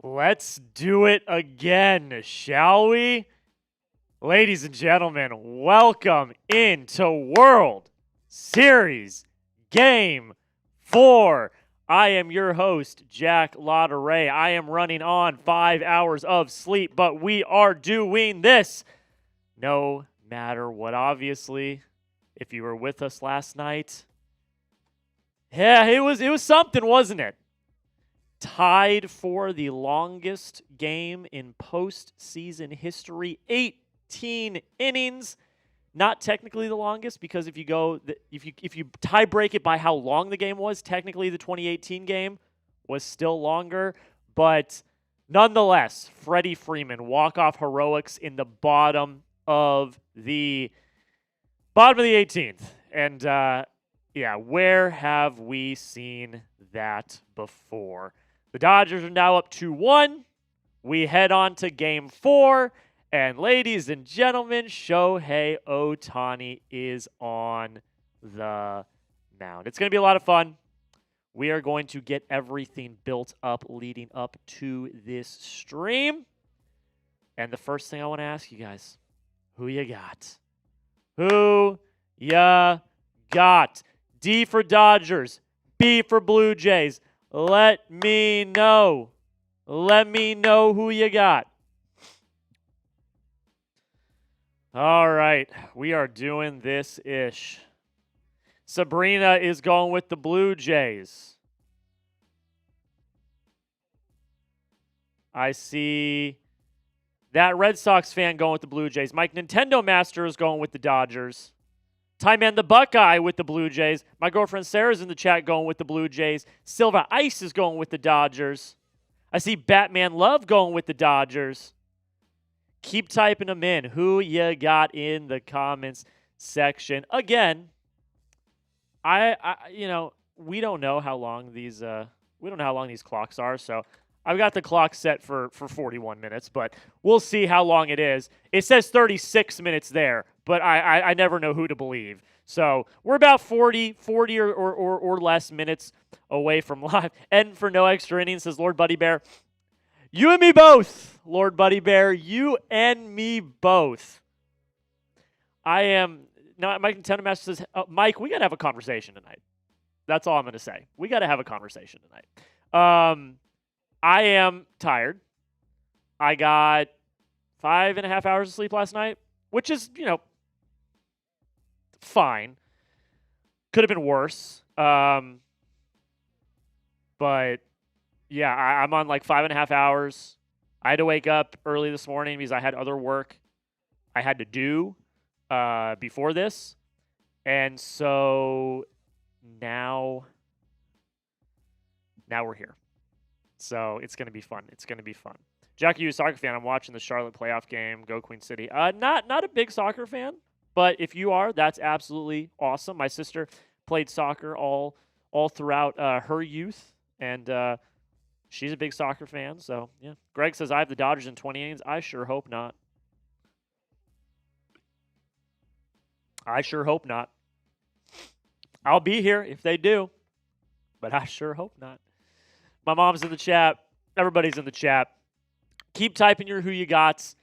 Let's do it again, shall we? Ladies and gentlemen, welcome into World Series Game 4. I am your host, Jack Lautaret. I am running on 5 hours of sleep, but we are doing this no matter what. Obviously, if you were with us last night, yeah, it was something, wasn't it? Tied for the longest game in postseason history, 18 innings. Not technically the longest, because if you tie break it by how long the game was, technically the 2018 game was still longer. But nonetheless, Freddie Freeman, walk-off heroics in the bottom of the 18th. And where have we seen that before? The Dodgers are now up 2-1. We head on to Game 4. And ladies and gentlemen, Shohei Ohtani is on the mound. It's going to be a lot of fun. We are going to get everything built up leading up to this stream. And the first thing I want to ask you guys, who you got? Who ya got? D for Dodgers, B for Blue Jays. Let me know. Let me know who you got. All right, we are doing this-ish. Sabrina is going with the Blue Jays. I see that Red Sox fan going with the Blue Jays. Mike Nintendo Master is going with the Dodgers. Time Man the Buckeye with the Blue Jays. My girlfriend Sarah's in the chat going with the Blue Jays. Silva Ice is going with the Dodgers. I see Batman Love going with the Dodgers. Keep typing them in. Who you got in the comments section? Again, we don't know how long these clocks are, so I've got the clock set for 41 minutes, but we'll see how long it is. It says 36 minutes there, but I never know who to believe. So we're about 40 or less minutes away from live. And for no extra innings, says Lord Buddy Bear. You and me both, Lord Buddy Bear. You and me both. I am. Now, Mike Nintendo Master says, Mike, we got to have a conversation tonight. That's all I'm going to say. We got to have a conversation tonight. I am tired. I got 5.5 hours of sleep last night, which is, fine. Could have been worse. But, yeah, I'm on like 5.5 hours. I had to wake up early this morning because I had other work I had to do before this. And so now we're here. So it's going to be fun. It's going to be fun. Jackie, you a soccer fan? I'm watching the Charlotte playoff game. Go Queen City. Not a big soccer fan, but if you are, that's absolutely awesome. My sister played soccer all throughout her youth, and she's a big soccer fan. So yeah. Greg says I have the Dodgers in 20 innings. I sure hope not. I sure hope not. I'll be here if they do, but I sure hope not. My mom's in the chat. Everybody's in the chat. Keep typing your who you got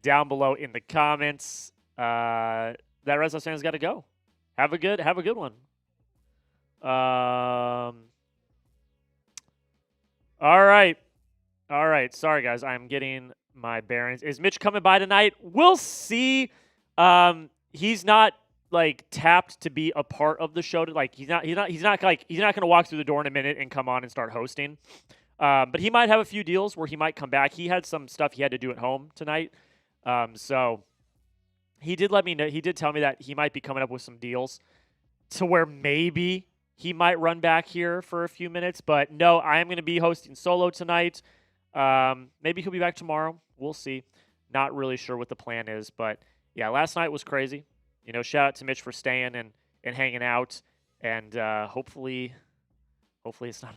down below in the comments. That Red Sox fan's got to go. Have a good one. All right. Sorry, guys. I'm getting my bearings. Is Mitch coming by tonight? We'll see. He's not tapped to be a part of the show. He's not going to walk through the door in a minute and come on and start hosting. But he might have a few deals where he might come back. He had some stuff he had to do at home tonight. So he did let me know. He did tell me that he might be coming up with some deals to where maybe he might run back here for a few minutes. But no, I am going to be hosting solo tonight. Maybe he'll be back tomorrow. We'll see. Not really sure what the plan is. But yeah, last night was crazy. Shout out to Mitch for staying and hanging out, and hopefully it's not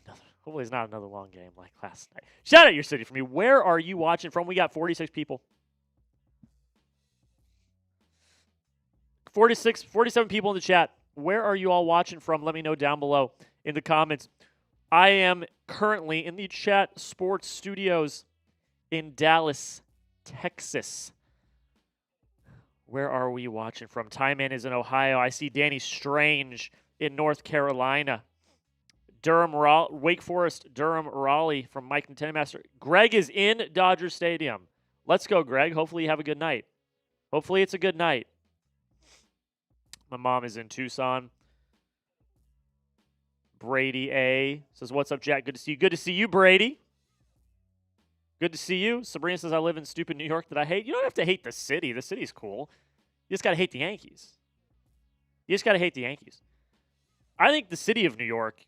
another long game like last night. Shout out your city for me. Where are you watching from? We got 46 people. 47 people in the chat. Where are you all watching from? Let me know down below in the comments. I am currently in the Chat Sports Studios in Dallas, Texas. Where are we watching from? Tyman is in Ohio. I see Danny Strange in North Carolina. Wake Forest, Durham, Raleigh from Mike Nintendo Master. Greg is in Dodger Stadium. Let's go, Greg. Hopefully you have a good night. Hopefully it's a good night. My mom is in Tucson. Brady A says, what's up, Jack? Good to see you. Good to see you, Brady. Good to see you. Sabrina says, I live in stupid New York that I hate. You don't have to hate the city. The city's cool. You just got to hate the Yankees. You just got to hate the Yankees. I think the city of New York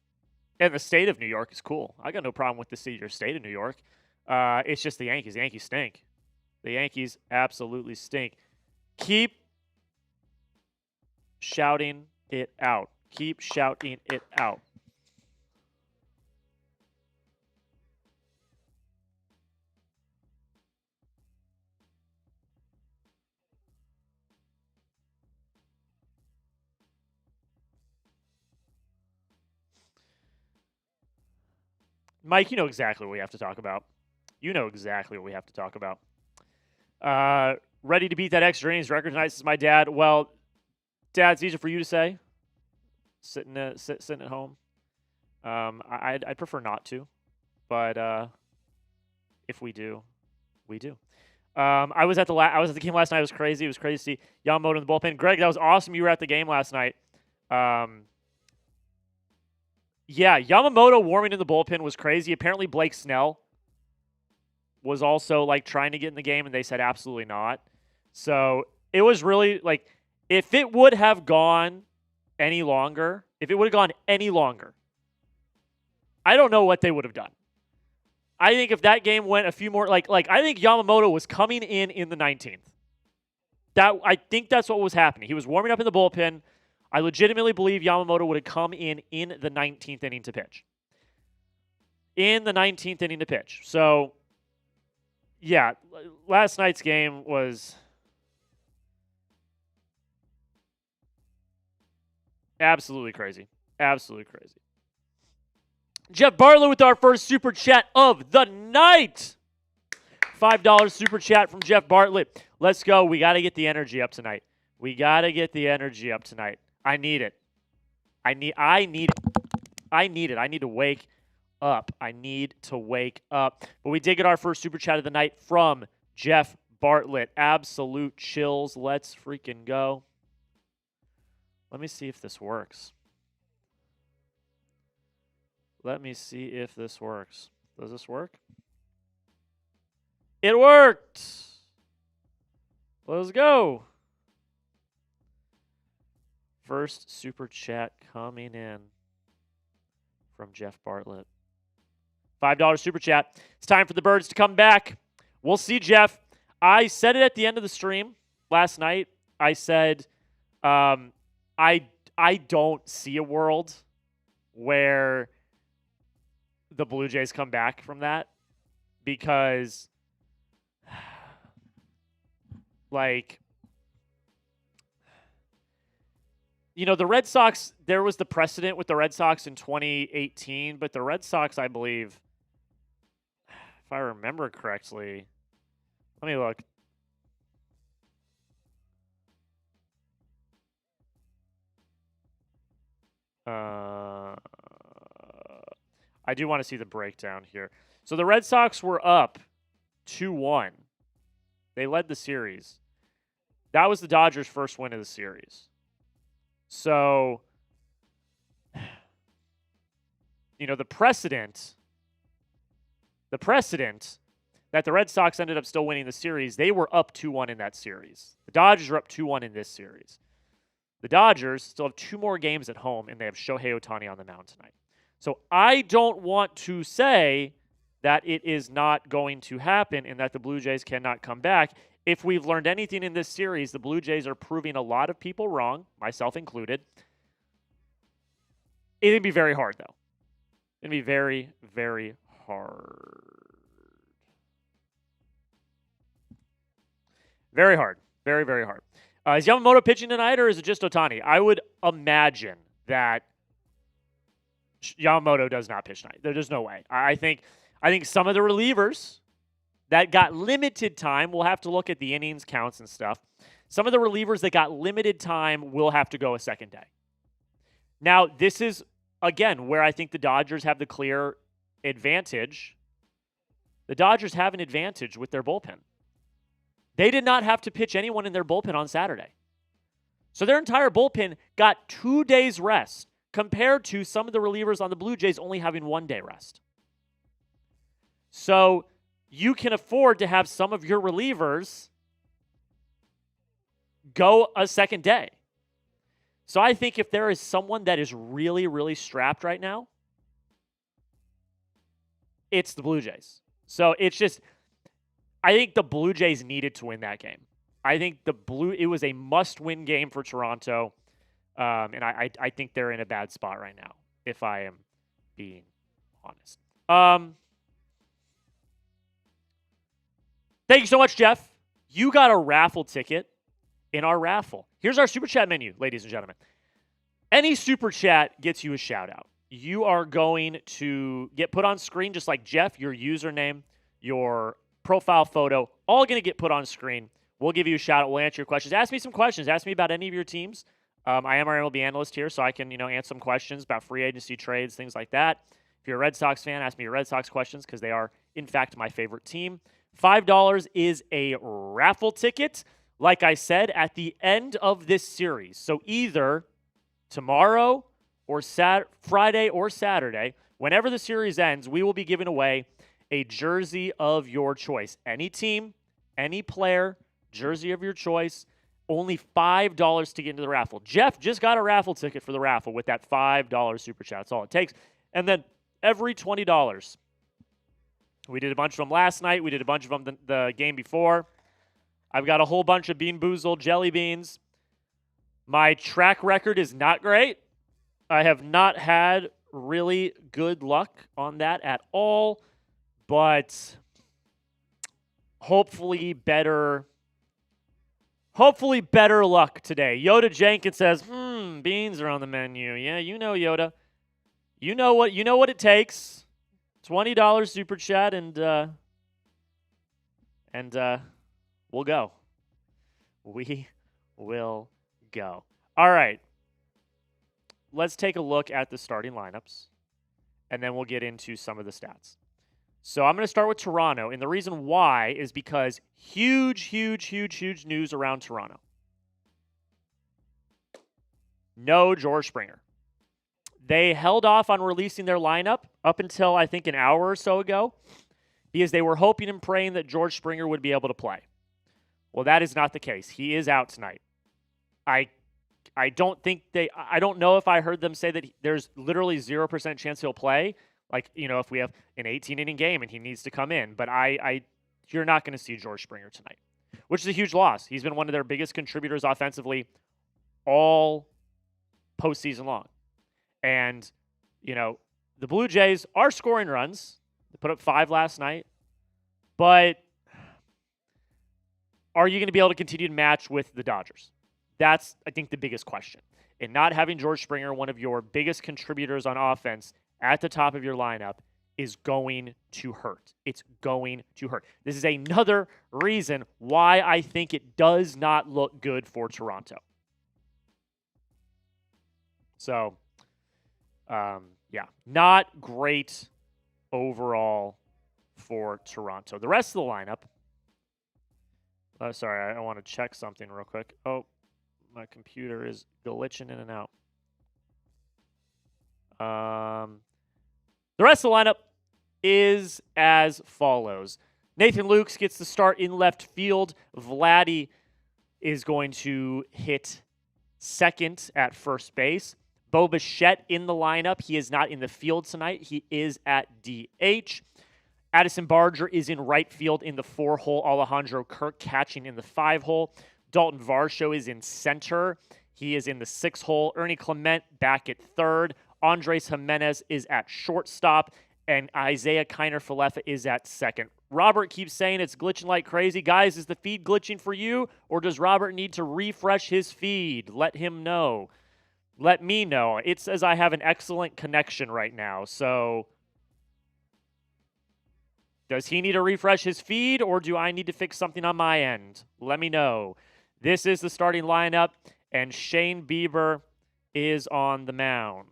and the state of New York is cool. I got no problem with the city or state of New York. It's just the Yankees. The Yankees stink. The Yankees absolutely stink. Keep shouting it out. Keep shouting it out. Mike, you know exactly what we have to talk about. You know exactly what we have to talk about. Ready to beat that extra innings record tonight, says my dad. Well, Dad, it's easier for you to say. Sitting at home. I'd prefer not to, but if we do, we do. I was at the game last night. It was crazy. It was crazy to see Yamamoto in the bullpen. Greg, that was awesome. You were at the game last night. Yeah, Yamamoto warming in the bullpen was crazy. Apparently, Blake Snell was also trying to get in the game, and they said absolutely not. So it was really if it would have gone any longer, I don't know what they would have done. I think if that game went a few more, I think Yamamoto was coming in the 19th. I think that's what was happening. He was warming up in the bullpen. I legitimately believe Yamamoto would have come in the 19th inning to pitch. So, yeah, last night's game was absolutely crazy. Absolutely crazy. Jeff Bartlett with our first super chat of the night. $5 super chat from Jeff Bartlett. Let's go. We got to get the energy up tonight. I need it. I need it. I need to wake up. But we did get our first super chat of the night from Jeff Bartlett. Absolute chills. Let's freaking go. Let me see if this works. Does this work? It worked. Let's go. First super chat coming in from Jeff Bartlett. $5 super chat. It's time for the Birds to come back. We'll see, Jeff. I said it at the end of the stream last night. I said I don't see a world where the Blue Jays come back from that because the Red Sox, there was the precedent with the Red Sox in 2018, but the Red Sox, I believe, if I remember correctly, let me look. I do want to see the breakdown here. So the Red Sox were up 2-1. They led the series. That was the Dodgers' first win of the series. So, the precedent that the Red Sox ended up still winning the series, they were up 2-1 in that series. The Dodgers are up 2-1 in this series. The Dodgers still have 2 more games at home, and they have Shohei Ohtani on the mound tonight. So I don't want to say that it is not going to happen and that the Blue Jays cannot come back. If we've learned anything in this series, the Blue Jays are proving a lot of people wrong, myself included. It'd be very hard, though. It'd be very, very hard. Very hard. Very, very hard. Is Yamamoto pitching tonight, or is it just Ohtani? I would imagine that Yamamoto does not pitch tonight. There's no way. I think some of the relievers that got limited time, we'll have to look at the innings counts and stuff. Some of the relievers that got limited time will have to go a second day. Now, this is, again, where I think the Dodgers have the clear advantage. The Dodgers have an advantage with their bullpen. They did not have to pitch anyone in their bullpen on Saturday. So their entire bullpen got 2 days rest compared to some of the relievers on the Blue Jays only having 1 day rest. So you can afford to have some of your relievers go a second day. So I think if there is someone that is really, really strapped right now, it's the Blue Jays. So it's just, I think the Blue Jays needed to win that game. I think it was a must-win game for Toronto, and I think they're in a bad spot right now, if I am being honest. Thank you so much, Jeff. You got a raffle ticket in our raffle. Here's our Super Chat menu, ladies and gentlemen. Any Super Chat gets you a shout-out. You are going to get put on screen just like Jeff, your username, your profile photo, all going to get put on screen. We'll give you a shout-out. We'll answer your questions. Ask me some questions. Ask me about any of your teams. I am our MLB analyst here, so I can, answer some questions about free agency trades, things like that. If you're a Red Sox fan, ask me your Red Sox questions because they are, in fact, my favorite team. $5 is a raffle ticket, like I said, at the end of this series. So either tomorrow or Friday or Saturday, whenever the series ends, we will be giving away a jersey of your choice. Any team, any player, jersey of your choice, only $5 to get into the raffle. Jeff just got a raffle ticket for the raffle with that $5 Super Chat. That's all it takes. And then every $20, we did a bunch of them last night. We did a bunch of them the game before. I've got a whole bunch of Bean Boozled jelly beans. My track record is not great. I have not had really good luck on that at all, but hopefully better luck today. Yoda Jenkins says, beans are on the menu. Yeah, you know, Yoda. You know what it takes. $20 Super Chat and we'll go. We will go. All right. Let's take a look at the starting lineups, and then we'll get into some of the stats. So I'm going to start with Toronto, and the reason why is because huge news around Toronto. No George Springer. They held off on releasing their lineup up until, I think, an hour or so ago because they were hoping and praying that George Springer would be able to play. Well, that is not the case. He is out tonight. I don't know if I heard them say that there's literally 0% chance he'll play. Like, if we have an 18-inning game and he needs to come in. But you're not going to see George Springer tonight, which is a huge loss. He's been one of their biggest contributors offensively all postseason long. And, the Blue Jays are scoring runs. They put up 5 last night. But are you going to be able to continue to match with the Dodgers? That's, I think, the biggest question. And not having George Springer, one of your biggest contributors on offense, at the top of your lineup is going to hurt. It's going to hurt. This is another reason why I think it does not look good for Toronto. So, not great overall for Toronto. The rest of the lineup, sorry, I want to check something real quick. Oh, my computer is glitching in and out. The rest of the lineup is as follows. Nathan Lukes gets the start in left field. Vladdy is going to hit second at first base. Bo Bichette in the lineup. He is not in the field tonight. He is at DH. Addison Barger is in right field in the 4-hole. Alejandro Kirk catching in the 5-hole. Dalton Varsho is in center. He is in the 6-hole. Ernie Clement back at third. Andres Jimenez is at shortstop. And Isaiah Kiner-Falefa is at second. Robert keeps saying it's glitching like crazy. Guys, is the feed glitching for you? Or does Robert need to refresh his feed? Let him know. Let me know. It says I have an excellent connection right now. So does he need to refresh his feed, or do I need to fix something on my end? Let me know. This is the starting lineup, and Shane Bieber is on the mound.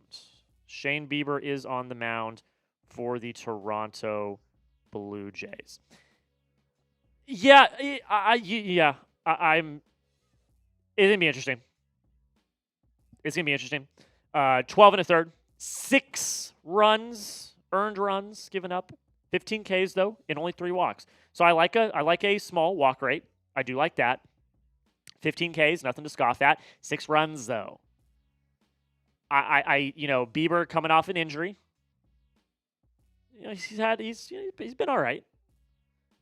Shane Bieber is on the mound for the Toronto Blue Jays. Yeah, I'm. It's gonna be interesting. It's gonna be interesting. 12 and a third, 6 runs, earned runs given up, 15 Ks though, and only 3 walks. So I like a small walk rate. I do like that. 15 Ks, nothing to scoff at. 6 runs though. Bieber coming off an injury. He's been all right.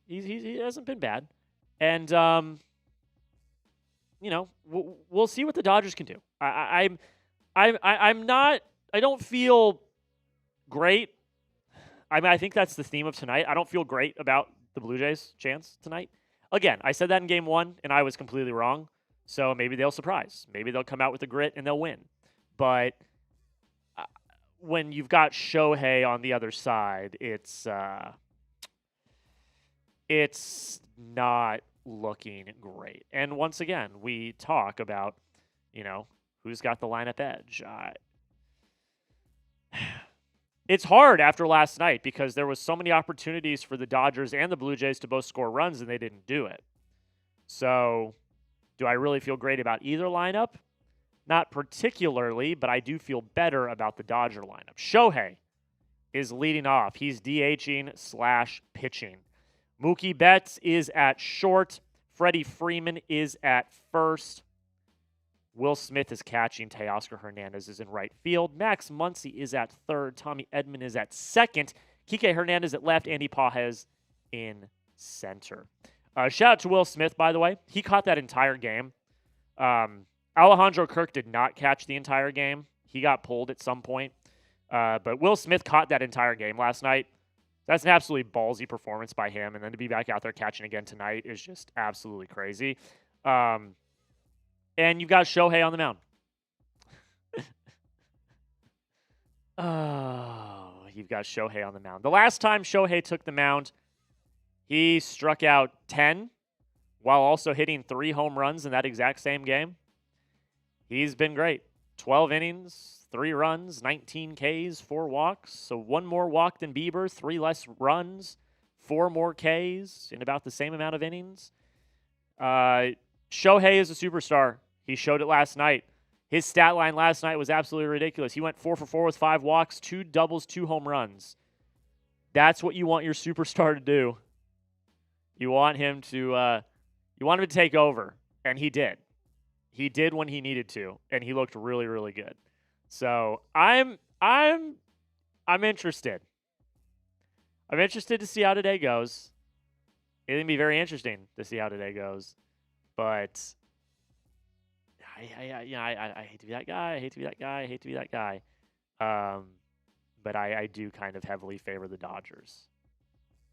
He hasn't been bad, and we'll see what the Dodgers can do. I'm not. I don't feel great. I think that's the theme of tonight. I don't feel great about the Blue Jays' chance tonight. Again, I said that in Game 1, and I was completely wrong. So maybe they'll surprise. Maybe they'll come out with a grit and they'll win. But when you've got Shohei on the other side, it's not looking great. And once again, we talk about, who's got the lineup edge. It's hard after last night because there was so many opportunities for the Dodgers and the Blue Jays to both score runs, and they didn't do it. So do I really feel great about either lineup? Not particularly, but I do feel better about the Dodger lineup. Shohei is leading off. He's DHing/pitching. Mookie Betts is at short. Freddie Freeman is at first. Will Smith is catching. Teoscar Hernandez is in right field. Max Muncy is at third. Tommy Edman is at second. Kike Hernandez at left. Andy Pages in center. Shout out to Will Smith, by the way. He caught that entire game. Alejandro Kirk did not catch the entire game. He got pulled at some point. But Will Smith caught that entire game last night. That's an absolutely ballsy performance by him. And then to be back out there catching again tonight is just absolutely crazy. And you've got Shohei on the mound. You've got Shohei on the mound. The last time Shohei took the mound, he struck out 10 while also hitting 3 home runs in that exact same game. He's been great. 12 innings, 3 runs, 19 Ks, 4 walks. So 1 more walk than Bieber, 3 less runs, 4 more Ks in about the same amount of innings. Shohei is a superstar. He showed it last night. His stat line last night was absolutely ridiculous. He went 4 for 4 with 5 walks, 2 doubles, 2 home runs. That's what you want your superstar to do. You want him to take over, and he did. He did when he needed to, and he looked really, really good. So I'm interested. I'm interested to see how today goes. It's gonna be very interesting to see how today goes. But I hate to be that guy. I hate to be that guy. I hate to be that guy. But I do kind of heavily favor the Dodgers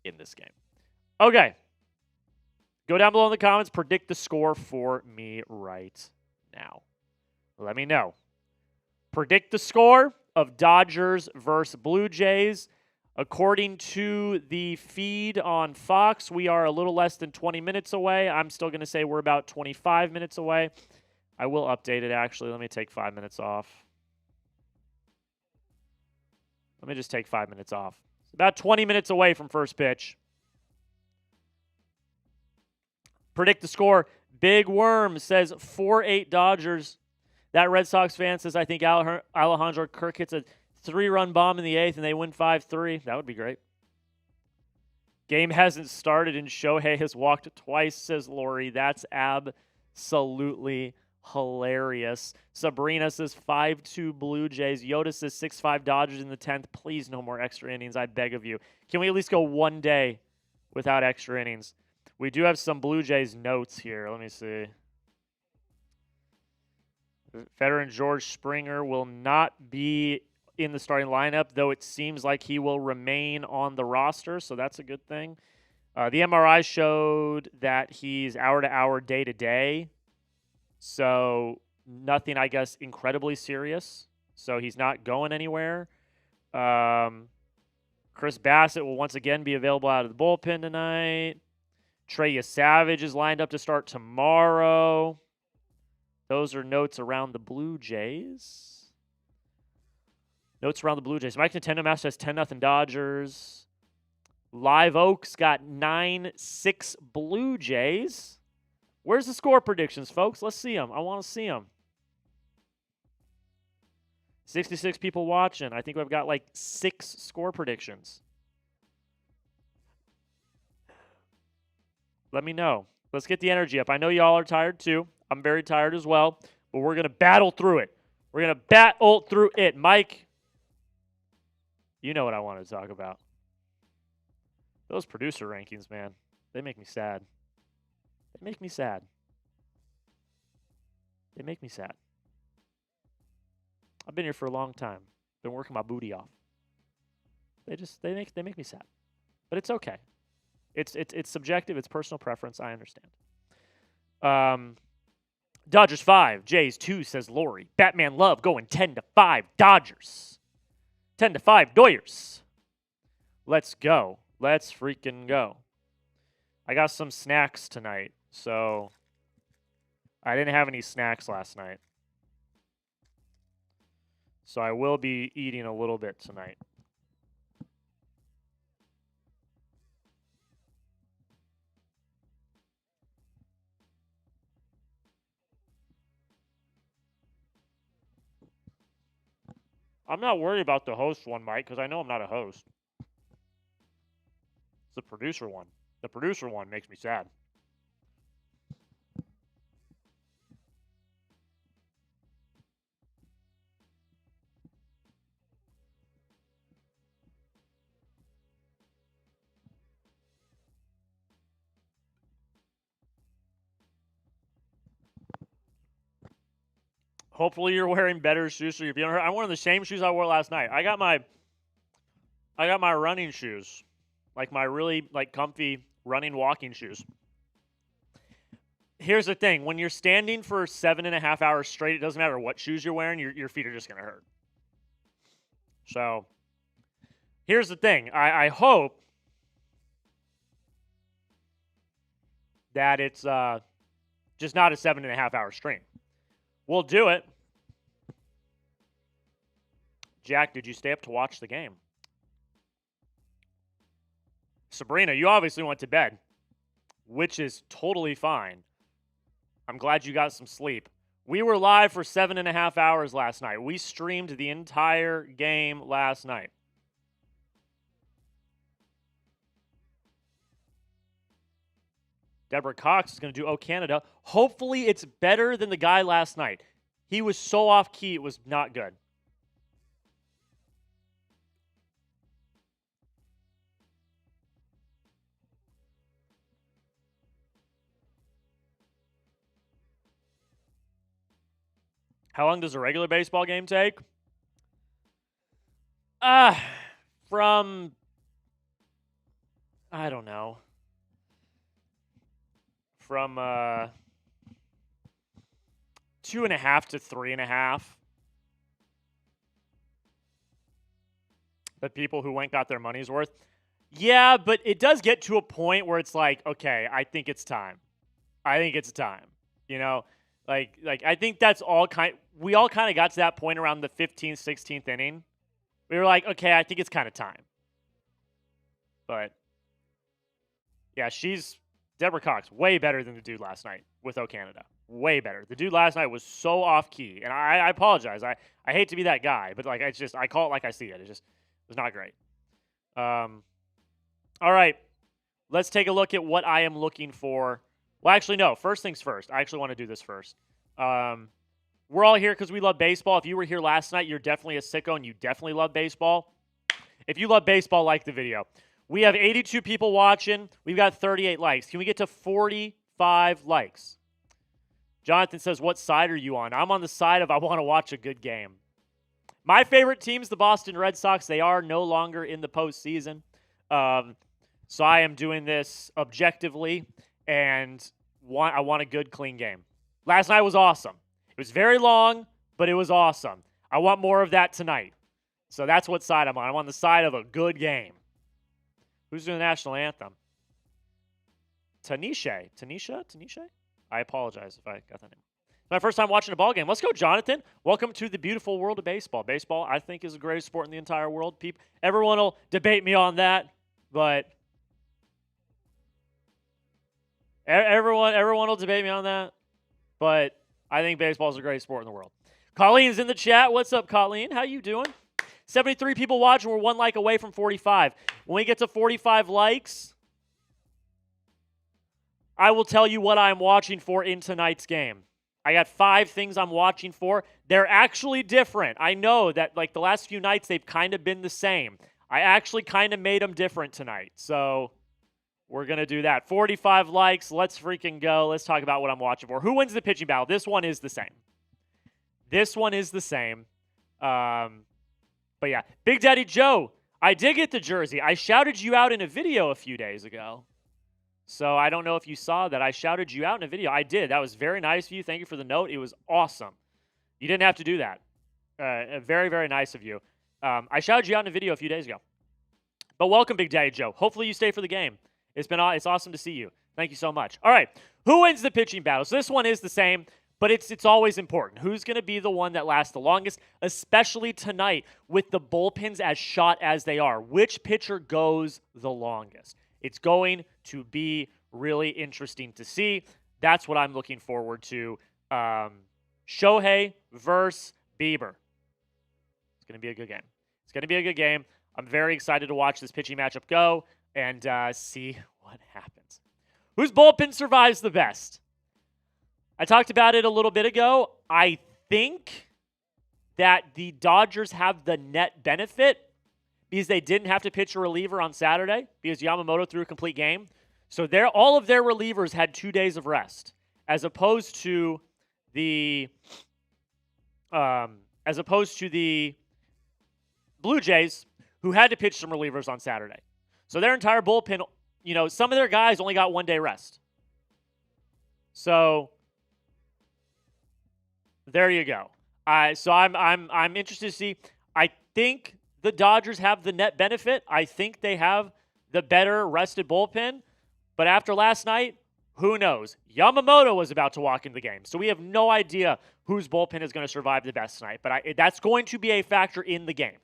in this game. Okay. Go down below in the comments. Predict the score for me right now. Let me know. Predict the score of Dodgers versus Blue Jays. According to the feed on Fox, we are a little less than 20 minutes away. I'm still going to say we're about 25 minutes away. I will update it, actually. Let me take 5 minutes off. Let me just take 5 minutes off. It's about 20 minutes away from first pitch. Predict the score. Big Worm says 4-8 Dodgers. That Red Sox fan says, I think Alejandro Kirk hits a 3-run bomb in the 8th and they win 5-3. That would be great. Game hasn't started and Shohei has walked twice, says Lori. That's absolutely hilarious. Sabrina says 5-2 Blue Jays. Yoda says 6-5 Dodgers in the 10th. Please, no more extra innings, I beg of you. Can we at least go one day without extra innings? We do have some Blue Jays notes here. Let me see. Veteran George Springer will not be in the starting lineup, though it seems like he will remain on the roster, so that's a good thing. The MRI showed that he's hour to hour, day to day. So nothing, I guess, incredibly serious. So he's not going anywhere. Chris Bassett will once again be available out of the bullpen tonight. Trey Savage is lined up to start tomorrow. Those are notes around the Blue Jays. Notes around the Blue Jays. Mike Nintendo Master has 10-0 Dodgers. Live Oaks got 9-6 Blue Jays. Where's the score predictions, folks? Let's see them. I want to see them. 66 people watching. I think we've got like 6 score predictions. Let me know. Let's get the energy up. I know y'all are tired too. I'm very tired as well. But we're going to battle through it. We're going to battle through it. Mike, you know what I want to talk about. Those producer rankings, man. They make me sad. They make me sad. They make me sad. I've been here for a long time. Been working my booty off. They make me sad. But it's okay. It's subjective, it's personal preference, I understand. Dodgers 5, Jays 2, says Lori. Batman Love going 10-5 Dodgers. 10-5 Doyers. Let's go. Let's freaking go. I got some snacks tonight, so I didn't have any snacks last night. So I will be eating a little bit tonight. I'm not worried about the host one, Mike, because I know I'm not a host. It's the producer one. The producer one makes me sad. Hopefully you're wearing better shoes. So if you don't hurt, I'm wearing the same shoes I wore last night. I got my running shoes, like my really comfy running walking shoes. Here's the thing: when you're standing for 7.5 hours straight, it doesn't matter what shoes you're wearing. Your feet are just gonna hurt. So here's the thing: I hope that it's just not a 7.5 hour stream. We'll do it. Jack, did you stay up to watch the game? Sabrina, you obviously went to bed, which is totally fine. I'm glad you got some sleep. We were live for 7.5 hours last night. We streamed the entire game last night. Deborah Cox is going to do Oh Canada. Hopefully it's better than the guy last night. He was so off key, it was not good. How long does a regular baseball game take? From, I don't know. From 2.5 to 3.5. The people who went got their money's worth. Yeah, but it does get to a point where it's like, okay, I think it's time. I think it's time. You know, like I think that's all we all kind of got to that point around the 15th, 16th inning. We were like, okay, I think it's kind of time. But yeah, Deborah Cox, way better than the dude last night with O Canada. Way better. The dude last night was so off key. And I apologize. I hate to be that guy, but like I call it like I see it. It was not great. All right. Let's take a look at what I am looking for. Well, actually, no. First things first. I actually want to do this first. We're all here because we love baseball. If you were here last night, you're definitely a sicko and you definitely love baseball. If you love baseball, like the video. We have 82 people watching. We've got 38 likes. Can we get to 45 likes? Jonathan says, what side are you on? I'm on the side of I want to watch a good game. My favorite team's the Boston Red Sox. They are no longer in the postseason. So I am doing this objectively, and I want a good, clean game. Last night was awesome. It was very long, but it was awesome. I want more of that tonight. So that's what side I'm on. I'm on the side of a good game. Who's doing the national anthem? Tanisha? I apologize if I got that name. It's my first time watching a ball game. Let's go, Jonathan. Welcome to the beautiful world of baseball. Baseball, I think, is the greatest sport in the entire world. Everyone will debate me on that, but everyone will debate me on that. But I think baseball is the greatest sport in the world. Colleen's in the chat. What's up, Colleen? How you doing? 73 people watching. We're 1 like away from 45. When we get to 45 likes, I will tell you what I'm watching for in tonight's game. I got 5 things I'm watching for. They're actually different. I know that like the last few nights, they've kind of been the same. I actually kind of made them different tonight. So we're going to do that. 45 likes. Let's freaking go. Let's talk about what I'm watching for. Who wins the pitching battle? This one is the same. But yeah, Big Daddy Joe, I did get the jersey. I shouted you out in a video a few days ago. So I don't know if you saw that. I shouted you out in a video. I did. That was very nice of you. Thank you for the note. It was awesome. You didn't have to do that. Very, very nice of you. I shouted you out in a video a few days ago. But welcome, Big Daddy Joe. Hopefully you stay for the game. It's awesome to see you. Thank you so much. All right, who wins the pitching battle? So this one is the same, but it's always important. Who's going to be the one that lasts the longest, especially tonight with the bullpens as shot as they are? Which pitcher goes the longest? It's going to be really interesting to see. That's what I'm looking forward to. Shohei versus Bieber. It's going to be a good game. I'm very excited to watch this pitching matchup go and see what happens. Whose bullpen survives the best? I talked about it a little bit ago. I think that the Dodgers have the net benefit because they didn't have to pitch a reliever on Saturday because Yamamoto threw a complete game. So all of their relievers had 2 days of rest, as opposed to the Blue Jays, who had to pitch some relievers on Saturday. So their entire bullpen, some of their guys only got 1 day rest. So there you go. So I'm interested to see. I think the Dodgers have the net benefit. I think they have the better rested bullpen. But after last night, who knows? Yamamoto was about to walk into the game. So we have no idea whose bullpen is going to survive the best tonight. But that's going to be a factor in the game.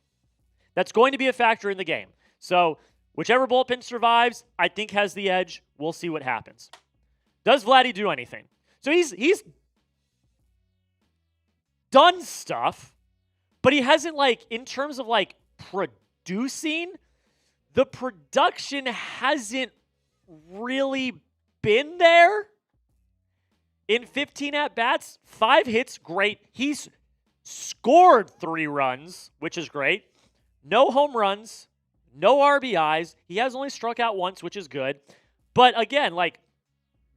So whichever bullpen survives, I think has the edge. We'll see what happens. Does Vladdy do anything? So he's done stuff, but he hasn't, in terms of, producing, the production hasn't really been there. In 15 at-bats, 5 hits, great. He's scored 3 runs, which is great. No home runs, no RBIs. He has only struck out once, which is good. But again,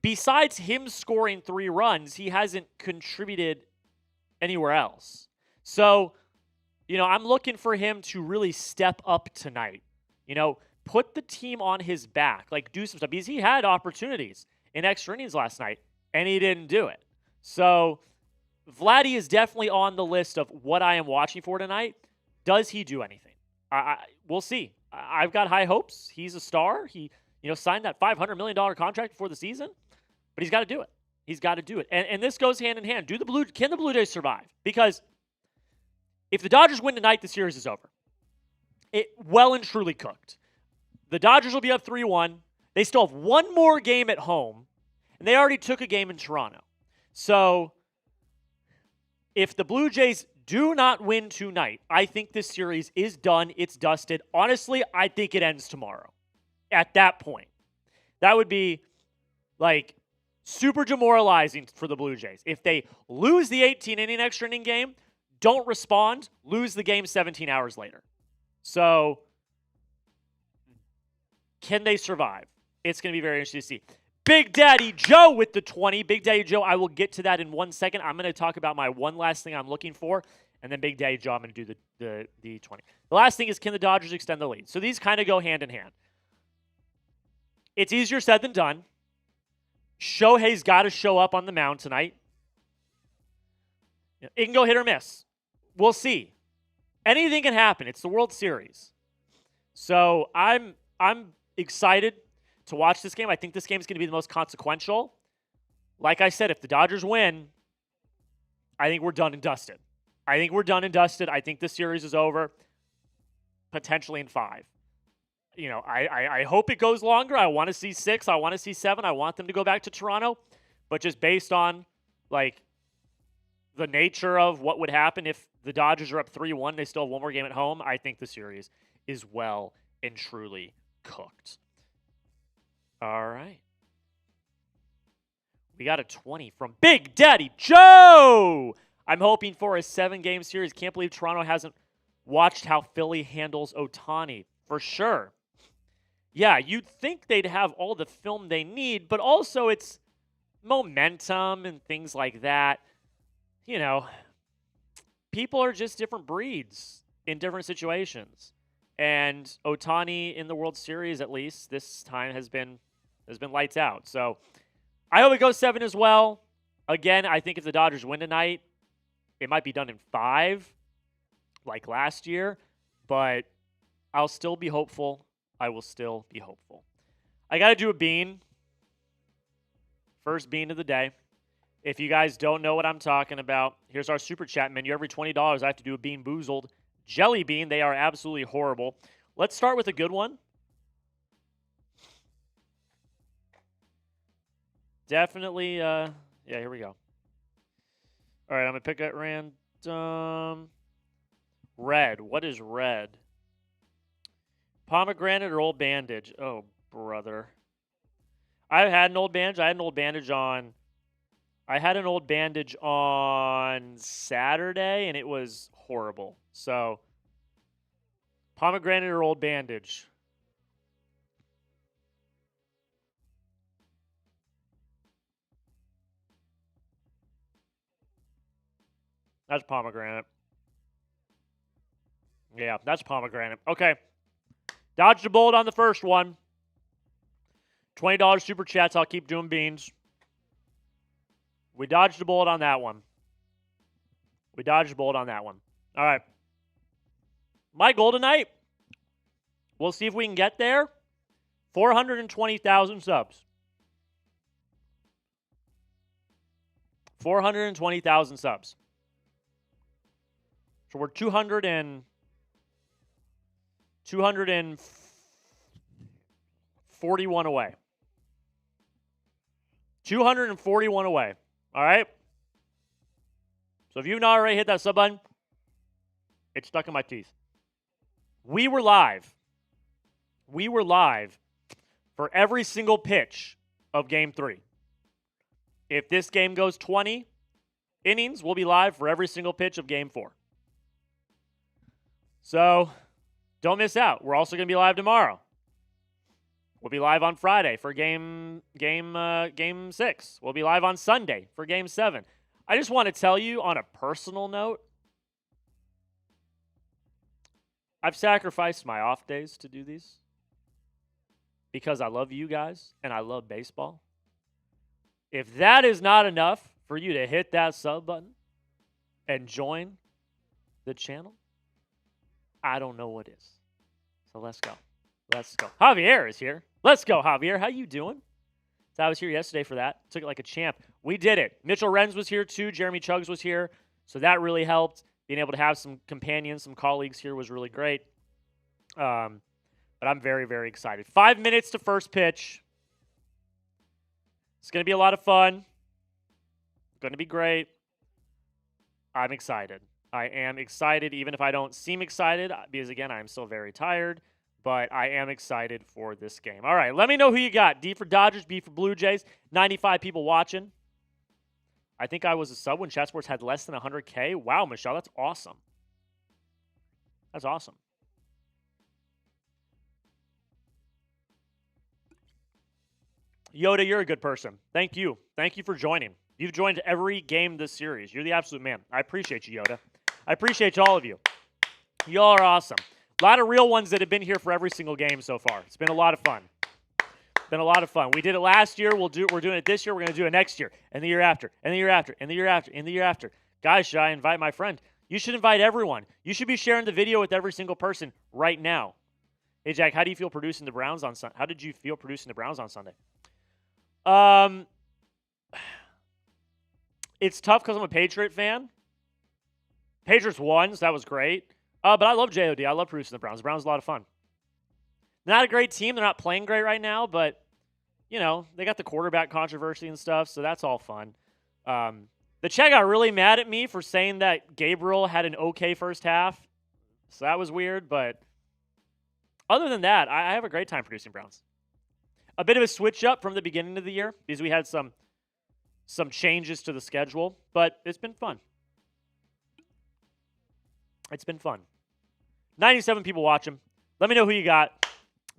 besides him scoring 3 runs, he hasn't contributed anywhere else. So, I'm looking for him to really step up tonight. Put the team on his back, do some stuff. Because he had opportunities in extra innings last night, and he didn't do it. So, Vladdy is definitely on the list of what I am watching for tonight. Does he do anything? We'll see. I've got high hopes. He's a star. He, signed that $500 million contract before the season, but he's got to do it. And this goes hand in hand. Can the Blue Jays survive? Because if the Dodgers win tonight, the series is over. It well and truly cooked. The Dodgers will be up 3-1. They still have 1 more game at home, and they already took a game in Toronto. So if the Blue Jays do not win tonight, I think this series is done. It's dusted. Honestly, I think it ends tomorrow. At that point, that would be super demoralizing for the Blue Jays. If they lose the 18-inning extra inning game, don't respond, lose the game 17 hours later. So can they survive? It's going to be very interesting to see. Big Daddy Joe with the 20. Big Daddy Joe, I will get to that in 1 second. I'm going to talk about my one last thing I'm looking for, and then Big Daddy Joe, I'm going to do the 20. The last thing is, can the Dodgers extend the lead? So these kind of go hand in hand. It's easier said than done. Shohei's got to show up on the mound tonight. It can go hit or miss. We'll see. Anything can happen. It's the World Series. So I'm excited to watch this game. I think this game is going to be the most consequential. Like I said, if the Dodgers win, I think we're done and dusted. I think the series is over, potentially in 5. I hope it goes longer. I want to see 6. I want to see 7. I want them to go back to Toronto. But just based on, the nature of what would happen if the Dodgers are up 3-1, they still have one more game at home, I think the series is well and truly cooked. All right. We got a 20 from Big Daddy Joe. I'm hoping for a 7-game series. Can't believe Toronto hasn't watched how Philly handles Ohtani. For sure. Yeah, you'd think they'd have all the film they need, but also it's momentum and things like that. People are just different breeds in different situations. And Ohtani in the World Series, at least this time, has been lights out. So I hope it goes 7 as well. Again, I think if the Dodgers win tonight, it might be done in 5, like last year. But I'll still be hopeful. I will still be hopeful. I got to do a bean. First bean of the day. If you guys don't know what I'm talking about, here's our Super Chat menu. Every $20, I have to do a Bean Boozled Jelly Bean. They are absolutely horrible. Let's start with a good one. Definitely, yeah, here we go. All right, I'm going to pick at random. Red. What is red? Pomegranate or Old Bandage? Oh, brother. I had an Old Bandage. I had an Old Bandage on Saturday, and it was horrible. So, pomegranate or Old Bandage? That's pomegranate. Yeah, that's pomegranate. Okay. Dodged a bullet on the first one. $20 Super Chats. I'll keep doing beans. We dodged a bullet on that one. All right. My goal tonight, we'll see if we can get there. 420,000 subs. 420,000 subs. So we're 241 away. 241 away. All right? So if you've not already hit that sub button, it's stuck in my teeth. We were live for every single pitch of Game 3. If this game goes 20 innings, we'll be live for every single pitch of Game 4. So don't miss out. We're also going to be live tomorrow. We'll be live on Friday for Game 6. We'll be live on Sunday for Game 7. I just want to tell you on a personal note, I've sacrificed my off days to do these because I love you guys and I love baseball. If that is not enough for you to hit that sub button and join the channel, I don't know what is. So let's go. Javier is here. Let's go, Javier. How you doing? So I was here yesterday for that. Took it like a champ. We did it. Mitchell Renz was here too. Jeremy Chuggs was here. So that really helped. Being able to have some companions, some colleagues here was really great. But I'm very, very excited. 5 minutes to first pitch. It's going to be a lot of fun. Going to be great. I'm excited. I am excited, even if I don't seem excited, because, again, I'm still very tired. But I am excited for this game. All right, let me know who you got. D for Dodgers, B for Blue Jays. 95 people watching. I think I was a sub when Chat Sports had less than 100K. Wow, Michelle, that's awesome. That's awesome. Yoda, you're a good person. Thank you. Thank you for joining. You've joined every game this series. You're the absolute man. I appreciate you, Yoda. I appreciate all of you. Y'all are awesome. A lot of real ones that have been here for every single game so far. It's been a lot of fun. Been a lot of fun. We did it last year. We're doing it this year. We're going to do it next year, and the year after, and the year after, and the year after, and the year after. Guys, should I invite my friend? You should invite everyone. You should be sharing the video with every single person right now. Hey, Jack, how do you feel producing the Browns on Sunday? How did you feel producing the Browns on Sunday? It's tough because I'm a Patriot fan. Patriots won, so that was great. But I love JOD. I love producing the Browns. The Browns are a lot of fun. Not a great team. They're not playing great right now, but, you know, they got the quarterback controversy and stuff, so that's all fun. The chat got really mad at me for saying that Gabriel had an okay first half, so that was weird, but other than that, I have a great time producing Browns. A bit of a switch up from the beginning of the year because we had some changes to the schedule, but it's been fun. It's been fun. 97 people watching. Let me know who you got.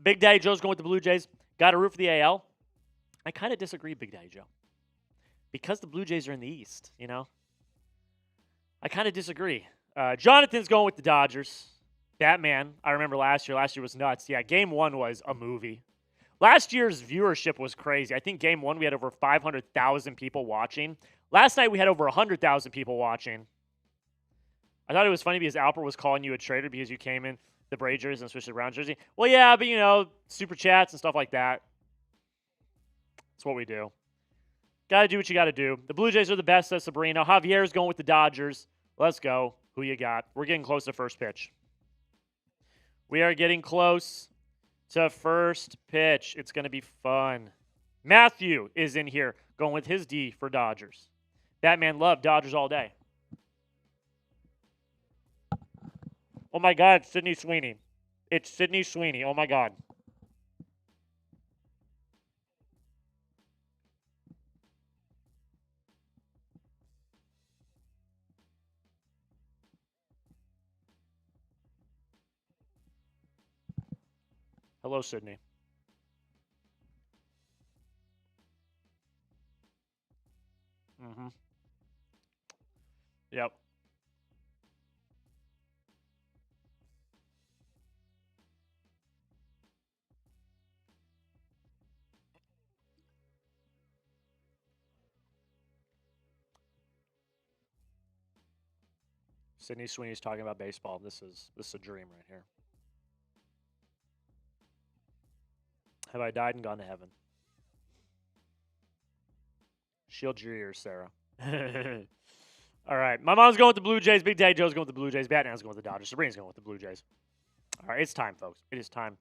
Big Daddy Joe's going with the Blue Jays. Got a root for the AL. I kind of disagree, Big Daddy Joe. Because the Blue Jays are in the East, you know? I kind of disagree. Jonathan's going with the Dodgers. Batman, I remember last year. Last year was nuts. Yeah, Game 1 was a movie. Last year's viewership was crazy. I think Game 1 we had over 500,000 people watching. Last night we had over 100,000 people watching. I thought it was funny because Alper was calling you a traitor because you came in the Braves jersey and switched to the Brown jersey. Well, yeah, but, you know, super chats and stuff like that. That's what we do. Got to do what you got to do. The Blue Jays are the best, says Sabrina. Javier's going with the Dodgers. Let's go. Who you got? We're getting close to first pitch. We are getting close to first pitch. It's going to be fun. Matthew is in here going with his D for Dodgers. Batman loved Dodgers all day. Oh, my God, Sydney Sweeney. It's Sydney Sweeney. Oh, my God. Hello, Sydney. Mm-hmm. Yep. Sydney Sweeney's talking about baseball. This is a dream right here. Have I died and gone to heaven? Shield your ears, Sarah. All right. My mom's going with the Blue Jays. Big Daddy Joe's going with the Blue Jays. Batman's going with the Dodgers. Sabrina's going with the Blue Jays. All right. It's time, folks. It is time.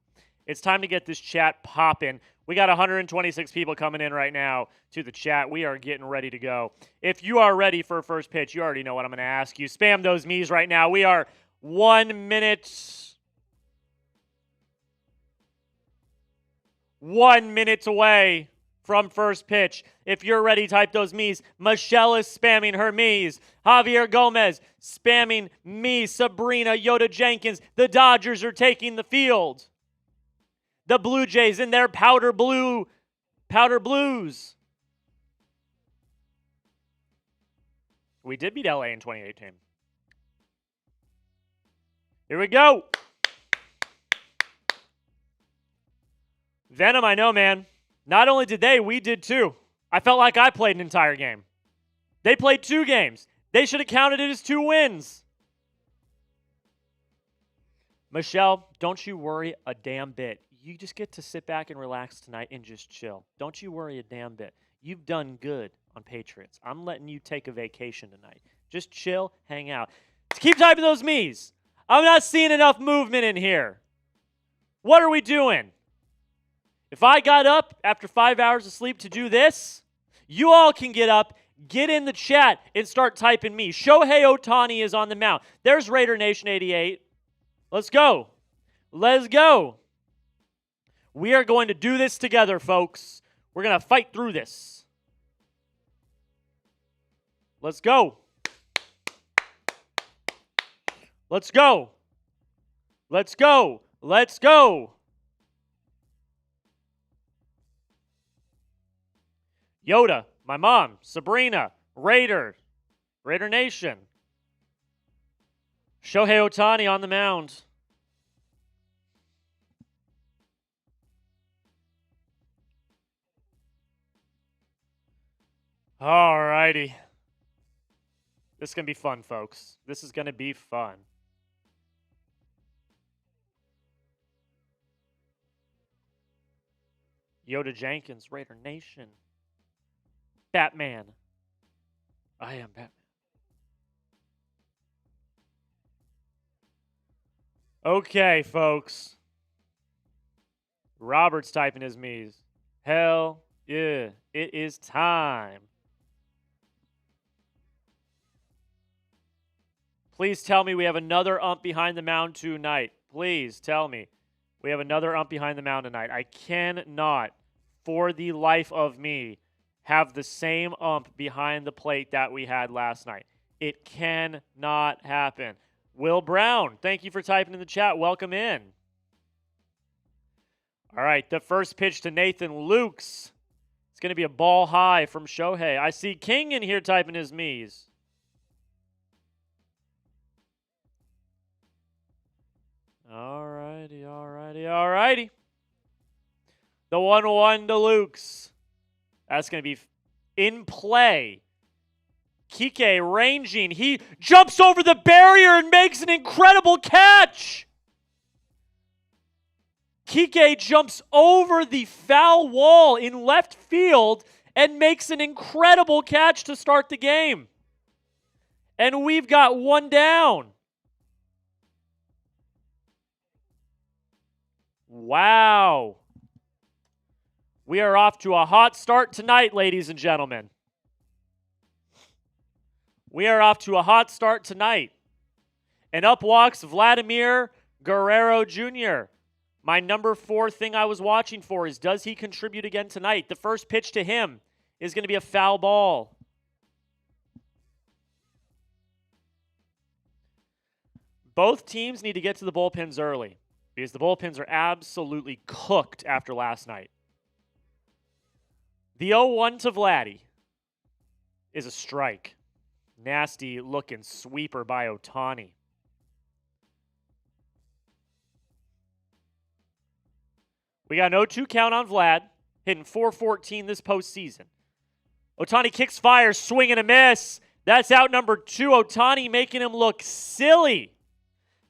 It's time to get this chat popping. We got 126 people coming in right now to the chat. We are getting ready to go. If you are ready for first pitch, you already know what I'm going to ask you. Spam those me's right now. We are 1 minute away from first pitch. If you're ready, type those me's. Michelle is spamming her me's. Javier Gomez spamming me. Sabrina Yoda Jenkins. The Dodgers are taking the field. The Blue Jays in their powder blues. We did beat LA in 2018. Here we go. Venom, I know, man. Not only did they, we did too. I felt like I played an entire game. They played 2 games. They should have counted it as 2 wins. Michelle, don't you worry a damn bit. You just get to sit back and relax tonight and just chill. Don't you worry a damn bit. You've done good on Patriots. I'm letting you take a vacation tonight. Just chill, hang out. Keep typing those me's. I'm not seeing enough movement in here. What are we doing? If I got up after 5 hours of sleep to do this, you all can get up, get in the chat, and start typing me. Shohei Ohtani is on the mound. There's Raider Nation 88. Let's go. Let's go. We are going to do this together, folks. We're going to fight through this. Let's go. Let's go. Let's go. Let's go. Yoda, my mom, Sabrina, Raider Nation. Shohei Ohtani on the mound. All righty. This is going to be fun, folks. This is going to be fun. Yoda Jenkins, Raider Nation. Batman. I am Batman. Okay, folks. Robert's typing his me's. Hell yeah, it is time. Please tell me we have another ump behind the mound tonight. Please tell me we have another ump behind the mound tonight. I cannot, for the life of me, have the same ump behind the plate that we had last night. It cannot happen. Will Brown, thank you for typing in the chat. Welcome in. All right, the first pitch to Nathan Lukes. It's going to be a ball high from Shohei. I see King in here typing his me's. All righty. The 1-1 to Lukes. That's going to be in play. Kike ranging. He jumps over the barrier and makes an incredible catch. Kike jumps over the foul wall in left field and makes an incredible catch to start the game. And we've got one down. Wow. We are off to a hot start tonight, ladies and gentlemen. We are off to a hot start tonight. And up walks Vladimir Guerrero Jr. My number 4 thing I was watching for is, does he contribute again tonight? The first pitch to him is going to be a foul ball. Both teams need to get to the bullpens early because the bullpens are absolutely cooked after last night. The 0-1 to Vladdy is a strike. Nasty looking sweeper by Ohtani. We got an 0-2 count on Vlad, hitting .414 this postseason. Ohtani kicks fire, swing and a miss. That's out number 2. Ohtani making him look silly.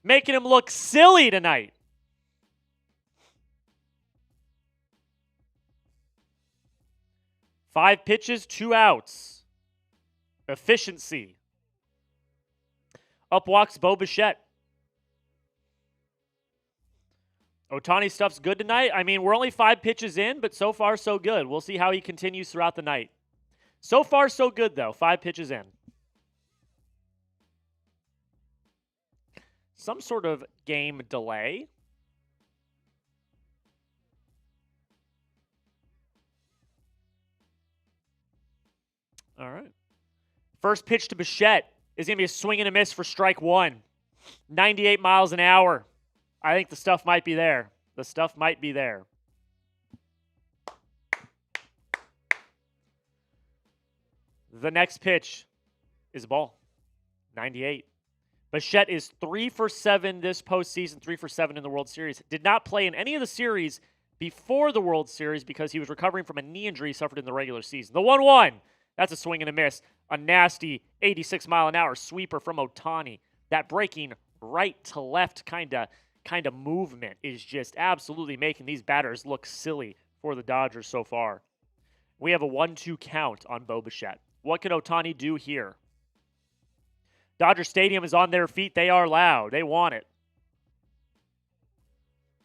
Making him look silly tonight. Five pitches, 2 outs. Efficiency. Up walks Bo Bichette. Ohtani stuff's good tonight. I mean, we're only 5 pitches in, but so far so good. We'll see how he continues throughout the night. So far so good, though. 5 pitches in. Some sort of game delay. All right. First pitch to Bichette is going to be a swing and a miss for strike 1. 98 miles an hour. I think the stuff might be there. The stuff might be there. The next pitch is a ball. 98. Bichette is 3 for 7 this postseason, 3 for 7 in the World Series. Did not play in any of the series before the World Series because he was recovering from a knee injury suffered in the regular season. The 1-1. That's a swing and a miss. A nasty 86-mile-an-hour sweeper from Ohtani. That breaking right to left kind of movement is just absolutely making these batters look silly for the Dodgers so far. We have a 1-2 count on Bo Bichette. What can Ohtani do here? Dodger Stadium is on their feet. They are loud. They want it.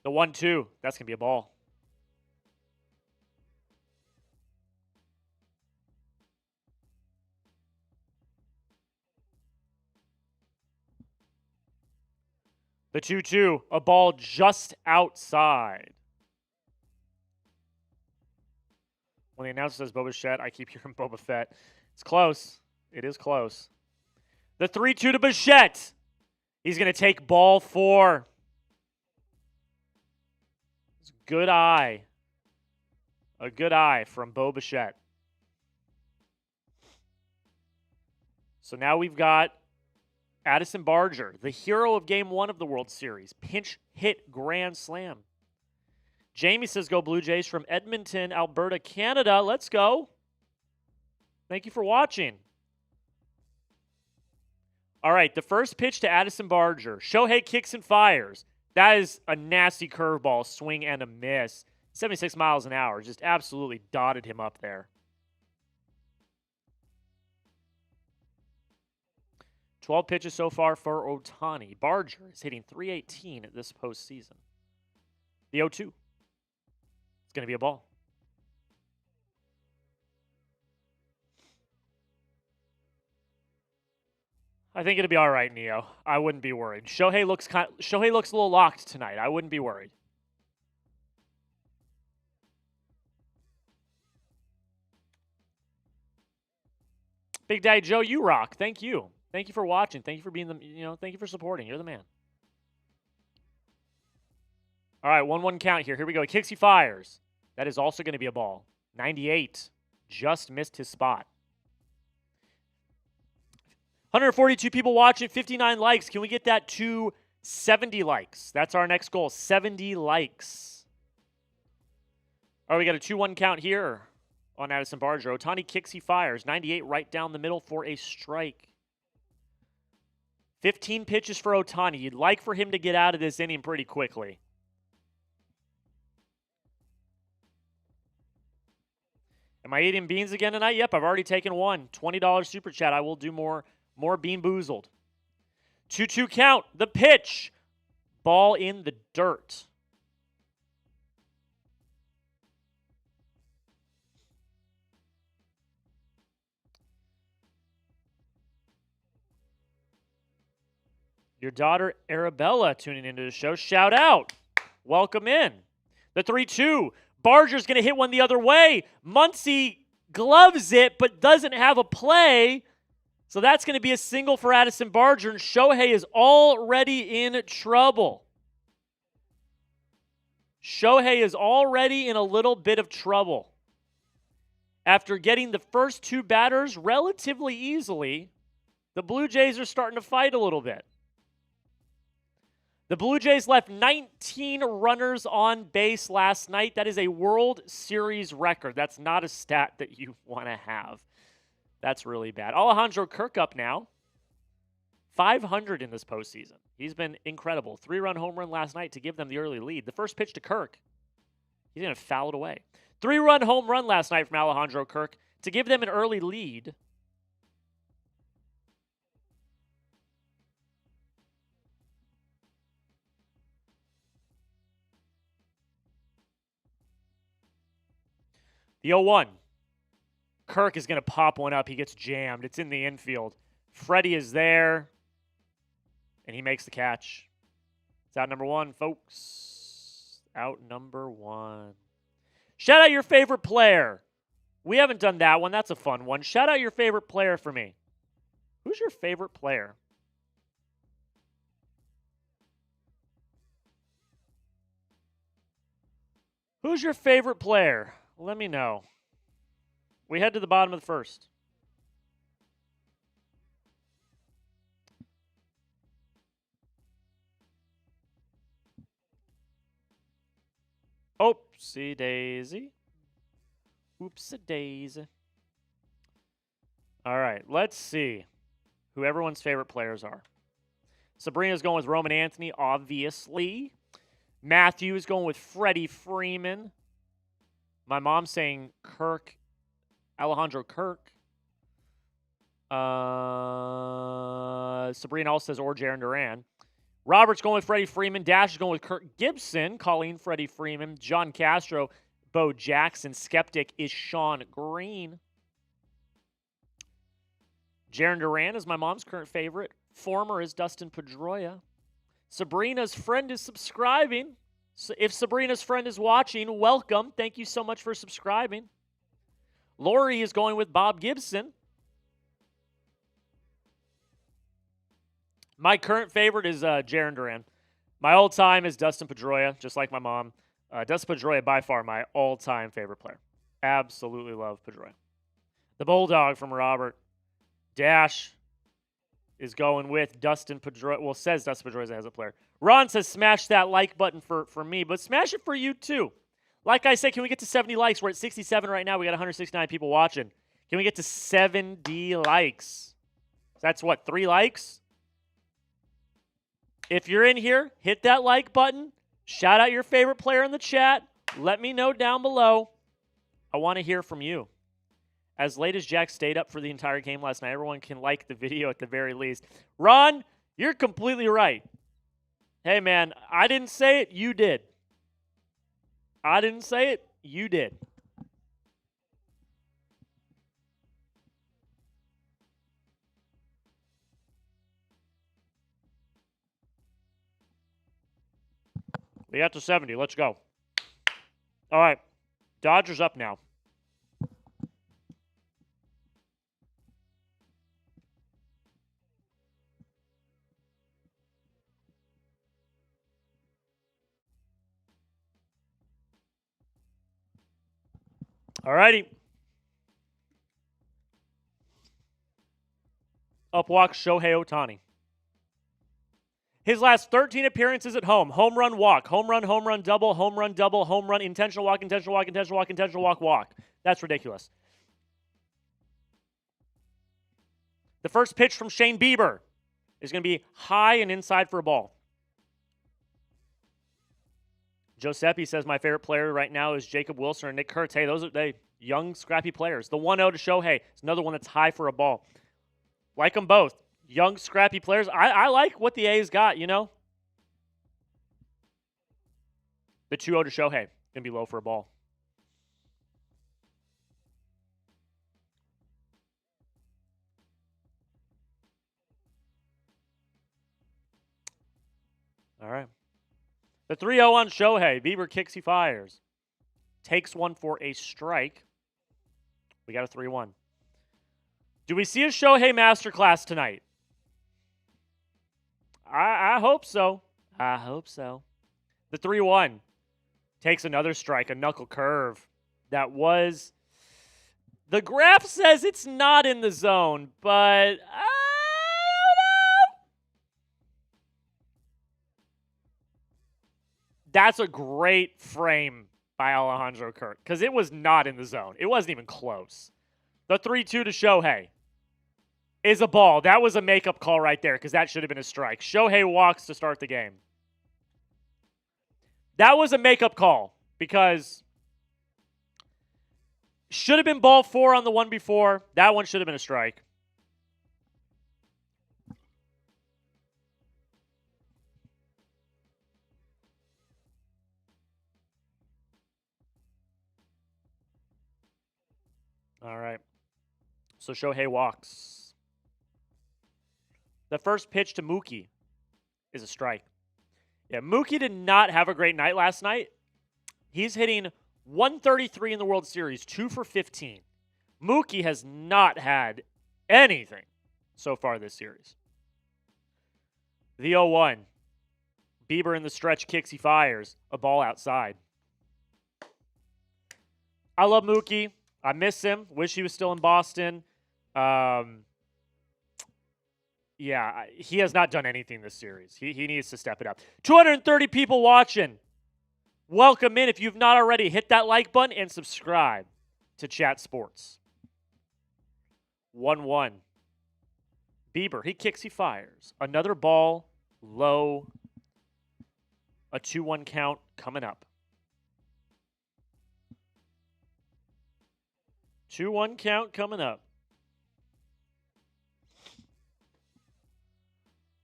The 1-2. That's going to be a ball. The 2-2, a ball just outside. When the announcer says Boba Bichette, I keep hearing Boba Fett. It's close. It is close. The 3-2 to Bichette. He's going to take ball 4. It's a good eye. A good eye from Bo Bichette. So now we've got Addison Barger, the hero of Game 1 of the World Series. Pinch hit grand slam. Jamie says, go Blue Jays from Edmonton, Alberta, Canada. Let's go. Thank you for watching. All right, the first pitch to Addison Barger. Shohei kicks and fires. That is a nasty curveball, swing and a miss. 76 miles an hour. Just absolutely dotted him up there. 12 pitches so far for Ohtani. Barger is hitting .318 this postseason. The 0-2. It's going to be a ball. I think it'll be all right, Neo. I wouldn't be worried. Shohei looks a little locked tonight. I wouldn't be worried. Big Daddy Joe, you rock. Thank you. Thank you for watching. Thank you for being thank you for supporting. You're the man. All right, 1-1 count here. Here we go. He kicks, he fires. That is also going to be a ball. 98. Just missed his spot. 142 people watching, 59 likes. Can we get that to 70 likes? That's our next goal, 70 likes. All right, we got a 2-1 count here on Addison Barger. Ohtani kicks, he fires. 98 right down the middle for a strike. 15 pitches for Ohtani. You'd like for him to get out of this inning pretty quickly. Am I eating beans again tonight? Yep, I've already taken one. $20 super chat. I will do more Bean Boozled. 2-2 count. The pitch. Ball in the dirt. Your daughter Arabella tuning into the show. Shout out. Welcome in. The 3-2. Barger's going to hit one the other way. Muncy gloves it but doesn't have a play. So that's going to be a single for Addison Barger, and Shohei is already in trouble. Shohei is already in a little bit of trouble. After getting the first two batters relatively easily, the Blue Jays are starting to fight a little bit. The Blue Jays left 19 runners on base last night. That is a World Series record. That's not a stat that you want to have. That's really bad. Alejandro Kirk up now. 500 in this postseason. He's been incredible. 3-run home run last night to give them the early lead. The first pitch to Kirk. He's going to foul it away. 3-run home run last night from Alejandro Kirk to give them an early lead. The 0-1. Kirk is going to pop one up. He gets jammed. It's in the infield. Freddie is there, and he makes the catch. It's out number one, folks. Out number one. Shout out your favorite player. We haven't done that one. That's a fun one. Shout out your favorite player for me. Who's your favorite player? Who's your favorite player? Let me know. We head to the bottom of the first. Oopsie daisy. Oopsie daisy. All right, let's see who everyone's favorite players are. Sabrina's going with Roman Anthony, obviously. Matthew is going with Freddie Freeman. My mom's saying Kirk. Alejandro Kirk. Sabrina also says or Jaron Duran. Robert's going with Freddie Freeman. Dash is going with Kirk Gibson. Colleen, Freddie Freeman. John Castro, Bo Jackson. Skeptic is Sean Green. Jaron Duran is my mom's current favorite. Former is Dustin Pedroia. Sabrina's friend is subscribing. So if Sabrina's friend is watching, welcome. Thank you so much for subscribing. Lori is going with Bob Gibson. My current favorite is Jaron Duran. My all-time is Dustin Pedroia, just like my mom. Dustin Pedroia, by far, my all-time favorite player. Absolutely love Pedroia. The Bulldog from Robert. Dash is going with Dustin Pedroia. Well, says Dustin Pedroia as a player. Ron says smash that like button for me, but smash it for you too. Like I said, can we get to 70 likes? We're at 67 right now. We got 169 people watching. Can we get to 70 likes? That's what, 3 likes? If you're in here, hit that like button. Shout out your favorite player in the chat. Let me know down below. I want to hear from you. As late as Jack stayed up for the entire game last night, everyone can like the video at the very least. Ron, you're completely right. Hey, man, I didn't say it. You did. I didn't say it. You did. We got to 70. Let's go. All right. Dodgers up now. All righty. Up walks Shohei Ohtani. His last 13 appearances at home. Home run, walk. Home run, double. Home run, double. Home run, intentional walk, intentional walk, intentional walk, intentional walk, walk. That's ridiculous. The first pitch from Shane Bieber is going to be high and inside for a ball. Giuseppe says my favorite player right now is Jacob Wilson or Nick Kurtz. Hey, those are young, scrappy players. The 1-0 to Shohei is another one that's high for a ball. Like them both. Young, scrappy players. I like what the A's got, you know? The 2-0 to Shohei. Going to be low for a ball. All right. The 3-0 on Shohei. Bieber kicks, he fires. Takes one for a strike. We got a 3-1. Do we see a Shohei masterclass tonight? I hope so. I hope so. The 3-1 takes another strike, a knuckle curve. That was... The graph says it's not in the zone, but I don't know. That's a great frame by Alejandro Kirk because it was not in the zone. It wasn't even close. The 3-2 to Shohei is a ball. That was a makeup call right there because that should have been a strike. Shohei walks to start the game. That was a makeup call because should have been ball 4 on the one before. That one should have been a strike. All right. So Shohei walks. The first pitch to Mookie is a strike. Yeah, Mookie did not have a great night last night. He's hitting 133 in the World Series, 2 for 15. Mookie has not had anything so far this series. The 0-1. Bieber in the stretch kicks, he fires. A ball outside. I love Mookie. I miss him. Wish he was still in Boston. Yeah, he has not done anything this series. He needs to step it up. 230 people watching. Welcome in. If you've not already, hit that like button and subscribe to Chat Sports. 1-1. Bieber, he kicks, he fires. Another ball, low. A 2-1 count coming up. 2-1 count coming up.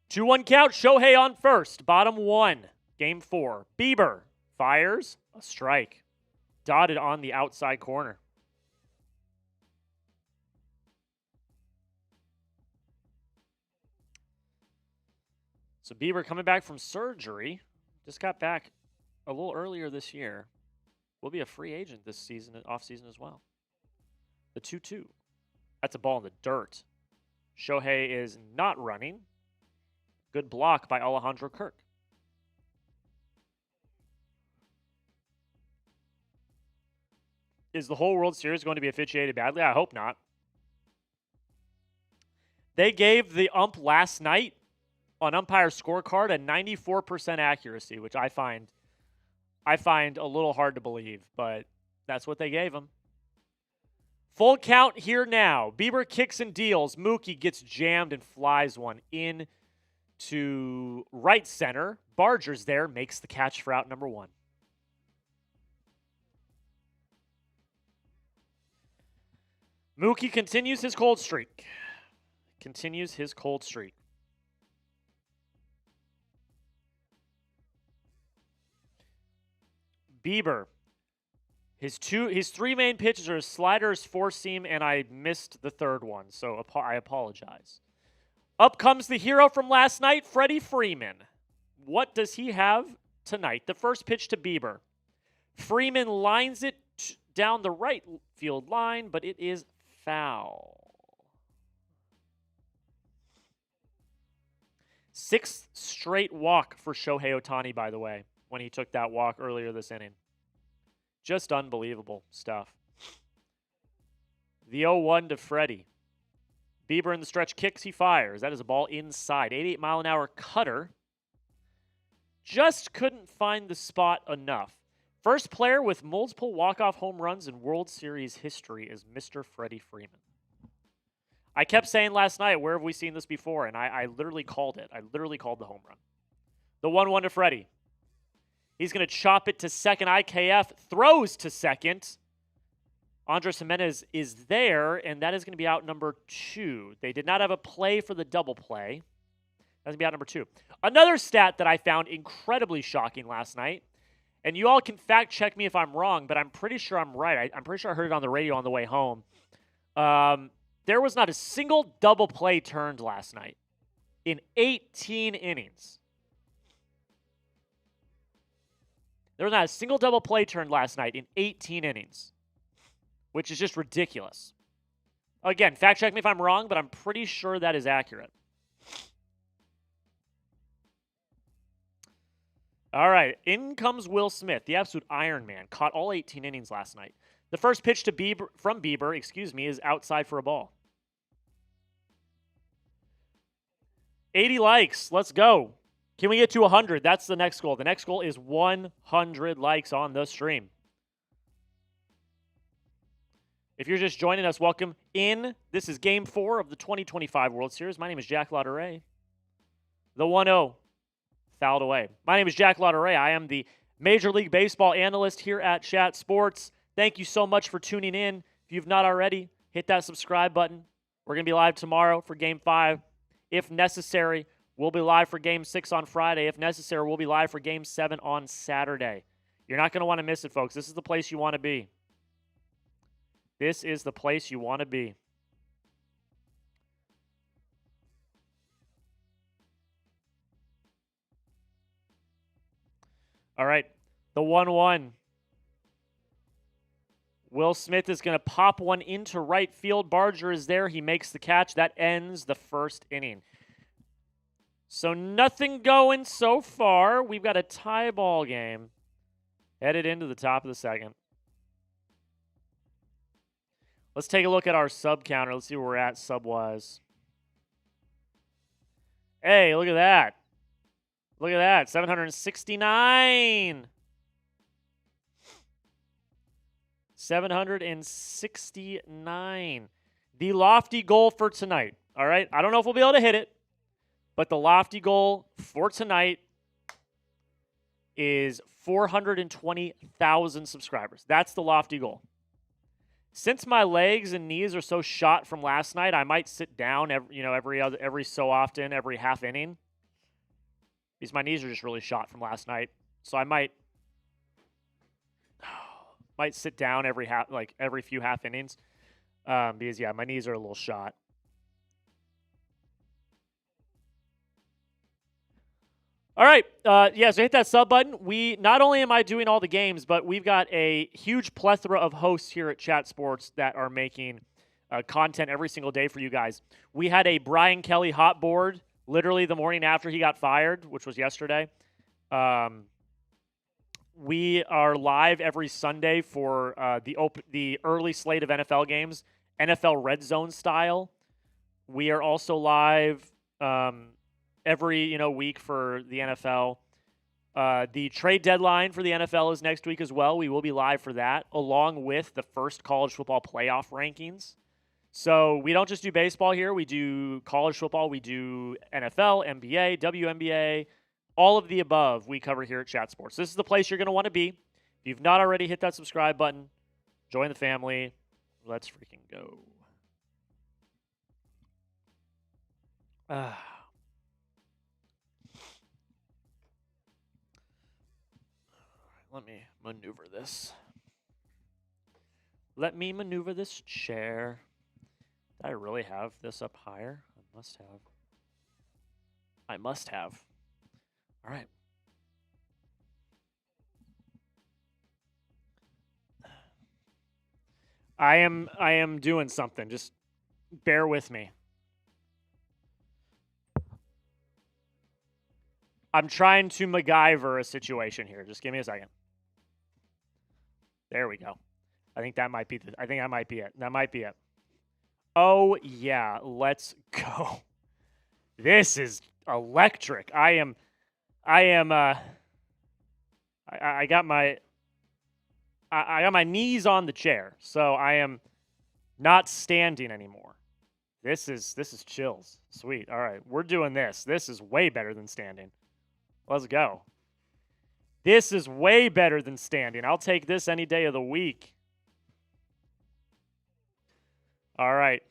2-1 count, Shohei on first. Bottom 1, game 4. Bieber fires, a strike. Dotted on the outside corner. So Bieber coming back from surgery. Just got back a little earlier this year. Will be a free agent this season, off season as well. The 2-2. That's a ball in the dirt. Shohei is not running. Good block by Alejandro Kirk. Is the whole World Series going to be officiated badly? I hope not. They gave the ump last night on umpire scorecard a 94% accuracy, which I find a little hard to believe, but that's what they gave him. Full count here now. Bieber kicks and deals. Mookie gets jammed and flies one in to right center. Barger's there, makes the catch for out number 1. Mookie continues his cold streak. Bieber. His 3 main pitches are his slider, his 4-seam, and I missed the 3rd one, so I apologize. Up comes the hero from last night, Freddie Freeman. What does he have tonight? The first pitch to Bieber. Freeman lines it down the right field line, but it is foul. 6th straight walk for Shohei Ohtani, by the way, when he took that walk earlier this inning. Just unbelievable stuff. The 0-1 to Freddie. Bieber in the stretch kicks, he fires. That is a ball inside. 88-mile-an-hour cutter. Just couldn't find the spot enough. First player with multiple walk-off home runs in World Series history is Mr. Freddie Freeman. I kept saying last night, where have we seen this before? And I literally called it. I literally called the home run. The 1-1 to Freddie. He's going to chop it to second. IKF throws to second. Andres Jimenez is there, and that is going to be out number 2. They did not have a play for the double play. That's going to be out number 2. Another stat that I found incredibly shocking last night, and you all can fact check me if I'm wrong, but I'm pretty sure I'm right. I'm pretty sure I heard it on the radio on the way home. There was not a single double play turned last night in 18 innings. There was not a single double play turned last night in 18 innings, which is just ridiculous. Again, fact check me if I'm wrong, but I'm pretty sure that is accurate. All right, in comes Will Smith, the absolute Iron Man, caught all 18 innings last night. The first pitch to Bieber, is outside for a ball. 80 likes, let's go. Can we get to 100? That's the next goal. The next goal is 100 likes on the stream. If you're just joining us, welcome in. This is Game 4 of the 2025 World Series. My name is Jack Lautaret. The 1-0 fouled away. My name is Jack Lautaret. I am the Major League Baseball analyst here at Chat Sports. Thank you so much for tuning in. If you've not already, hit that subscribe button. We're going to be live tomorrow for Game 5. If necessary, we'll be live for Game 6 on Friday. If necessary, we'll be live for Game 7 on Saturday. You're not going to want to miss it, folks. This is the place you want to be. This is the place you want to be. All right, the 1-1. Will Smith is going to pop one into right field. Barger is there. He makes the catch. That ends the first inning. So nothing going so far. We've got a tie ball game headed into the top of the second. Let's take a look at our sub counter. Let's see where we're at sub-wise. Hey, look at that. Look at that. 769. 769. The lofty goal for tonight. All right. I don't know if we'll be able to hit it, but the lofty goal for tonight is 420,000 subscribers. That's the lofty goal. Since my legs and knees are so shot from last night, I might sit down every so often, every half inning. Because my knees are just really shot from last night. So I might sit down every few half innings. Because my knees are a little shot. All right, so hit that sub button. Not only am I doing all the games, but we've got a huge plethora of hosts here at Chat Sports that are making content every single day for you guys. We had a Brian Kelly hot board literally the morning after he got fired, which was yesterday. We are live every Sunday for the early slate of NFL games, NFL Red Zone style. We are also live every week for the NFL. The trade deadline for the NFL is next week as well. We will be live for that, along with the first college football playoff rankings. So we don't just do baseball here. We do college football. We do NFL, NBA, WNBA, all of the above we cover here at Chat Sports. This is the place you're going to want to be. If you've not already, hit that subscribe button. Join the family. Let's freaking go. Let me maneuver this. Let me maneuver this chair. Did I really have this up higher? I must have. I must have. All right. I am doing something. Just bear with me. I'm trying to MacGyver a situation here. Just give me a second. There we go. I think that might be that might be it. That might be it. Oh yeah, let's go. This is electric. I got my knees on the chair, so I am not standing anymore. This is chills. Sweet. All right, we're doing this. This is way better than standing. Let's go. This is way better than standing. I'll take this any day of the week. All right.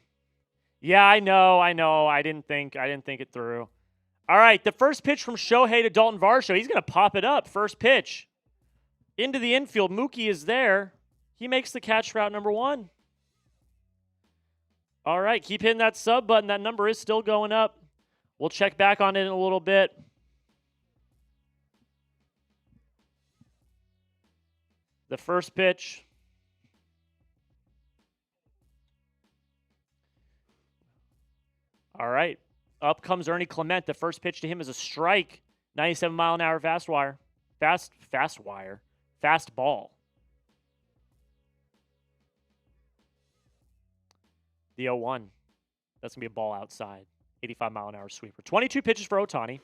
Yeah, I know. I didn't think it through. All right, the first pitch from Shohei to Dalton Varsho. He's going to pop it up. First pitch. Into the infield. Mookie is there. He makes the catch route number 1. All right, keep hitting that sub button. That number is still going up. We'll check back on it in a little bit. The first pitch. All right. Up comes Ernie Clement. The first pitch to him is a strike. 97-mile-an-hour fast ball. The 0-1. That's going to be a ball outside. 85-mile-an-hour sweeper. 22 pitches for Ohtani.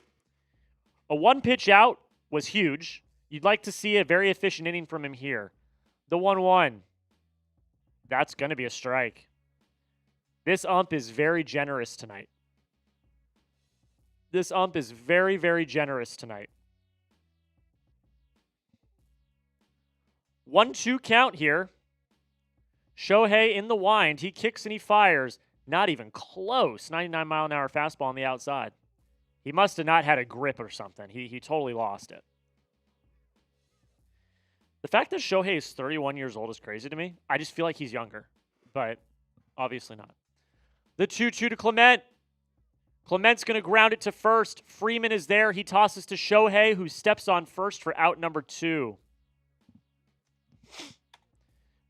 A 1 pitch out was huge. You'd like to see a very efficient inning from him here. The 1-1. That's going to be a strike. This ump is very generous tonight. This ump is very, very generous tonight. 1-2 count here. Shohei in the wind. He kicks and he fires. Not even close. 99-mile-an-hour fastball on the outside. He must have not had a grip or something. He totally lost it. The fact that Shohei is 31 years old is crazy to me. I just feel like he's younger, but obviously not. The 2-2 to Clement. Clement's going to ground it to first. Freeman is there. He tosses to Shohei, who steps on first for out number 2.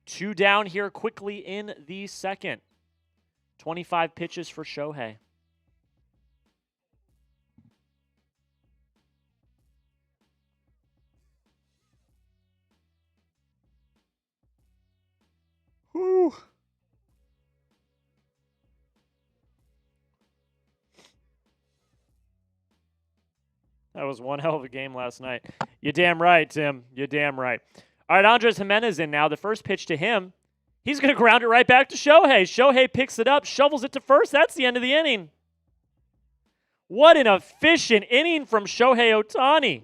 2 down here quickly in the second. 25 pitches for Shohei. Whew. That was one hell of a game last night. You're damn right, Tim. You're damn right. All right, Andres Jimenez in now. The first pitch to him. He's going to ground it right back to Shohei. Shohei picks it up, shovels it to first. That's the end of the inning. What an efficient inning from Shohei Ohtani.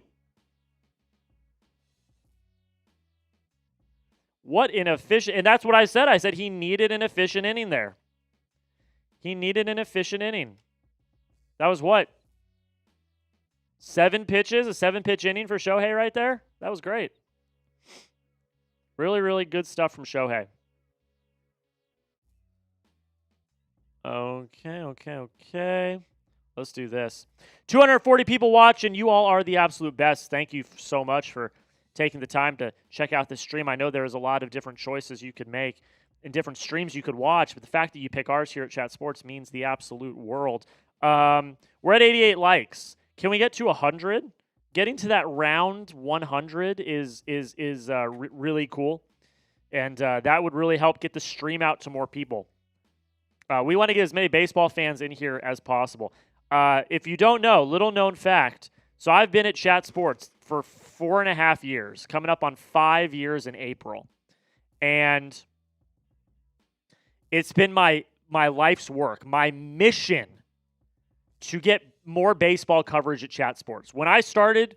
What an efficient, and that's what I said. I said he needed an efficient inning there. He needed an efficient inning. That was what? 7 pitches, a 7-pitch inning for Shohei right there? That was great. Really, really good stuff from Shohei. Okay. Let's do this. 240 people watching. You all are the absolute best. Thank you so much for taking the time to check out this stream. I know there's a lot of different choices you could make and different streams you could watch, but the fact that you pick ours here at Chat Sports means the absolute world. We're at 88 likes. Can we get to 100? Getting to that round 100 is really cool, and that would really help get the stream out to more people. We want to get as many baseball fans in here as possible. If you don't know, little known fact, so I've been at Chat Sports for 4.5 years, coming up on 5 years in April. And it's been my my life's work, my mission to get more baseball coverage at Chat Sports. When I started,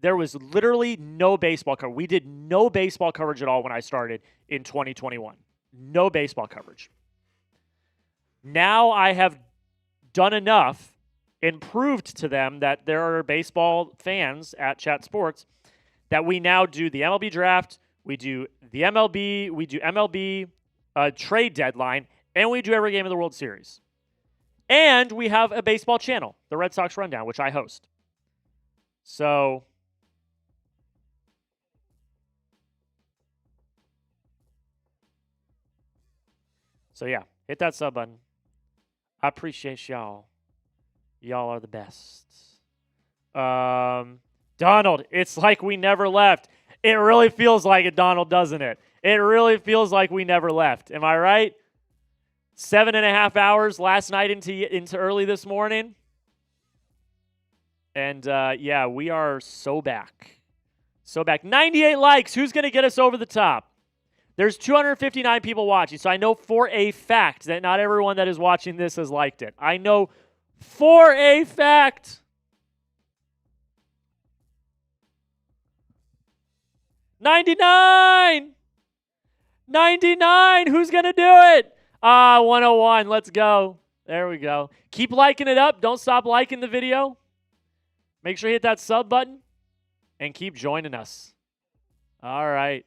there was literally no baseball coverage. We did no baseball coverage at all when I started in 2021. No baseball coverage. Now I have done enough and proved to them that there are baseball fans at Chat Sports that we now do the MLB draft, we do the MLB, we do MLB trade deadline, and we do every game of the World Series. And we have a baseball channel, the Red Sox Rundown, which I host. So yeah, hit that sub button. I appreciate y'all. Y'all are the best. Donald, it's like we never left. It really feels like it, Donald, doesn't it? It really feels like we never left. Am I right? 7.5 hours last night into early this morning. And, yeah, we are so back. So back. 98 likes. Who's going to get us over the top? There's 259 people watching, so I know for a fact that not everyone that is watching this has liked it. I know for a fact. 99! 99! Who's going to do it? 101. Let's go. There we go. Keep liking it up. Don't stop liking the video. Make sure you hit that sub button and keep joining us. All right.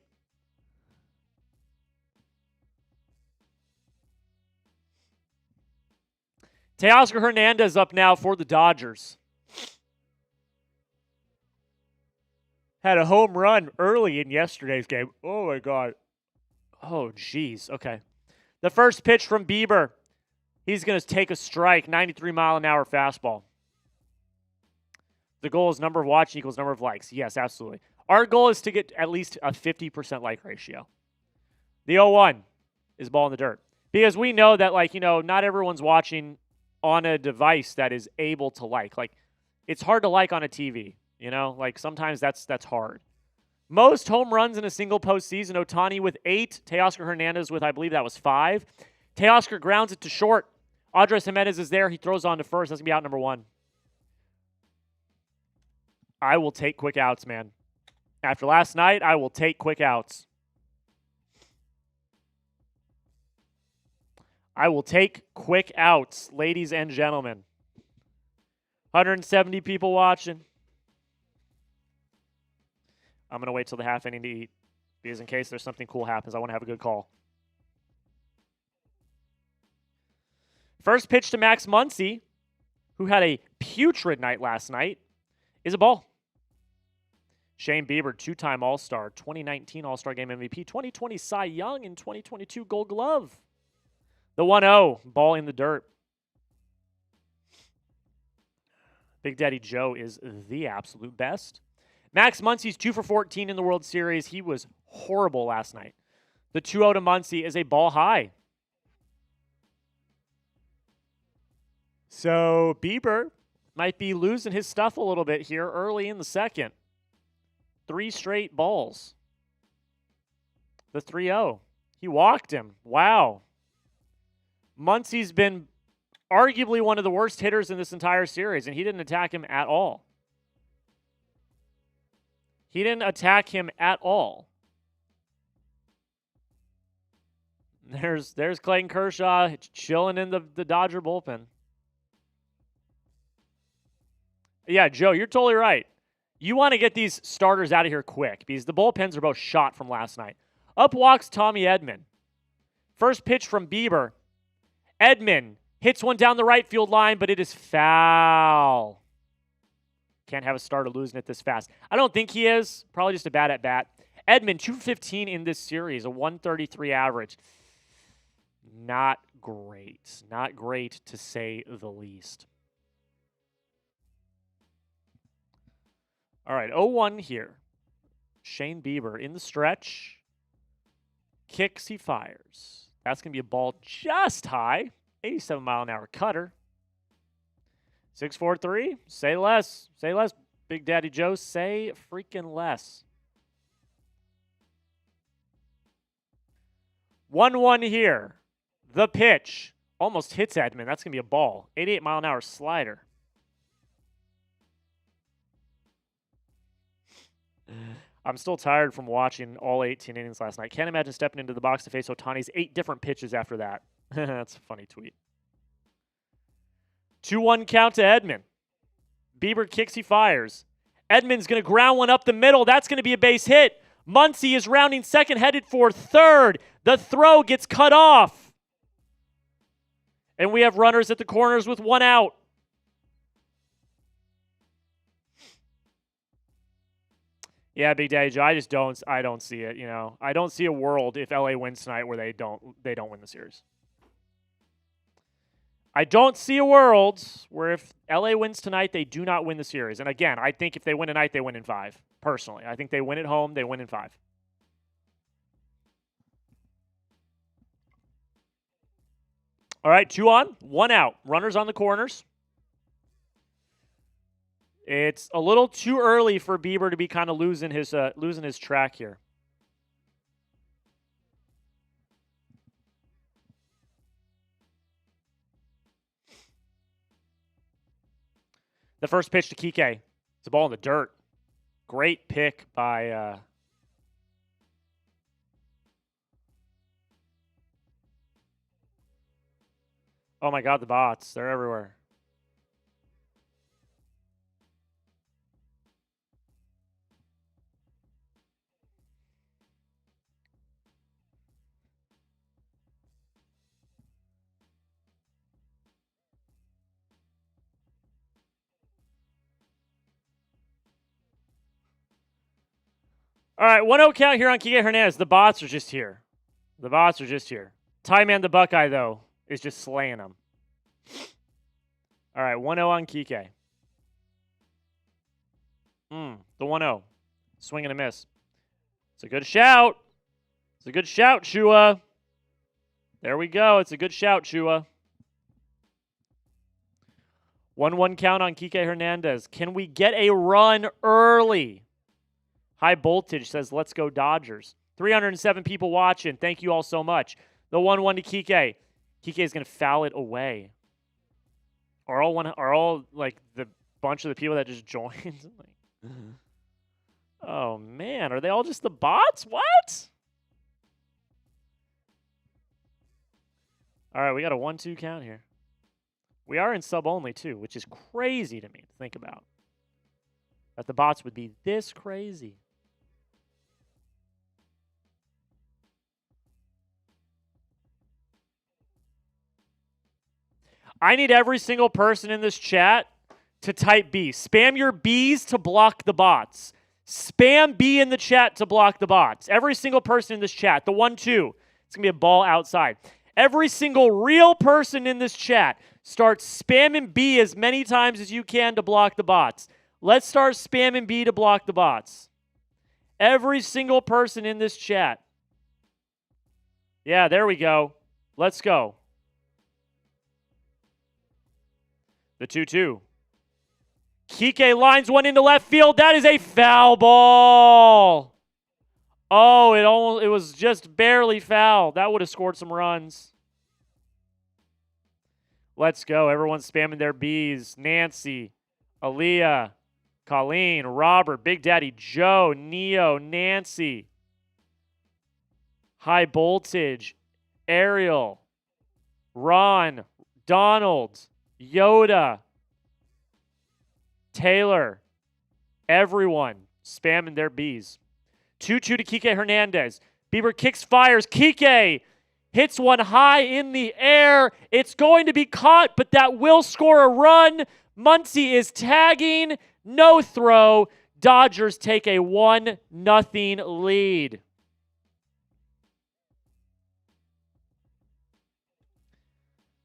Teoscar Hernandez up now for the Dodgers. Had a home run early in yesterday's game. Oh, my God. Oh, jeez. Okay. The first pitch from Bieber. He's going to take a strike, 93-mile-an-hour fastball. The goal is number of watch equals number of likes. Yes, absolutely. Our goal is to get at least a 50% like ratio. The 0-1 is ball in the dirt. Because we know that, not everyone's watching on a device that is able to like. It's hard to like on a TV. Sometimes that's hard. Most home runs in a single postseason. Ohtani with 8. Teoscar Hernandez with, I believe that was 5. Teoscar grounds it to short. Andres Jimenez is there. He throws on to first. That's going to be out number 1. I will take quick outs, man. After last night, I will take quick outs. I will take quick outs, ladies and gentlemen. 170 people watching. I'm going to wait till the half inning to eat because in case there's something cool happens, I want to have a good call. First pitch to Max Muncy, who had a putrid night last night, is a ball. Shane Bieber, 2-time All-Star, 2019 All-Star Game MVP, 2020 Cy Young, and 2022 Gold Glove. The 1-0, ball in the dirt. Big Daddy Joe is the absolute best. Max Muncy's 2 for 14 in the World Series. He was horrible last night. The 2-0 to Muncy is a ball high. So Bieber might be losing his stuff a little bit here early in the second. 3 straight balls. The 3-0. He walked him. Wow. Muncy's been arguably one of the worst hitters in this entire series, and he didn't attack him at all. He didn't attack him at all. There's Clayton Kershaw chilling in the Dodger bullpen. Yeah, Joe, you're totally right. You want to get these starters out of here quick because the bullpens are both shot from last night. Up walks Tommy Edman. First pitch from Bieber. Edman hits one down the right field line, but it is foul. Can't have a starter losing it this fast. I don't think he is. Probably just a bad at bat. Edman, 215 in this series, a 133 average. Not great. Not great to say the least. All right, 0-1 here. Shane Bieber in the stretch. Kicks, he fires. That's going to be a ball just high. 87-mile-an-hour cutter. 6-4-3. Say less. Say less, Big Daddy Joe. Say freaking less. 1-1 here. The pitch. Almost hits Edman. That's going to be a ball. 88-mile-an-hour slider. I'm still tired from watching all 18 innings last night. Can't imagine stepping into the box to face Ohtani's 8 different pitches after that. That's a funny tweet. 2-1 count to Edman. Bieber kicks, he fires. Edman's going to ground one up the middle. That's going to be a base hit. Muncy is rounding second, headed for third. The throw gets cut off. And we have runners at the corners with 1 out. Yeah, Big Daddy Joe, I don't see it, you know. I don't see a world if LA wins tonight where they don't win the series. I don't see a world where if LA wins tonight, they do not win the series. And again, I think if they win tonight, they win in 5. Personally, I think they win at home, they win in 5. All right, 2 on, 1 out. Runners on the corners. It's a little too early for Bieber to be kind of losing his track here. The first pitch to Kike. It's a ball in the dirt. Great pick by oh my God, the bots. They're everywhere. All right, 1-0 count here on Kike Hernandez. The bots are just here. Tie Man the Buckeye, though, is just slaying them. All right, 1-0 on Kike. The 1-0. Swing and a miss. It's a good shout. Shua. There we go. It's a good shout, Shua. 1-1 count on Kike Hernandez. Can we get a run early? High Voltage says, let's go Dodgers. 307 people watching. Thank you all so much. The 1-1 to Kike. Kike is going to foul it away. Are all like the bunch of the people that just joined? Oh, man. Are they all just the bots? What? All right, we got a 1-2 count here. We are in sub only, too, which is crazy to me to think about. That the bots would be this crazy. I need every single person in this chat to type B. Spam your Bs to block the bots. Spam B in the chat to block the bots. Every single person in this chat. The 1-2. It's going to be a ball outside. Every single real person in this chat, start spamming B as many times as you can to block the bots. Let's start spamming B to block the bots. Every single person in this chat. Yeah, there we go. Let's go. The 2-2. Kike lines one into left field. That is a foul ball. Oh, it was just barely foul. That would have scored some runs. Let's go. Everyone's spamming their Bs. Nancy, Aaliyah, Colleen, Robert, Big Daddy Joe, Neo, Nancy. High Voltage, Ariel, Ron, Donald, Yoda, Taylor, everyone spamming their Bs. 2-2 to Kike Hernandez. Bieber kicks, fires. Kike hits one high in the air. It's going to be caught, but that will score a run. Muncy is tagging. No throw. Dodgers take a 1-0 lead.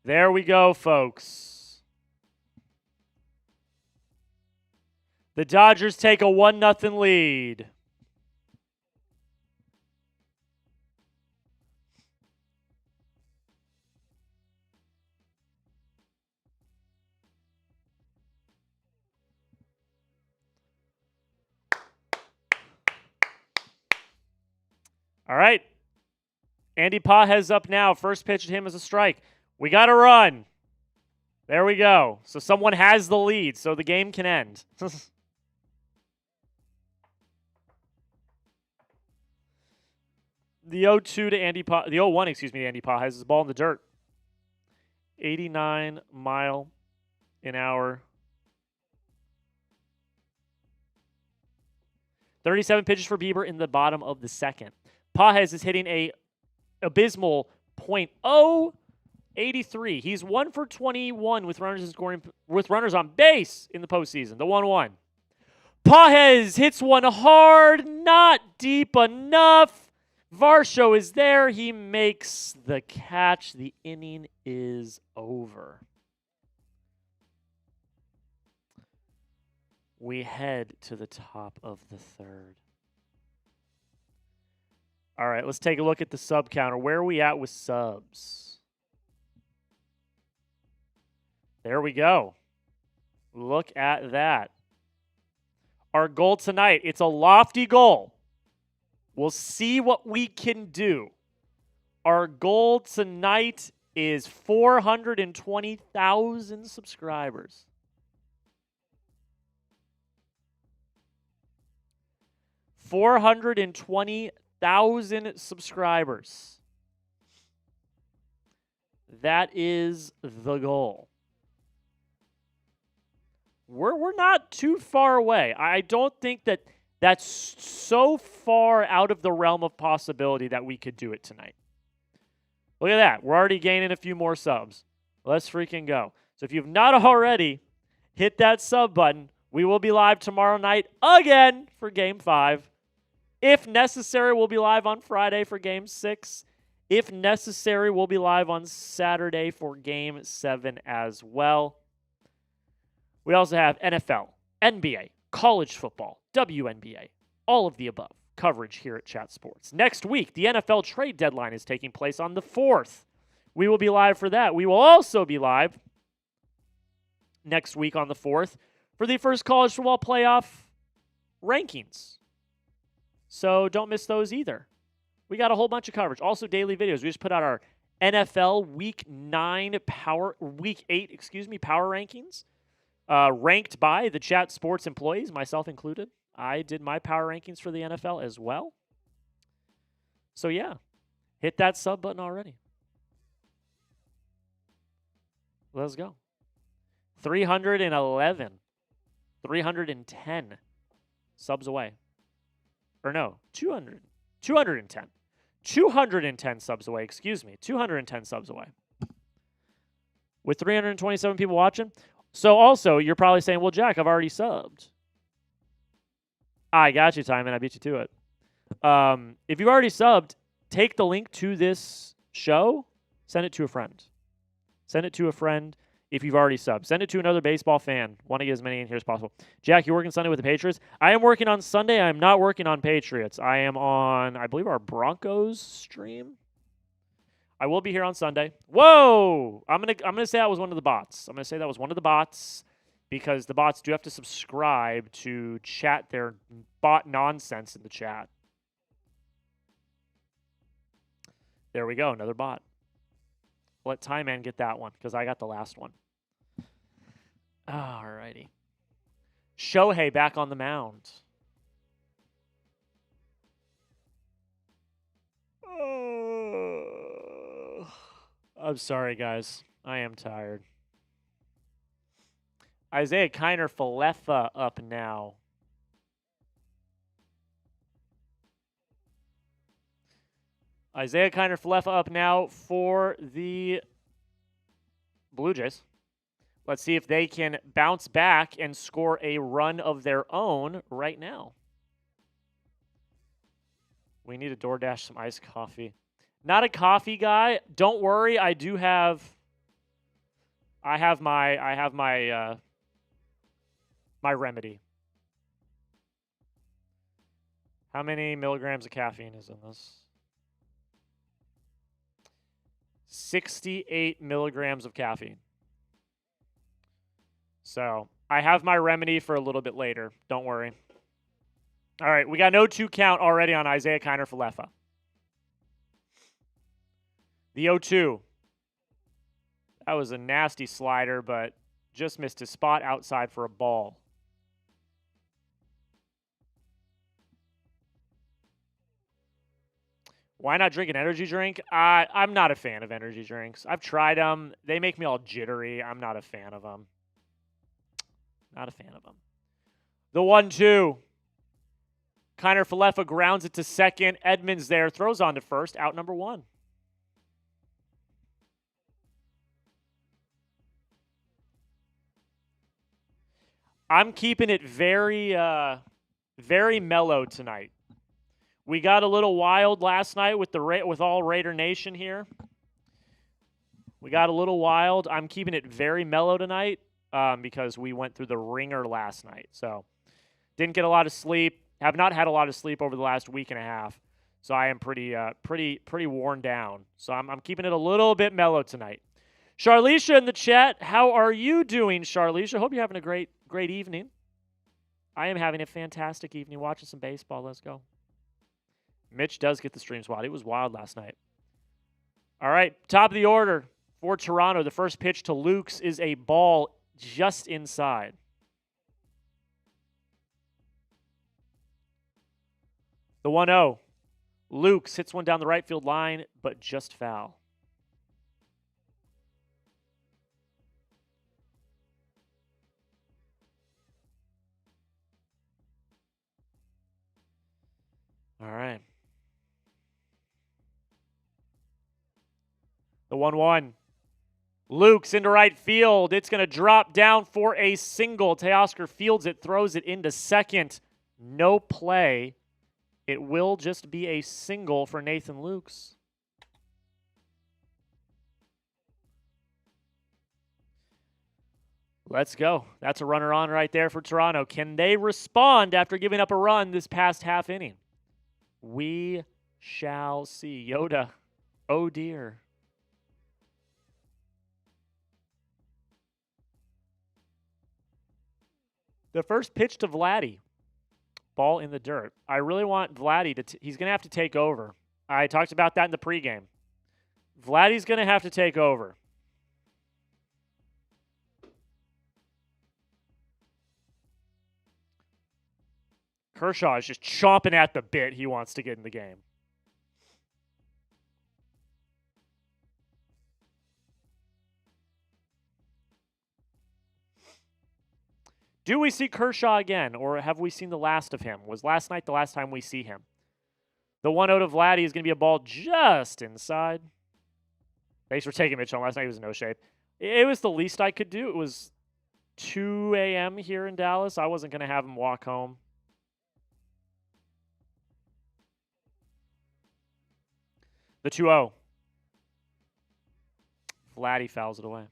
There we go, folks. The Dodgers take a 1-0 lead. All right. Andy Pages up now. First pitch at him is a strike. We got to run. There we go. So someone has the lead, so the game can end. The 0-2 to Andy Pa, the 0-1, excuse me, to Andy Pa has his ball in the dirt. 89 mile an hour. 37 pitches for Bieber in the bottom of the second. Pajes is hitting a abysmal .083. He's 1 for 21 with runners on base in the postseason. The 1-1. Pajes hits one hard, not deep enough. Varsho is there. He makes the catch. The inning is over. We head to the top of the third. All right, let's take a look at the sub counter. Where are we at with subs? There we go. Look at that. Our goal tonight, it's a lofty goal. We'll see what we can do. Our goal tonight is 420,000 subscribers. 420,000 subscribers. That is the goal. We're not too far away. I don't think that's so far out of the realm of possibility that we could do it tonight. Look at that. We're already gaining a few more subs. Let's freaking go. So if you've not already, hit that sub button. We will be live tomorrow night again for Game 5. If necessary, we'll be live on Friday for Game 6. If necessary, we'll be live on Saturday for Game 7 as well. We also have NFL, NBA, college football, WNBA, all of the above coverage here at Chat Sports. Next week, the NFL trade deadline is taking place on the 4th. We will be live for that. We will also be live next week on the 4th for the first college football playoff rankings. So don't miss those either. We got a whole bunch of coverage. Also daily videos. We just put out our NFL Week 8 power rankings. Ranked by the Chat Sports employees, myself included. I did my power rankings for the NFL as well. So yeah, hit that sub button already. Let's go. 311. 310 subs away. Or no, 200. 210. 210 subs away, excuse me. 210 subs away. With 327 people watching. So also, you're probably saying, well, Jack, I've already subbed. I got you, Timon. I beat you to it. If you've already subbed, take the link to this show, send it to a friend. Send it to a friend if you've already subbed. Send it to another baseball fan. Want to get as many in here as possible. Jack, you're working Sunday with the Patriots? I am working on Sunday. I am not working on Patriots. I am on, I believe, our Broncos stream. I will be here on Sunday. Whoa! I'm gonna say that was one of the bots. I'm gonna say that was one of the bots because the bots do have to subscribe to chat their bot nonsense in the chat. There we go, another bot. Let Time Man get that one because I got the last one. Alrighty. Shohei back on the mound. I'm sorry, guys. I am tired. Isaiah Kiner Falefa up now. Isaiah Kiner Falefa up now for the Blue Jays. Let's see if they can bounce back and score a run of their own right now. We need to DoorDash some iced coffee. Not a coffee guy. Don't worry, I have my remedy. How many milligrams of caffeine is in this? 68 milligrams of caffeine. So, I have my remedy for a little bit later. Don't worry. All right, we got no 2 count already on Isaiah Kiner Falefa. The 0-2. That was a nasty slider, but just missed his spot outside for a ball. Why not drink an energy drink? I'm not a fan of energy drinks. I've tried them. They make me all jittery. I'm not a fan of them. Not a fan of them. The 1-2. Kiner Falefa grounds it to second. Edmonds there, throws on to first, out number 1. I'm keeping it very, very mellow tonight. We got a little wild last night with all Raider Nation here. We got a little wild. I'm keeping it very mellow tonight because we went through the ringer last night. So didn't get a lot of sleep. Have not had a lot of sleep over the last week and a half. So I am pretty worn down. So I'm keeping it a little bit mellow tonight. Charlisha in the chat, how are you doing, Charlisha? Hope you're having a great evening. I am having a fantastic evening watching some baseball. Let's go. Mitch does get the stream spot. It was wild last night. All right, top of the order for Toronto. The first pitch to Lukes is a ball just inside. The 1-0. Lukes hits one down the right field line, but just foul. All right. The 1-1. Lukes into right field. It's going to drop down for a single. Teoscar fields it, throws it into second. No play. It will just be a single for Nathan Lukes. Let's go. That's a runner on right there for Toronto. Can they respond after giving up a run this past half inning? We shall see. Yoda, oh dear. The first pitch to Vladdy. Ball in the dirt. I really want Vladdy to he's going to have to take over. I talked about that in the pregame. Vladdy's going to have to take over. Kershaw is just chomping at the bit. He wants to get in the game. Do we see Kershaw again, or have we seen the last of him? Was last night the last time we see him? The 1-0 to Vladdy is going to be a ball just inside. Thanks for taking Mitch on last night. He was in no shape. It was the least I could do. It was 2 a.m. here in Dallas. I wasn't going to have him walk home. The 2-0. Vladdy fouls it away.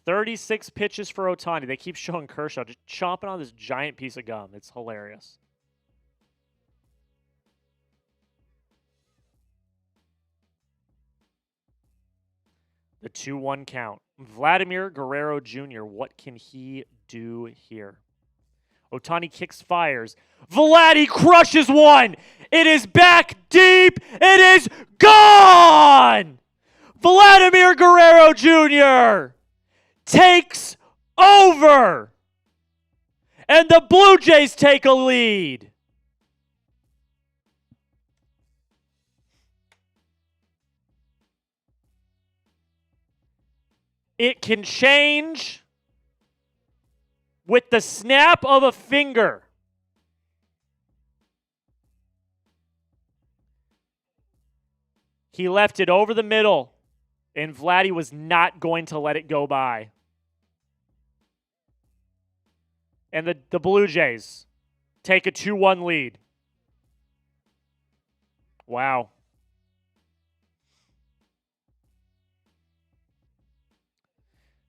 "36 pitches for Ohtani." They keep showing Kershaw just chomping on this giant piece of gum. It's hilarious. The 2-1 count. Vladimir Guerrero Jr. What can he do here? Ohtani kicks, fires. Vladdy crushes one. It is back deep. It is gone. Vladimir Guerrero Jr. takes over. And the Blue Jays take a lead. It can change with the snap of a finger. He left it over the middle, and Vladdy was not going to let it go by. And the Blue Jays take a 2-1 lead. Wow.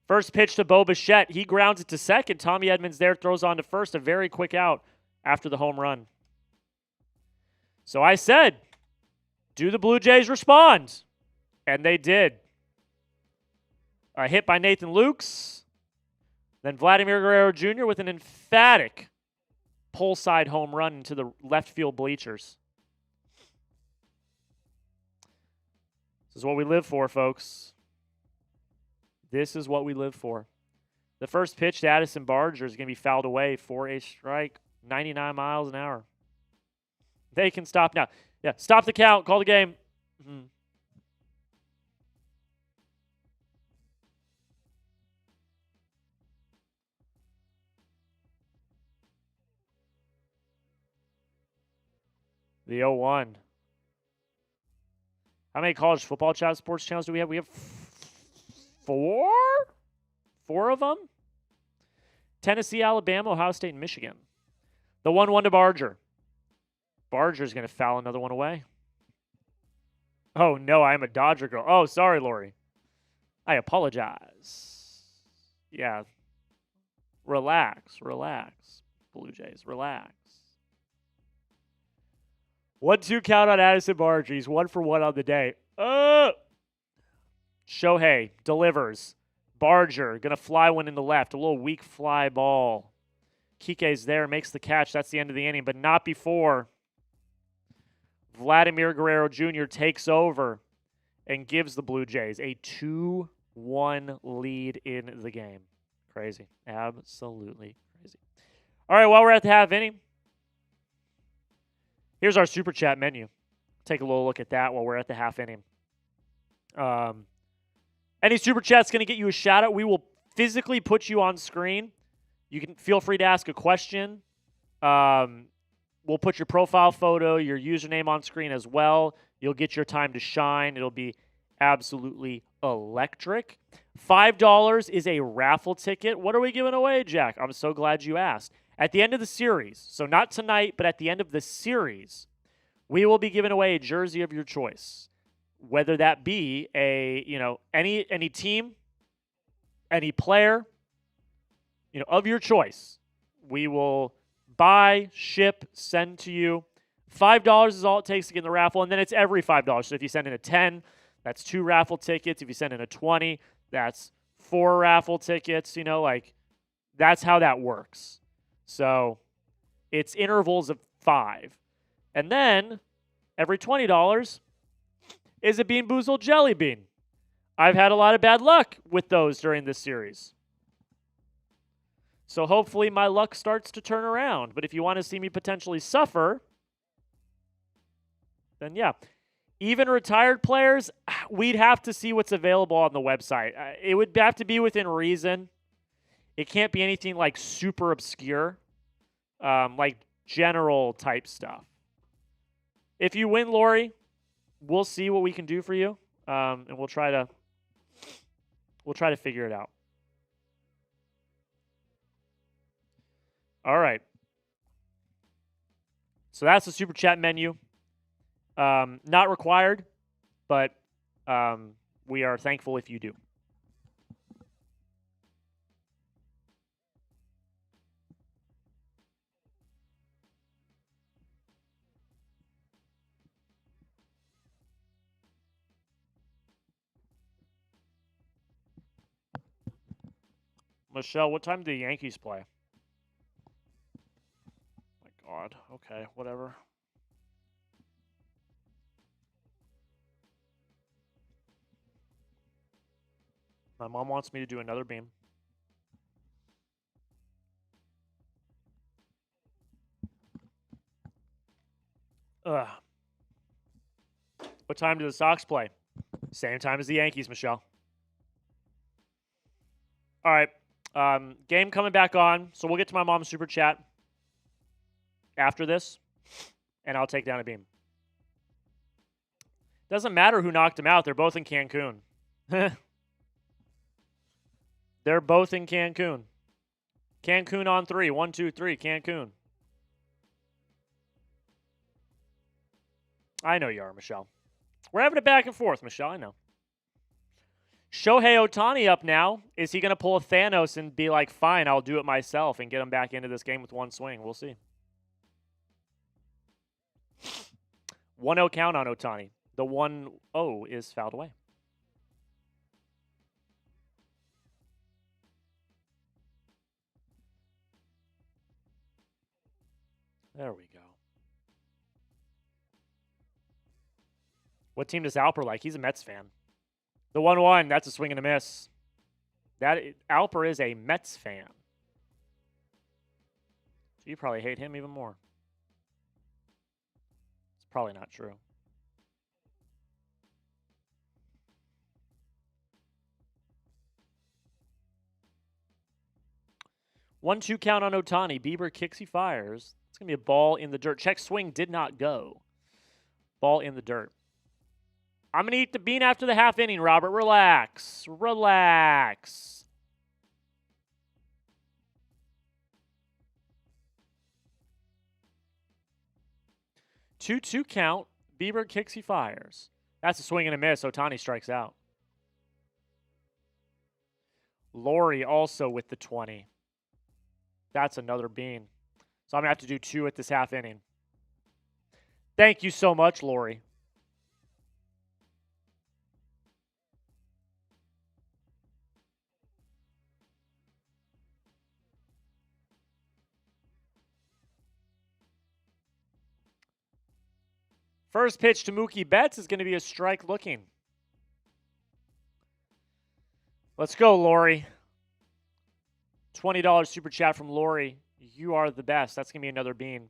First pitch to Bo Bichette. He grounds it to second. Tommy Edmonds there throws on to first. A very quick out after the home run. So I said, do the Blue Jays respond? And they did. A hit by Nathan Lukes. Then Vladimir Guerrero Jr. with an emphatic pull side home run into the left field bleachers. This is what we live for, folks. This is what we live for. The first pitch to Addison Barger is going to be fouled away for a strike, 99 miles an hour. They can stop now. Yeah, stop the count. Call the game. Mm-hmm. The 0-1. How many college football chat sports channels do we have? We have 4? 4 of them? Tennessee, Alabama, Ohio State, and Michigan. The 1-1 to Barger. Barger's going to foul another one away. Oh, no, I am a Dodger girl. Oh, sorry, Lori. I apologize. Yeah. Relax. Blue Jays, relax. 1-2 count on Addison Barger. He's 1 for 1 on the day. Shohei delivers. Barger going to fly one in the left. A little weak fly ball. Kike's there, makes the catch. That's the end of the inning, but not before Vladimir Guerrero Jr. takes over and gives the Blue Jays a 2-1 lead in the game. Crazy. Absolutely crazy. All right, while we're at the half inning, here's our Super Chat menu. Take a little look at that while we're at the half inning. Any Super Chat's going to get you a shout-out. We will physically put you on screen. You can feel free to ask a question. We'll put your profile photo, your username on screen as well. You'll get your time to shine. It'll be absolutely electric. $5 is a raffle ticket. What are we giving away, Jack? I'm so glad you asked. At the end of the series, so not tonight, but at the end of the series, we will be giving away a jersey of your choice. Whether that be any team, any player, of your choice. We will buy, ship, send to you. $5 is all it takes to get in the raffle, and then it's every $5. So if you send in a 10, that's 2 raffle tickets. If you send in a 20, that's 4 raffle tickets. That's how that works. So it's intervals of 5. And then every $20 is a Bean Boozled Jelly Bean. I've had a lot of bad luck with those during this series. So hopefully my luck starts to turn around. But if you want to see me potentially suffer, then yeah. Even retired players, we'd have to see what's available on the website. It would have to be within reason. It can't be anything like super obscure, like general type stuff. If you win, Lori, we'll see what we can do for you, and we'll try to figure it out. All right. So that's the Super Chat menu. Not required, but we are thankful if you do. Michelle, what time do the Yankees play? My God. Okay, whatever. My mom wants me to do another beam. Ugh. What time do the Sox play? Same time as the Yankees, Michelle. All right. Game coming back on. So we'll get to my mom's Super Chat after this, and I'll take down a beam. Doesn't matter who knocked him out. They're both in Cancun. They're both in Cancun. Cancun on 3. 1, 2, 3. Cancun. I know you are, Michelle. We're having it back and forth, Michelle. I know. Shohei Ohtani up now. Is he going to pull a Thanos and be like, fine, I'll do it myself and get him back into this game with one swing? We'll see. 1-0 count on Ohtani. The 1-0 is fouled away. There we go. What team does Alper like? He's a Mets fan. The 1-1, that's a swing and a miss. Alper is a Mets fan. So you probably hate him even more. It's probably not true. One-two count on Ohtani. Bieber kicks, he fires. It's going to be a ball in the dirt. Check swing did not go. Ball in the dirt. I'm going to eat the bean after the half inning, Robert. Relax. Relax. Two-two count. Bieber kicks, he fires. That's a swing and a miss. Ohtani strikes out. Laurie also with the 20. That's another bean. So I'm going to have to do 2 at this half inning. Thank you so much, Laurie. First pitch to Mookie Betts is going to be a strike looking. Let's go, Lori. $20 super chat from Lori. You are the best. That's going to be another bean.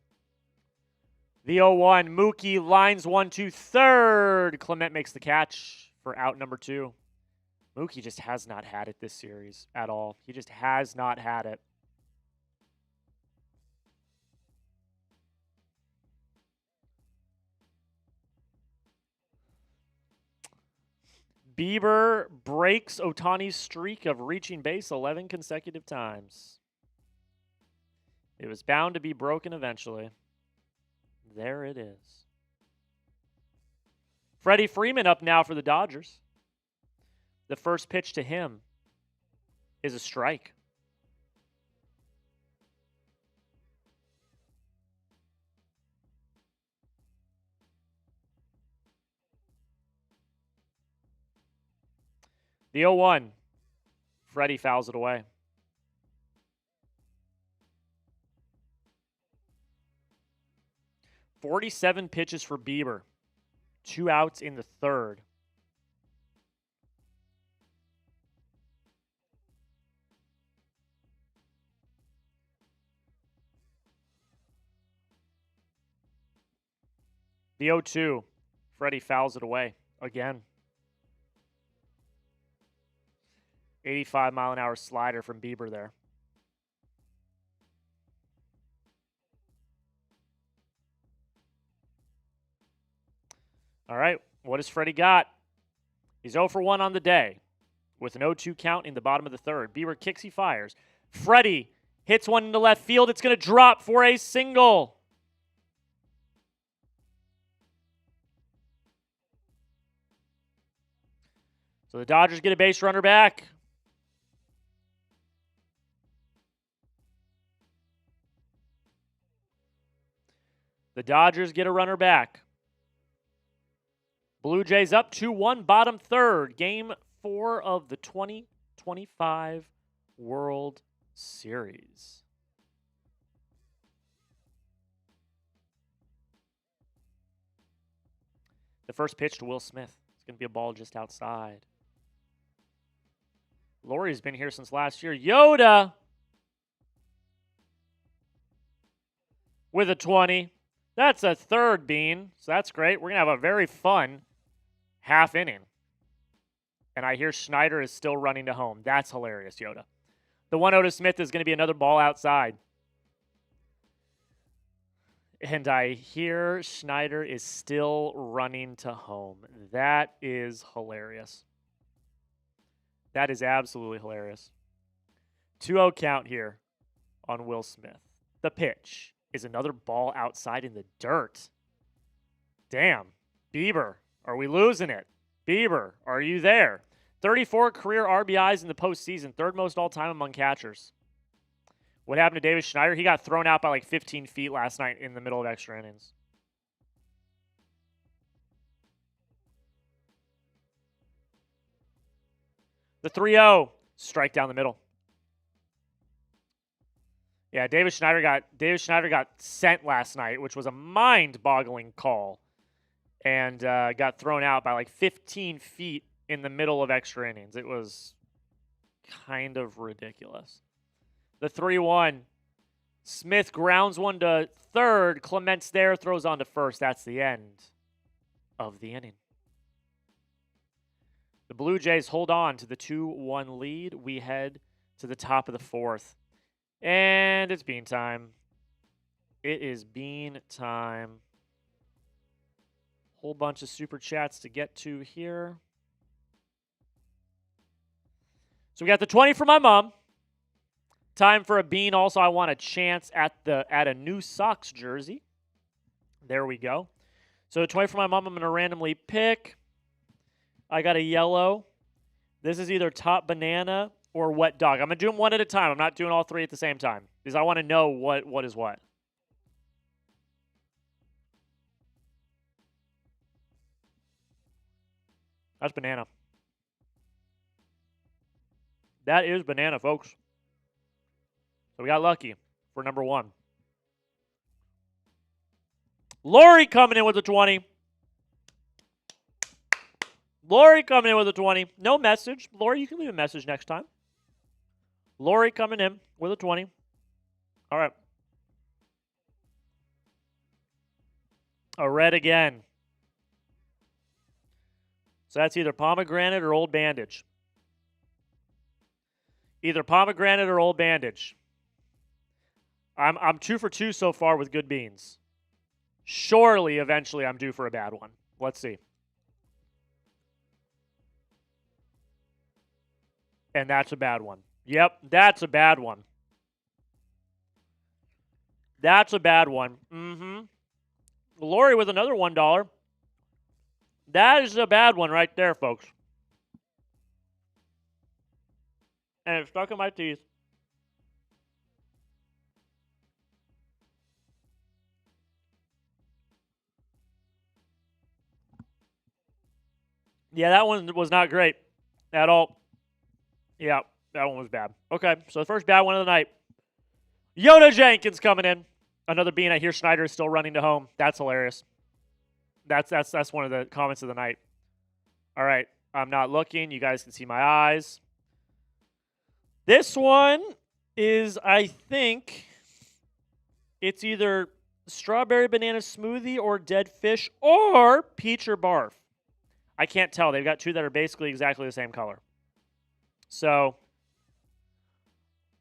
The 0-1. Mookie lines 1-2 third. Clement makes the catch for out number 2. Mookie just has not had it this series at all. He just has not had it. Bieber breaks Ohtani's streak of reaching base 11 consecutive times. It was bound to be broken eventually. There it is. Freddie Freeman up now for the Dodgers. The first pitch to him is a strike. The 0-1. Freddie fouls it away. .47 pitches for Bieber. 2 outs in the third. The 0-2. Freddie fouls it away again. 85-mile-an-hour slider from Bieber there. All right, what has Freddie got? He's 0 for 1 on the day with an 0-2 count in the bottom of the third. Bieber kicks, he fires. Freddie hits one into left field. It's going to drop for a single. So the Dodgers get a base runner back. The Dodgers get a runner back. Blue Jays up 2-1, bottom third. Game 4 of the 2025 World Series. The first pitch to Will Smith. It's going to be a ball just outside. Laurie's been here since last year. Yoda with a 20. That's a third bean, so that's great. We're going to have a very fun half inning. And I hear Schneider is still running to home. That's hilarious, Yoda. The 1-0 to Smith is going to be another ball outside. And I hear Schneider is still running to home. That is hilarious. That is absolutely hilarious. 2-0 count here on Will Smith. The pitch is another ball outside in the dirt. Damn. Bieber, are we losing it? Bieber, are you there? 34 career RBIs in the postseason, third most all-time among catchers. What happened to Davis Schneider? He got thrown out by like 15 feet last night in the middle of extra innings. The 3-0, strike down the middle. Yeah, David Schneider got sent last night, which was a mind-boggling call, and got thrown out by like 15 feet in the middle of extra innings. It was kind of ridiculous. The 3-1. Smith grounds one to third. Clements there, throws on to first. That's the end of the inning. The Blue Jays hold on to the 2-1 lead. We head to the top of the fourth. And it's bean time. It is bean time. Whole bunch of super chats to get to here. So we got the 20 for my mom. Time for a bean. Also, I want a chance at a new Sox jersey. There we go. So 20 for my mom, I'm going to randomly pick. I got a yellow. This is either top banana or wet dog. I'm going to do them one at a time. I'm not doing all three at the same time because I want to know what is what. That's banana. That is banana, folks. So we got lucky for number one. Lori coming in with a 20. Lori coming in with a 20. No message. Lori, you can leave a message next time. Lori coming in with a 20. All right. A red again. So that's either pomegranate or old bandage. Either pomegranate or old bandage. I'm 2 for 2 so far with good beans. Surely, eventually, I'm due for a bad one. Let's see. And that's a bad one. Yep, that's a bad one. That's a bad one. Mm-hmm. Lori with another $1. That is a bad one right there, folks. And it's stuck in my teeth. Yeah, that one was not great at all. Yeah, that one was bad. Okay, so the first bad one of the night. Yoda Jenkins coming in. Another bean. I hear Schneider is still running to home. That's hilarious. That's one of the comments of the night. All right, I'm not looking. You guys can see my eyes. This one is, I think, it's either strawberry banana smoothie or dead fish or peach or barf. I can't tell. They've got two that are basically exactly the same color. So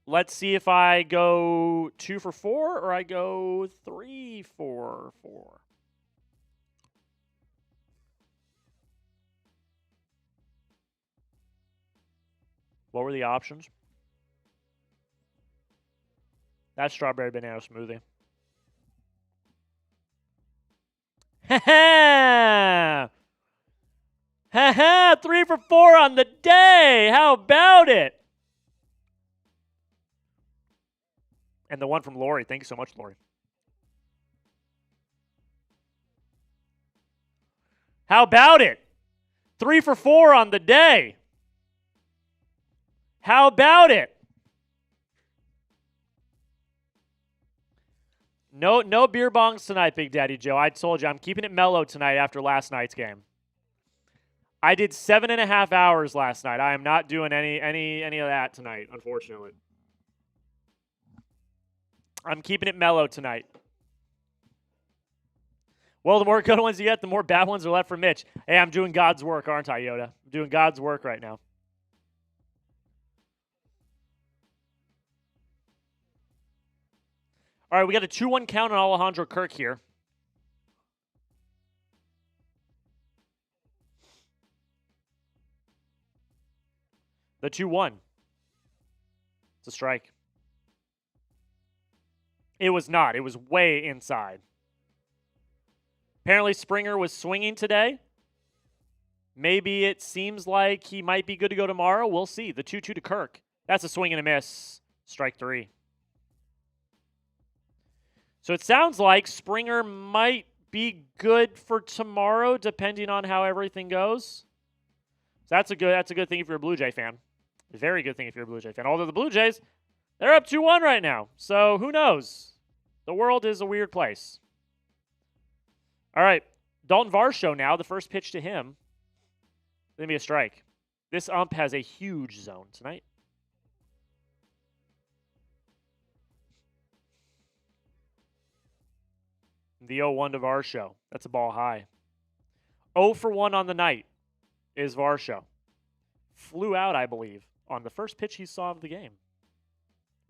let's see if I go 2 for 4 or I go 3 for 4. What were the options? That's strawberry banana smoothie. Ha ha! Ha ha! 3 for 4 on the day! How about it? And the one from Lori. Thank you so much, Lori. How about it? 3 for 4 on the day. How about it? No beer bongs tonight, Big Daddy Joe. I told you I'm keeping it mellow tonight after last night's game. I did 7.5 hours last night. I am not doing any of that tonight, unfortunately. I'm keeping it mellow tonight. Well, the more good ones you get, the more bad ones are left for Mitch. Hey, I'm doing God's work, aren't I, Yoda? I'm doing God's work right now. All right, we got a 2-1 count on Alejandro Kirk here. The 2-1. It's a strike. It was not. It was way inside. Apparently Springer was swinging today. Maybe it seems like he might be good to go tomorrow. We'll see. The 2-2 to Kirk. That's a swing and a miss. Strike 3. So it sounds like Springer might be good for tomorrow, depending on how everything goes. So that's a good thing if you're a Blue Jay fan. A very good thing if you're a Blue Jay fan. Although the Blue Jays, They're up 2-1 right now, so who knows? The world is a weird place. All right, Dalton Varsho now. The first pitch to him. Going to be a strike. This ump has a huge zone tonight. The 0-1 to Varsho. That's a ball high. 0 for 1 on the night is Varsho. Flew out, I believe, on the first pitch he saw of the game.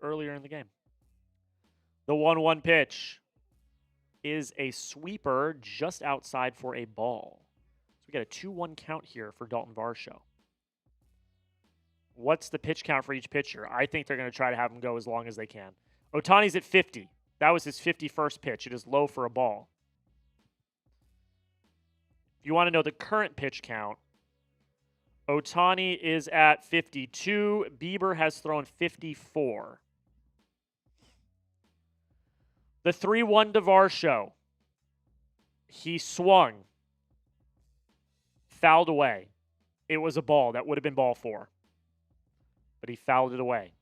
Earlier in the game. The 1-1 pitch is a sweeper just outside for a ball. So we got a 2-1 count here for Dalton Varsho. What's the pitch count for each pitcher? I think they're going to try to have him go as long as they can. Ohtani's at 50. That was his 51st pitch. It is low for a ball. If you want to know the current pitch count, Ohtani is at 52. Bieber has thrown 54. The 3-1 to Varsho. He swung. Fouled away. It was a ball. That would have been ball 4. But he fouled it away.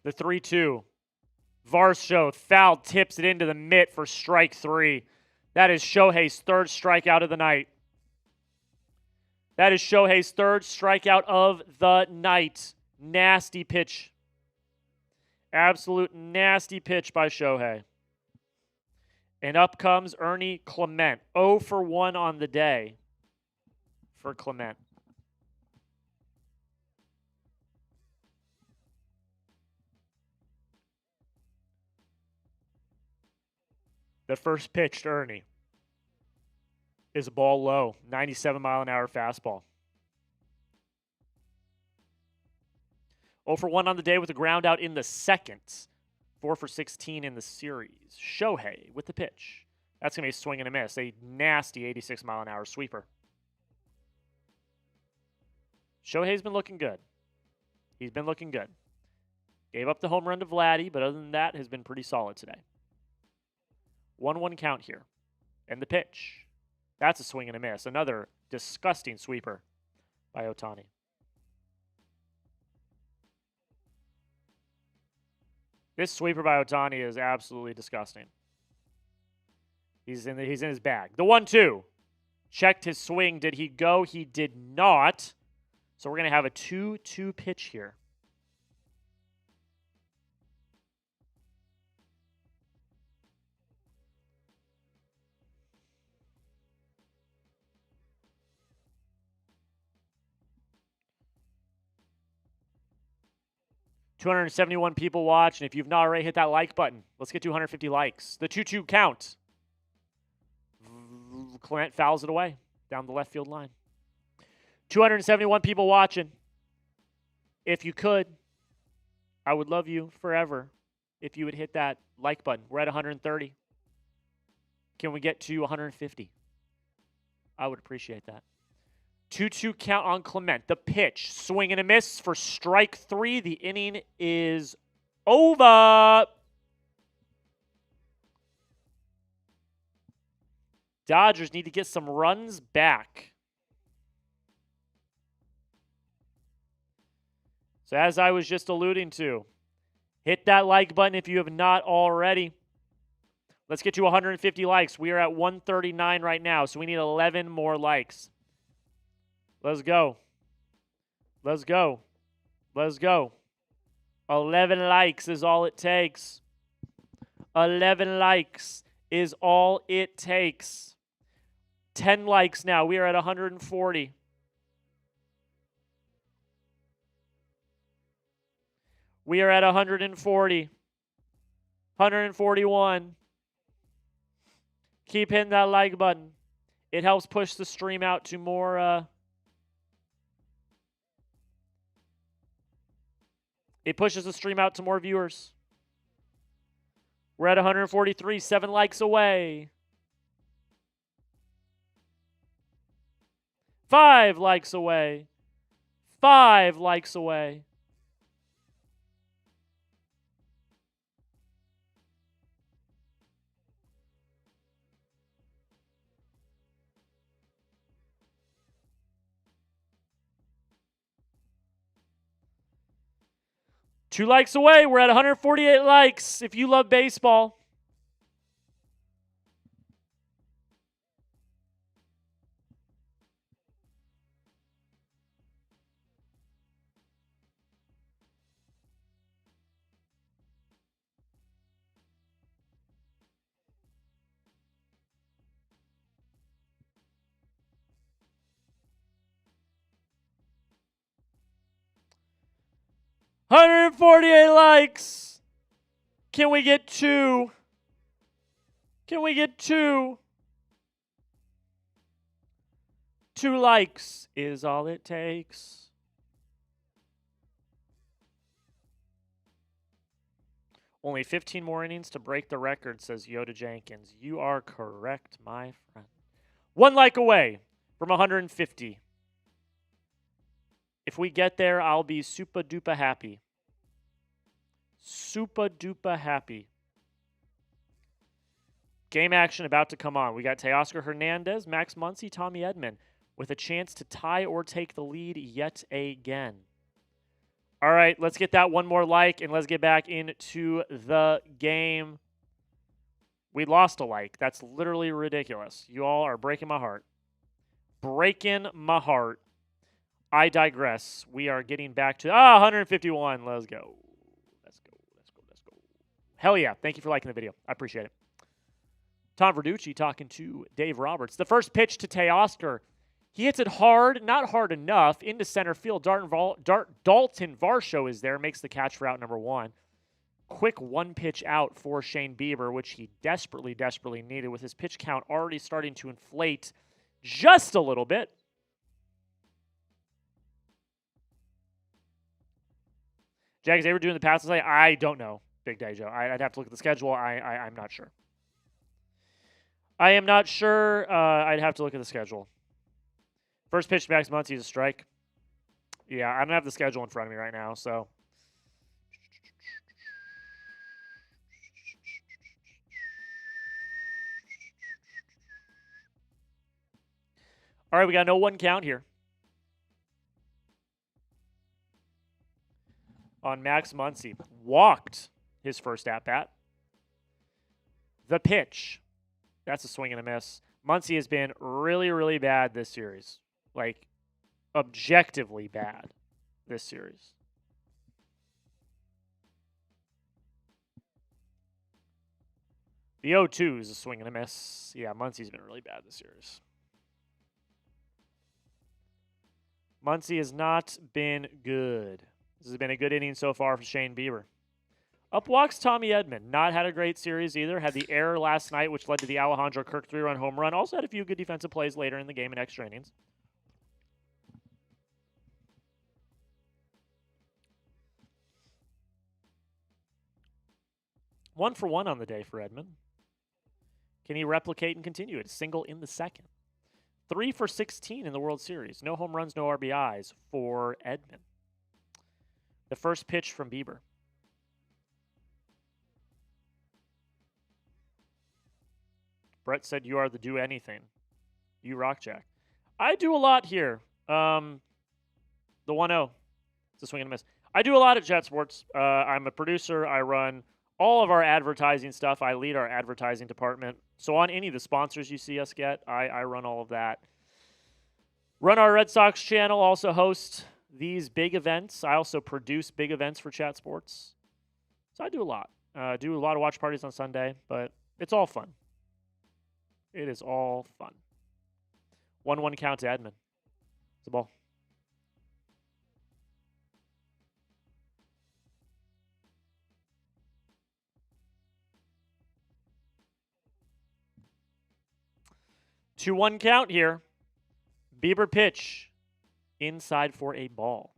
The 3-2. Varsho foul tips it into the mitt for strike 3. That is Shohei's third strikeout of the night. That is Shohei's third strikeout of the night. Nasty pitch. Absolute nasty pitch by Shohei. And up comes Ernie Clement. 0 for 1 on the day for Clement. The first pitch to Ernie is a ball low, 97-mile-an-hour fastball. 0 for 1 on the day with a ground out in the second. 4 for 16 in the series. Shohei with the pitch. That's going to be a swing and a miss. A nasty 86-mile-an-hour sweeper. Shohei's been looking good. He's been looking good. Gave up the home run to Vladdy, but other than that, has been pretty solid today. 1-1 count here. And the pitch. That's a swing and a miss. Another disgusting sweeper by Ohtani. This sweeper by Ohtani is absolutely disgusting. He's in his bag. The 1-2. Checked his swing. Did he go? He did not. So we're going to have a 2-2 pitch here. $271 people watch, and if you've not already hit that like button, let's get 250 likes. The 2-2 count. Clement fouls it away down the left field line. 271 people watching. If you could, I would love you forever if you would hit that like button. We're at 130. Can we get to 150? I would appreciate that. 2-2 count on Clement. The pitch. Swing and a miss for strike 3. The inning is over. Dodgers need to get some runs back. So as I was just alluding to, hit that like button if you have not already. Let's get to 150 likes. We are at 139 right now, so we need 11 more likes. Let's go. Let's go. Let's go. 11 likes is all it takes. 11 likes is all it takes. 10 likes now. We are at 140. We are at 140. 141. Keep hitting that like button. It helps push the stream out to more... It pushes the stream out to more viewers. We're at 143, 7 likes away. 5 likes away. 5 likes away. 2 likes away. We're at 148 likes if you love baseball. $148 likes. Can we get 2? Can we get 2? 2 likes is all it takes. Only 15 more innings to break the record, says Yoda Jenkins. You are correct, my friend. 1 like away from 150. If we get there, I'll be super duper happy. Super duper happy. Game action about to come on. We got Teoscar Hernandez, Max Muncy, Tommy Edman with a chance to tie or take the lead yet again. All right, let's get that 1 more like, and let's get back into the game. We lost a like. That's literally ridiculous. You all are breaking my heart. Breaking my heart. I digress. We are getting back to 151. Let's go. Let's go. Let's go. Let's go. Hell yeah. Thank you for liking the video. I appreciate it. Tom Verducci talking to Dave Roberts. The first pitch to Teoscar. He hits it hard, not hard enough, into center field. Dalton Varsho is there, makes the catch for out number 1. Quick 1-pitch out for Shane Bieber, which he desperately, desperately needed, with his pitch count already starting to inflate just a little bit. Jags, they were doing the passes. I don't know, Big Day Joe. I'd have to look at the schedule. I'm not sure. I am not sure. I'd have to look at the schedule. First pitch to Max Muncy is a strike. Yeah, I don't have the schedule in front of me right now, so. All right, we got no 1 count here on Max Muncy. Walked his first at-bat. The pitch. That's a swing and a miss. Muncy has been really, really bad this series. Like, objectively bad this series. The 0-2 is a swing and a miss. Yeah, Muncy's been really bad this series. Muncy has not been good. This has been a good inning so far for Shane Bieber. Up walks Tommy Edman. Not had a great series either. Had the error last night, which led to the Alejandro Kirk 3-run home run. Also had a few good defensive plays later in the game in extra innings. One for 1 on the day for Edman. Can he replicate and continue it? Single in the second. 3 for 16 in the World Series. No home runs, no RBIs for Edman. The first pitch from Bieber. Brett said you are the do anything. You rock, Jack. I do a lot here. The 1-0. It's a swing and a miss. I do a lot at Jet Sports. I'm a producer. I run all of our advertising stuff. I lead our advertising department. So on any of the sponsors you see us get, I run all of that. Run our Red Sox channel. Also host these big events. I also produce big events for Chat Sports. So I do a lot. Do a lot of watch parties on Sunday, but it's all fun. It is all fun. 1-1 count to Edman. It's a ball. Two 1 count here. Bieber pitch. Inside for a ball.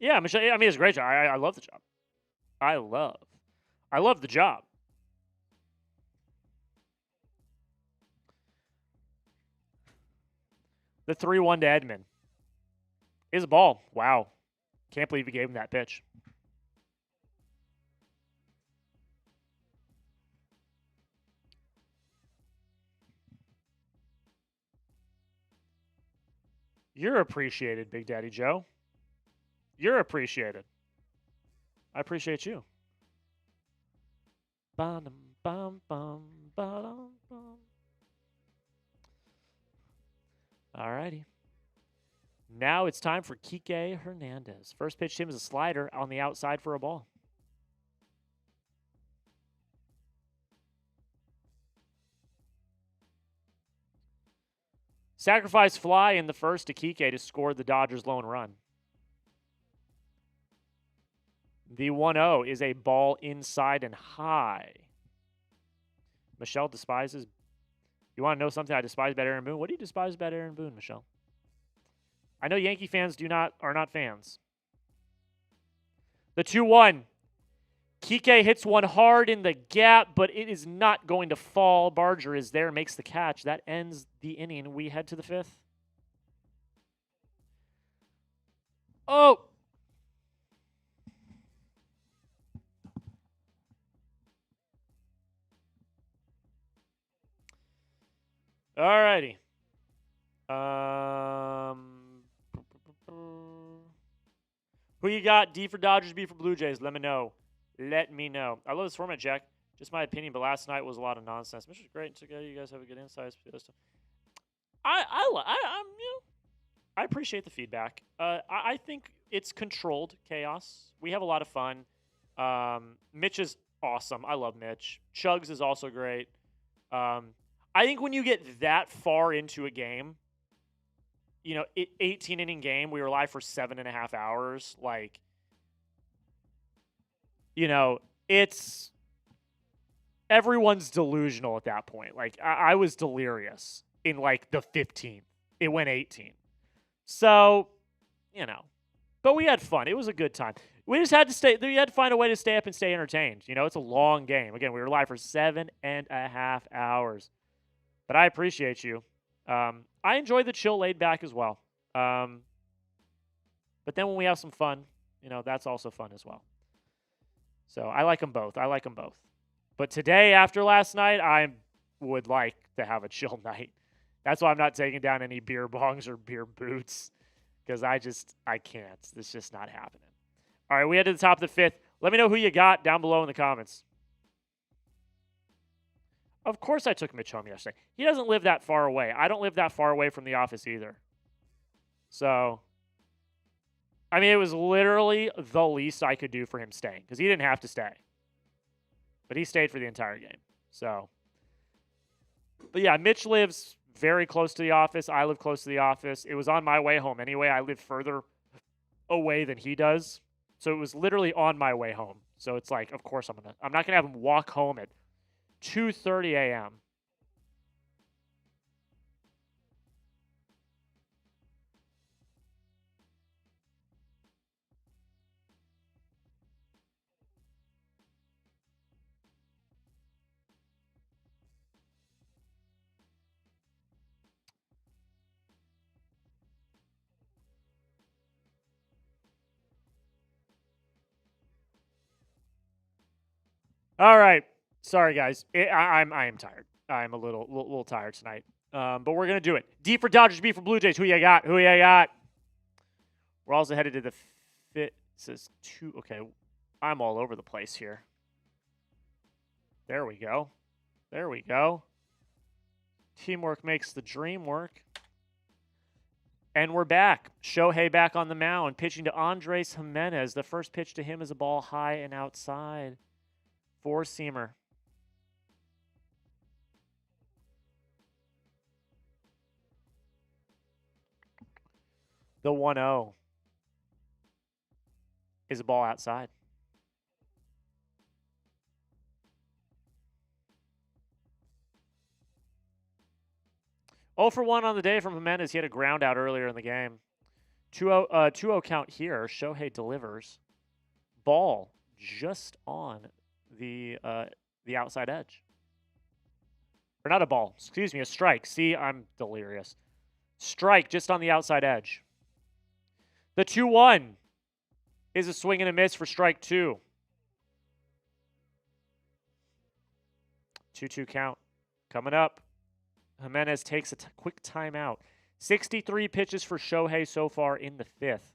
Yeah, Michelle, I mean, it's a great job. I love the job. I love the job. The 3-1 to Edman is a ball. Wow. Can't believe he gave him that pitch. You're appreciated, Big Daddy Joe. You're appreciated. I appreciate you. Bum, bum, bum, bum, bum. All righty. Now it's time for Kike Hernandez. First pitch to him is a slider on the outside for a ball. Sacrifice fly in the first to Kike to score the Dodgers' lone run. The 1-0 is a ball inside and high. Michelle despises. You want to know something I despise about Aaron Boone? What do you despise about Aaron Boone, Michelle? I know Yankee fans are not fans. The 2-1. Kike hits one hard in the gap, but it is not going to fall. Barger is there, makes the catch. That ends the inning. We head to the 5th. Oh! Alrighty. Who you got? D for Dodgers, B for Blue Jays. Let me know. Let me know. I love this format, Jack. Just my opinion, but last night was a lot of nonsense. Which is great. So you guys have a good insight. I appreciate the feedback. I think it's controlled chaos. We have a lot of fun. Mitch is awesome. I love Mitch. Chugs is also great. I think when you get that far into a game, 18 inning game, we were live for 7.5 hours. Like, it's everyone's delusional at that point. Like, I was delirious in like the 15th. It went 18. So, but we had fun. It was a good time. We just had to we had to find a way to stay up and stay entertained. It's a long game. Again, we were live for 7.5 hours. But I appreciate you. I enjoy the chill, laid back as well. But then when we have some fun, that's also fun as well. So I like them both. But today, after last night, I would like to have a chill night. That's why I'm not taking down any beer bongs or beer boots, because I can't. It's just not happening. All right, we head to the top of the 5th. Let me know who you got down below in the comments. Of course I took Mitch home yesterday. He doesn't live that far away. I don't live that far away from the office either. So, it was literally the least I could do for him staying, because he didn't have to stay. But he stayed for the entire game. So, but yeah, Mitch lives very close to the office. I live close to the office. It was on my way home anyway. I live further away than he does. So it was literally on my way home. So it's like, of course I'm not gonna have him walk home at 2:30 a.m. All right. Sorry, guys. I am tired. I'm a little tired tonight. But we're going to do it. D for Dodgers, B for Blue Jays. Who you got? We're also headed to the fit. It says 2. Okay. I'm all over the place here. There we go. Teamwork makes the dream work. And we're back. Shohei back on the mound, pitching to Andres Jimenez. The first pitch to him is a ball high and outside. Four-seamer. The 1-0 is a ball outside. Oh for 1 on the day from Jimenez. He had a ground out earlier in the game. 2-0 count here. Shohei delivers. Ball just on the outside edge. Or not a ball. Excuse me, a strike. See, I'm delirious. Strike just on the outside edge. The 2-1 is a swing and a miss for strike 2. 2-2 count coming up. Jimenez takes a quick timeout. 63 pitches for Shohei so far in the 5th.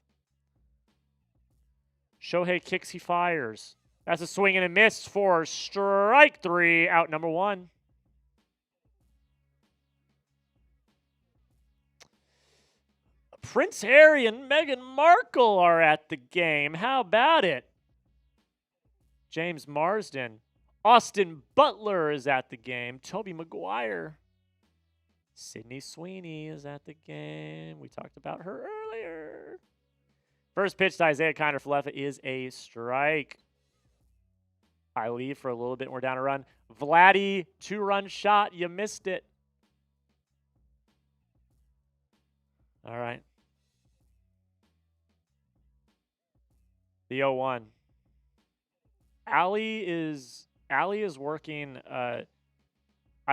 Shohei kicks, he fires. That's a swing and a miss for strike 3, out number 1. Prince Harry and Meghan Markle are at the game. How about it? James Marsden. Austin Butler is at the game. Tobey Maguire. Sydney Sweeney is at the game. We talked about her earlier. First pitch to Isaiah Kiner-Falefa is a strike. I leave for a little bit. We're down a run. Vladdy, 2-run shot. You missed it. All right. The 0-1. Allie is working. I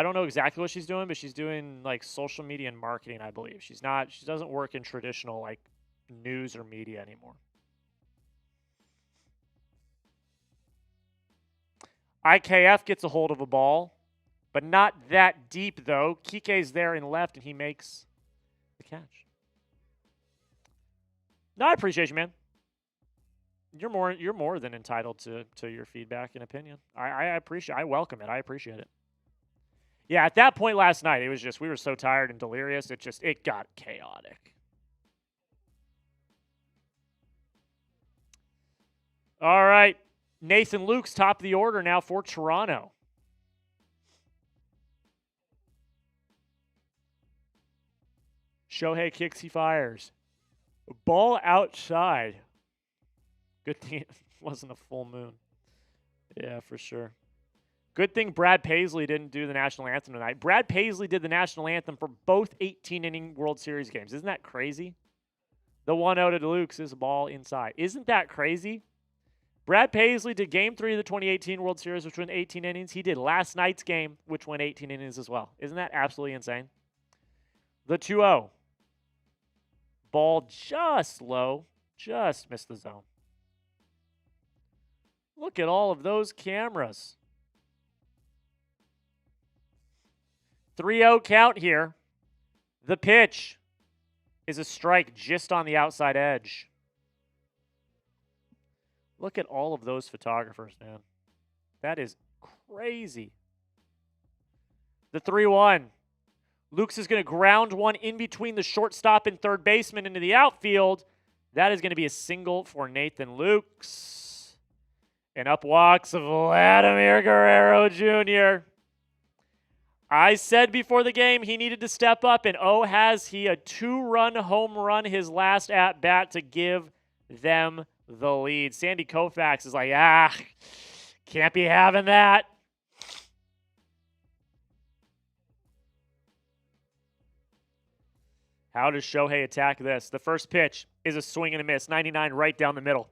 don't know exactly what she's doing, but she's doing like social media and marketing, I believe. She doesn't work in traditional like news or media anymore. IKF gets a hold of a ball, but not that deep though. Kike's there in left, and he makes the catch. No, I appreciate you, man. You're more than entitled to your feedback and opinion. I welcome it. I appreciate it. Yeah, at that point last night, it was just, we were so tired and delirious, it got chaotic. All right. Nathan Luke's top of the order now for Toronto. Shohei kicks, he fires. Ball outside. Good thing it wasn't a full moon. Yeah, for sure. Good thing Brad Paisley didn't do the national anthem tonight. Brad Paisley did the national anthem for both 18-inning World Series games. Isn't that crazy? The 1-0 to Luke's is a ball inside. Isn't that crazy? Brad Paisley did Game 3 of the 2018 World Series, which went 18 innings. He did last night's game, which went 18 innings as well. Isn't that absolutely insane? The 2-0. Ball just low. Just missed the zone. Look at all of those cameras. 3-0 count here. The pitch is a strike just on the outside edge. Look at all of those photographers, man. That is crazy. The 3-1. Lukes is going to ground one in between the shortstop and third baseman into the outfield. That is going to be a single for Nathan Lukes. And up walks Vladimir Guerrero Jr. I said before the game he needed to step up, and oh, has he, a 2-run home run his last at-bat to give them the lead. Sandy Koufax is like, can't be having that. How does Shohei attack this? The first pitch is a swing and a miss. 99 right down the middle.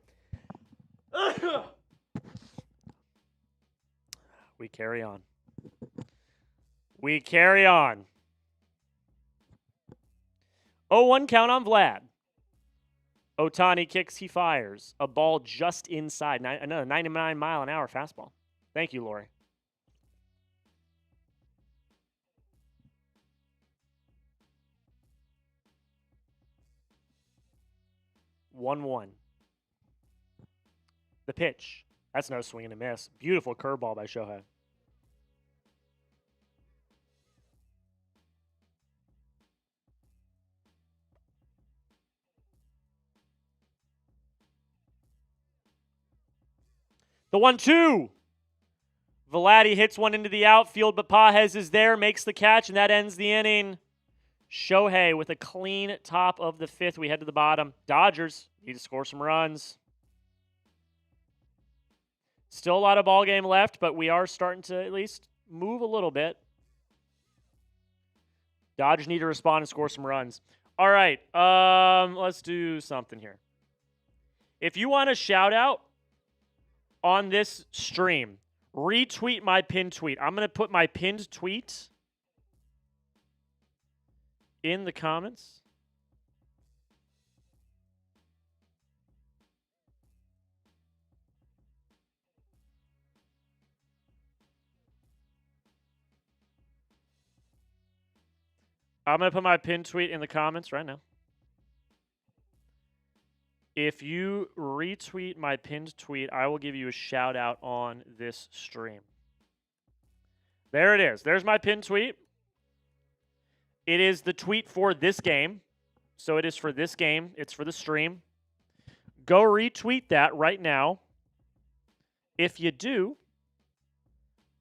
We carry on. We carry on. 0-1 count on Vlad. Ohtani kicks, he fires. A ball just inside. Another 99-mile-an-hour fastball. Thank you, Lori. One. The pitch. That's no swing and a miss. Beautiful curveball by Shohei. The 1-2. Vladdy hits one into the outfield, but Pajes is there, makes the catch, and that ends the inning. Shohei with a clean top of the 5th. We head to the bottom. Dodgers need to score some runs. Still a lot of ball game left, but we are starting to at least move a little bit. Dodgers need to respond and score some runs. All right, let's do something here. If you want a shout out on this stream, retweet my pinned tweet. I'm going to put my pinned tweet in the comments. I'm going to put my pinned tweet in the comments right now. If you retweet my pinned tweet, I will give you a shout out on this stream. There it is. There's my pinned tweet. It is the tweet for this game. So it is for this game. It's for the stream. Go retweet that right now. If you do,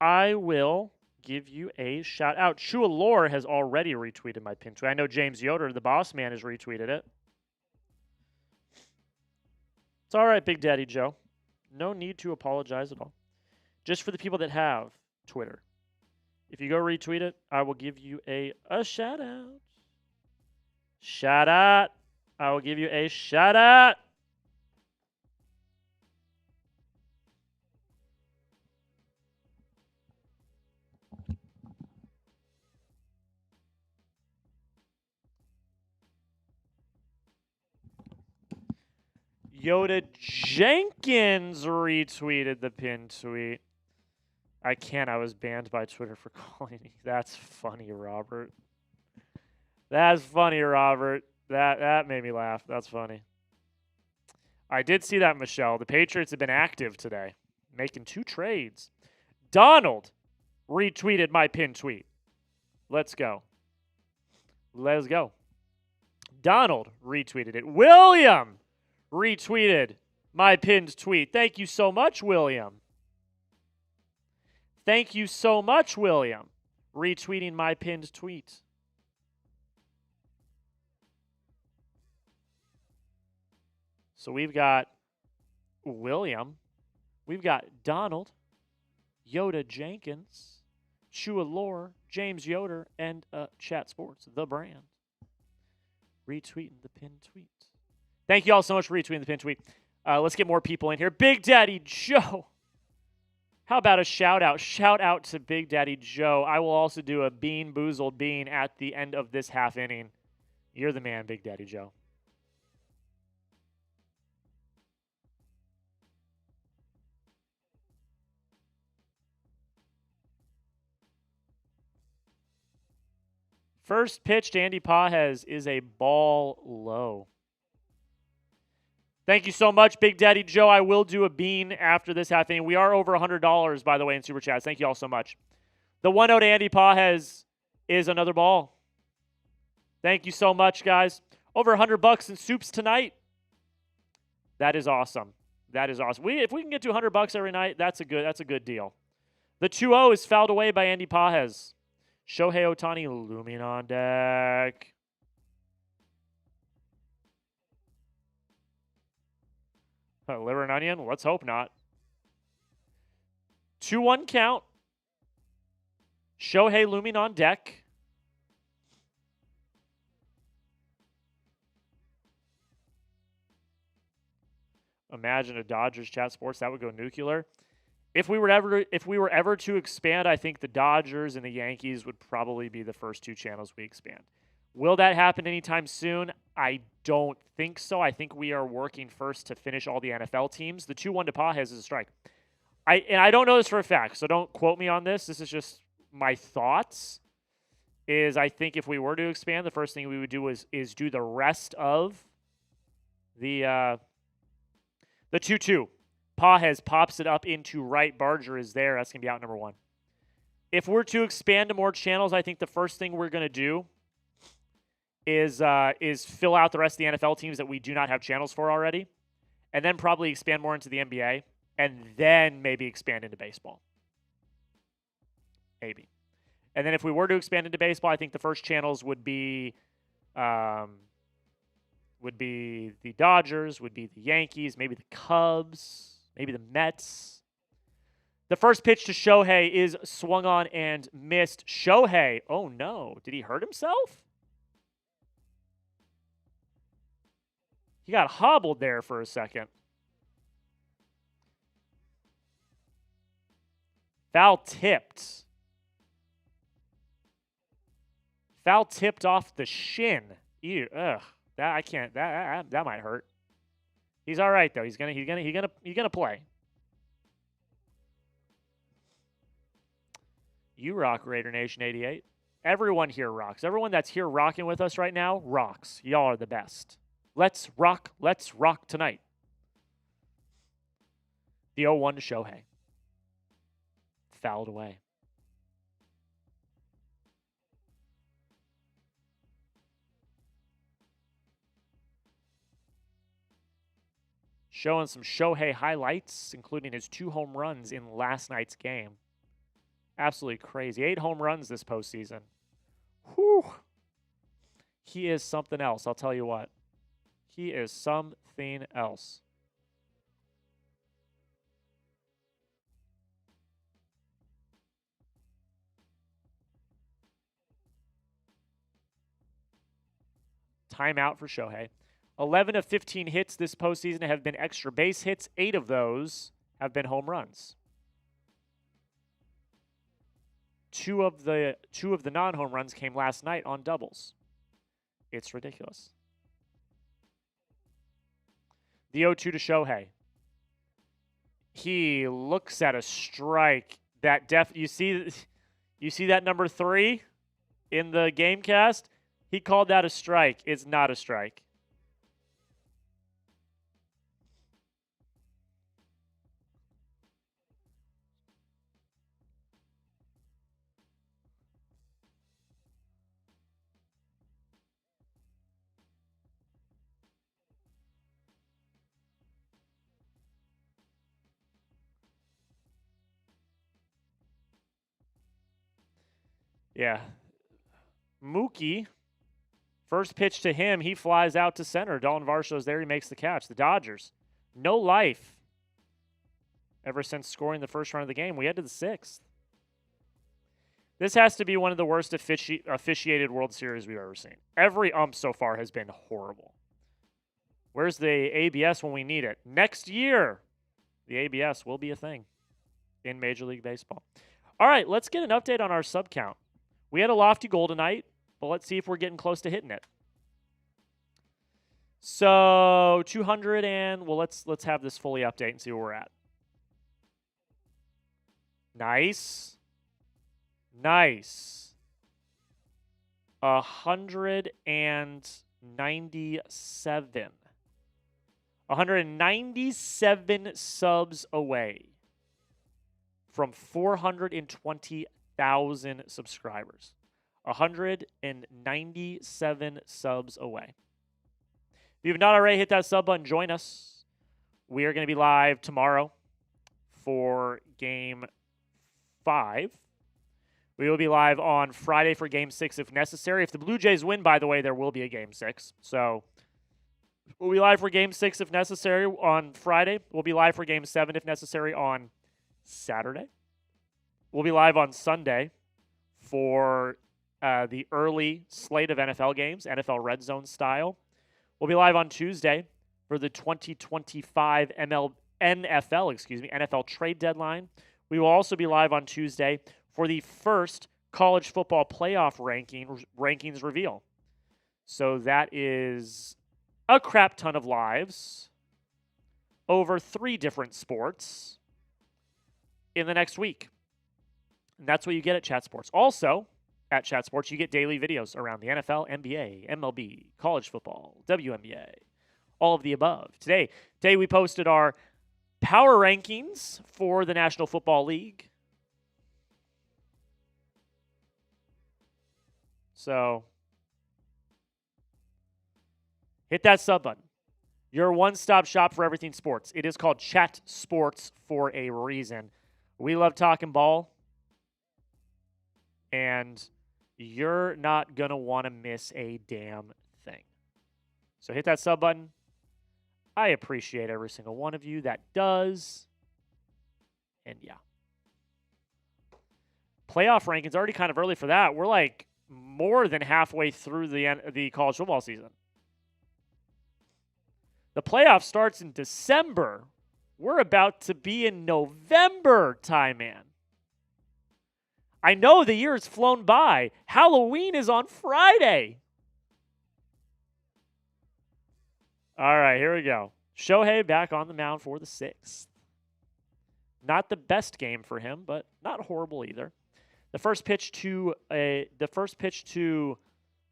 I will give you a shout out. Shua Lore has already retweeted my pinned tweet. I know James Yoder, the boss man, has retweeted it. It's all right, Big Daddy Joe. No need to apologize at all. Just for the people that have Twitter. If you go retweet it, I will give you a shout out. Shout out. I will give you a shout out. Yoda Jenkins retweeted the pinned tweet. I can't. I was banned by Twitter for calling you. That's funny, Robert. That's funny, Robert. That made me laugh. That's funny. I did see that, Michelle. The Patriots have been active today, making 2 trades. Donald retweeted my pinned tweet. Let's go. Let's go. Donald retweeted it. William retweeted my pinned tweet. Thank you so much, William. Thank you so much, William, retweeting my pinned tweet. So we've got William, we've got Donald, Yoda Jenkins, Shua Lore, James Yoder, and Chat Sports, the brand, retweeting the pinned tweet. Thank you all so much for retweeting the pinned tweet. Let's get more people in here. Big Daddy Joe. How about a shout out? Shout out to Big Daddy Joe. I will also do a Bean Boozled Bean at the end of this half inning. You're the man, Big Daddy Joe. First pitch to Andy Pajes is a ball low. Thank you so much, Big Daddy Joe. I will do a bean after this half inning. We are over $100, by the way, in Super Chats. Thank you all so much. The 1-0 to Andy Pajes is another ball. Thank you so much, guys. Over $100 in soups tonight. That is awesome. That is awesome. If we can get to $100 every night, that's a good deal. The 2-0 is fouled away by Andy Pajes. Shohei Ohtani looming on deck. Liver and onion? Let's hope not. 2-1 count. Shohei looming on deck. Imagine a Dodgers Chat Sports. That would go nuclear. If we were ever to expand, I think the Dodgers and the Yankees would probably be the first 2 channels we expand. Will that happen anytime soon? I don't think so. I think we are working first to finish all the NFL teams. The 2-1 to Pajes is a strike. I don't know this for a fact, so don't quote me on this. This is just my thoughts. I think if we were to expand, the first thing we would do is do the rest of the 2-2. Pajes pops it up into right. Barger is there. That's going to be out number 1. If we're to expand to more channels, I think the first thing we're going to do is fill out the rest of the NFL teams that we do not have channels for already, and then probably expand more into the NBA, and then maybe expand into baseball. Maybe. And then if we were to expand into baseball, I think the first channels would be the Dodgers, would be the Yankees, maybe the Cubs, maybe the Mets. The first pitch to Shohei is swung on and missed. Shohei, oh no, did he hurt himself? He got hobbled there for a second. Foul tipped. Foul tipped off the shin. Ew, ugh. That I can't. That might hurt. He's all right though. He's gonna play. You rock, Raider Nation 88. Everyone here rocks. Everyone that's here rocking with us right now rocks. Y'all are the best. Let's rock tonight. The 0-1 to Shohei. Fouled away. Showing some Shohei highlights, including his 2 home runs in last night's game. Absolutely crazy. 8 home runs this postseason. Whew. He is something else, I'll tell you what. He is something else. Timeout for Shohei. 11 of 15 hits this postseason have been extra base hits. 8 of those have been home runs. 2 of the non-home runs came last night on doubles. It's ridiculous. The 0-2 to Shohei. He looks at a strike that you see that number 3 in the game cast? He called that a strike. It's not a strike. Yeah. Mookie, first pitch to him, he flies out to center. Dalton Varsho's there. He makes the catch. The Dodgers, no life ever since scoring the first run of the game. We head to the 6th. This has to be one of the worst officiated World Series we've ever seen. Every ump so far has been horrible. Where's the ABS when we need it? Next year, the ABS will be a thing in Major League Baseball. All right, let's get an update on our sub count. We had a lofty goal tonight, but let's see if we're getting close to hitting it. So 200 and, well, let's have this fully update and see where we're at. Nice. 197. 197 subs away from 420,000 subscribers. 197 subs away. If you've not already hit that sub button, join us. We are going to be live tomorrow for Game 5. We will be live on Friday for Game 6 if necessary. If the Blue Jays win, by the way, there will be a Game 6. So we'll be live for Game 6 if necessary on Friday. We'll be live for Game 7 if necessary on Saturday. We'll be live on Sunday for the early slate of NFL games, NFL Red Zone style. We'll be live on Tuesday for the 2025 NFL trade deadline. We will also be live on Tuesday for the first college football playoff rankings reveal. So that is a crap ton of lives over 3 different sports in the next week. And that's what you get at Chat Sports. Also, at Chat Sports, you get daily videos around the NFL, NBA, MLB, college football, WNBA, all of the above. Today we posted our power rankings for the National Football League. So, hit that sub button. Your one-stop shop for everything sports. It is called Chat Sports for a reason. We love talking ball. And you're not going to want to miss a damn thing. So hit that sub button. I appreciate every single one of you that does. And yeah. Playoff rankings already kind of early for that. We're like more than halfway through the college football season. The playoff starts in December. We're about to be in November, Ty Man. I know the year has flown by. Halloween is on Friday. All right, here we go. Shohei back on the mound for the 6th. Not the best game for him, but not horrible either. The first pitch to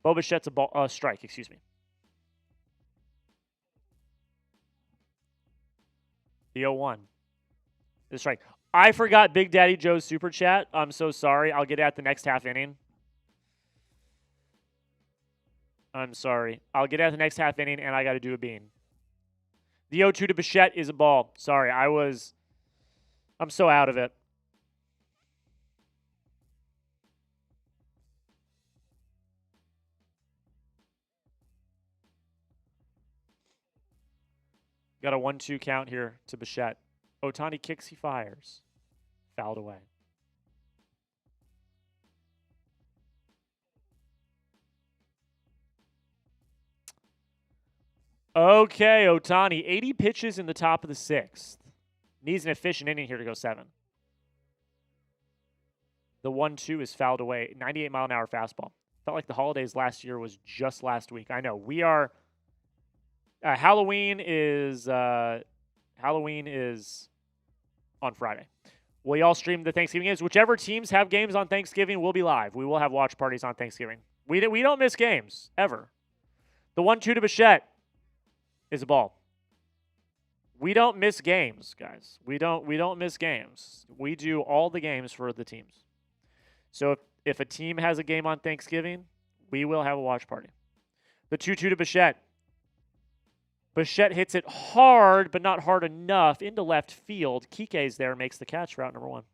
Bo Bichette's a ball, strike, excuse me. The 0-1. The strike. I forgot Big Daddy Joe's super chat. I'm so sorry. I'll get it at the next half inning. I'm sorry. I'll get it at the next half inning, and I got to do a bean. The 0-2 to Bichette is a ball. Sorry, I'm so out of it. Got a 1-2 count here to Bichette. Ohtani kicks, he fires. Fouled away. Okay, Ohtani, 80 pitches in the top of the 6th. Needs an efficient inning here to go 7. The 1-2 is fouled away. 98-mile-an-hour fastball. Felt like the holidays last year was just last week. I know. We are Halloween is on Friday. We all stream the Thanksgiving games. Whichever teams have games on Thanksgiving will be live. We will have watch parties on Thanksgiving. We don't miss games ever. The 1-2 to Bichette is a ball. We don't miss games, guys. We don't miss games. We do all the games for the teams. So if a team has a game on Thanksgiving, we will have a watch party. The 2-2 to Bichette. Bichette hits it hard, but not hard enough into left field. Kike's there, makes the catch for out number 1.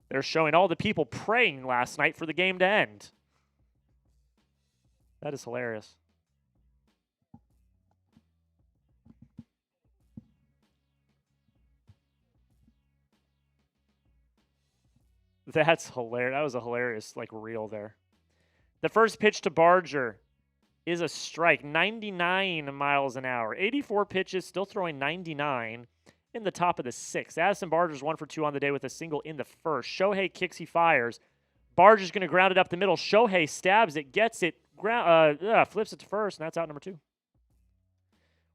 They're showing all the people praying last night for the game to end. That is hilarious. That's hilarious. That was a hilarious, reel there. The first pitch to Barger is a strike. 99 miles an hour. 84 pitches, still throwing 99 in the top of the 6th. Addison Barger's 1 for 2 on the day with a single in the first. Shohei kicks, he fires. Barger's going to ground it up the middle. Shohei stabs it, gets it, flips it to first, and that's out number 2.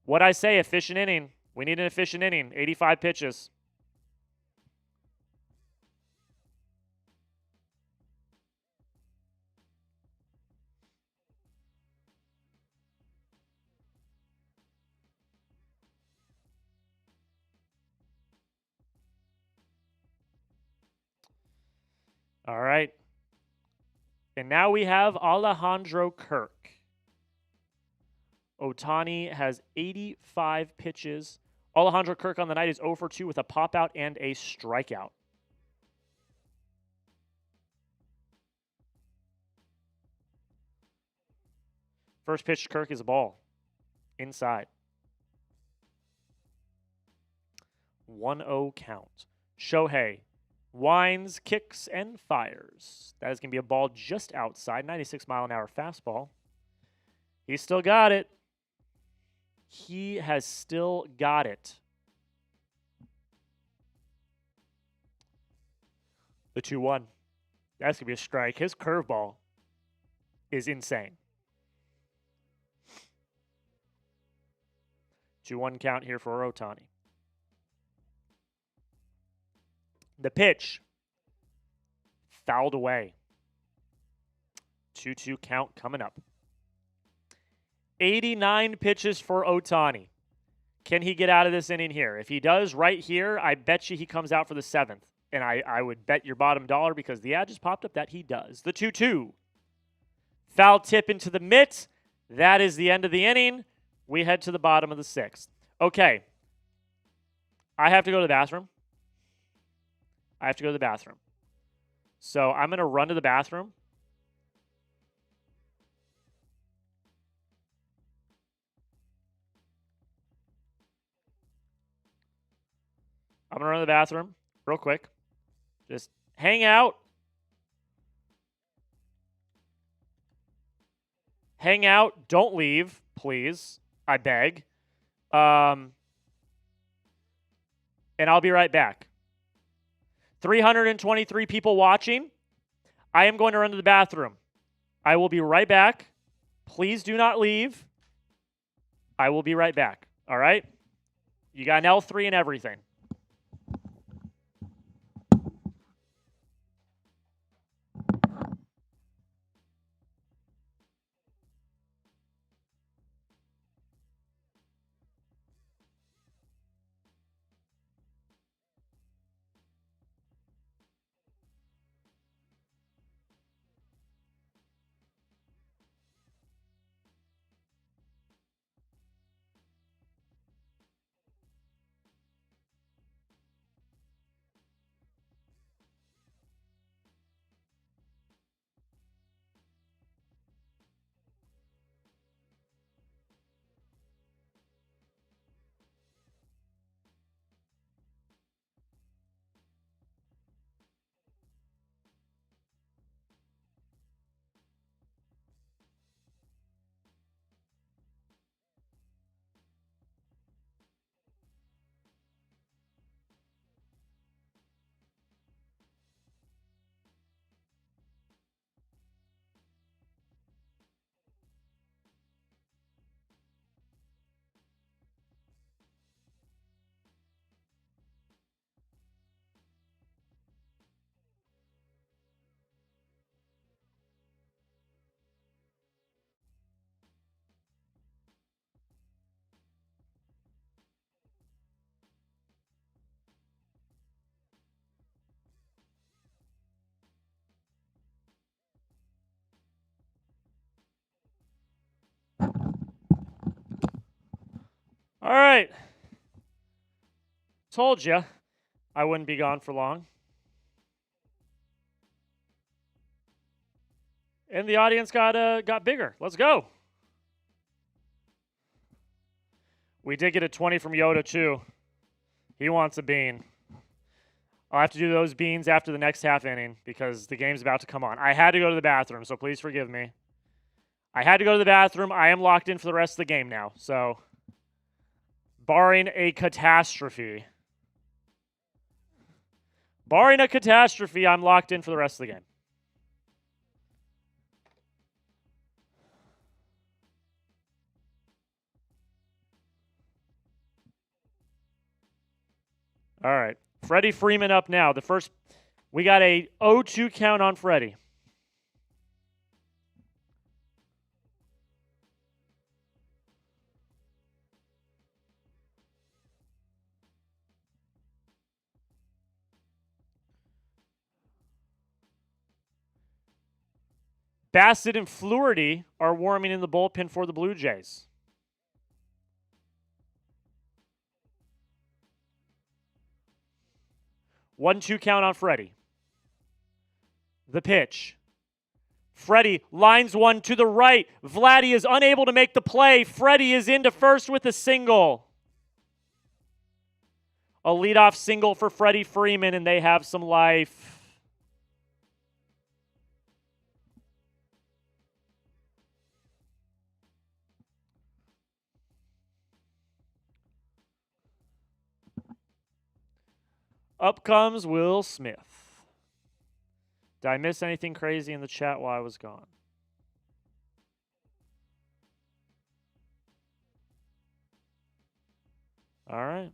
What'd I say? Efficient inning. We need an efficient inning. 85 pitches. All right. And now we have Alejandro Kirk. Ohtani has 85 pitches. Alejandro Kirk on the night is 0 for 2 with a pop-out and a strikeout. First pitch to Kirk is a ball. Inside. 1-0 count. Shohei winds, kicks, and fires. That is going to be a ball just outside. 96-mile-an-hour fastball. He's still got it. He has still got it. The 2-1. That's going to be a strike. His curveball is insane. 2-1 count here for Ohtani. The pitch, fouled away. 2-2 count coming up. 89 pitches for Ohtani. Can he get out of this inning here? If he does right here, I bet you he comes out for the 7th. And I would bet your bottom dollar because the ad just popped up that he does. The 2-2. Foul tip into the mitt. That is the end of the inning. We head to the bottom of the 6th. Okay. I have to go to the bathroom. So I'm going to run to the bathroom. I'm going to run to the bathroom real quick. Just hang out. Hang out. Don't leave, please. I beg. And I'll be right back. 323 people watching. I am going to run to the bathroom. I will be right back. Please do not leave. I will be right back. All right? You got an L3 and everything. All right. Told you I wouldn't be gone for long. And the audience got bigger. Let's go. We did get a 20 from Yoda, too. He wants a bean. I'll have to do those beans after the next half inning because the game's about to come on. I had to go to the bathroom, so please forgive me. I had to go to the bathroom. I am locked in for the rest of the game now. So, barring a catastrophe. I'm locked in for the rest of the game. All right. Freddie Freeman up now. We got a 0-2 count on Freddie. Bassett and Fluharty are warming in the bullpen for the Blue Jays. One-two count on Freddie. The pitch. Freddie lines one to the right. Vladdy is unable to make the play. Freddie is into first with a single. A leadoff single for Freddie Freeman, and they have some life. Up comes Will Smith. Did I miss anything crazy in the chat while I was gone? All right.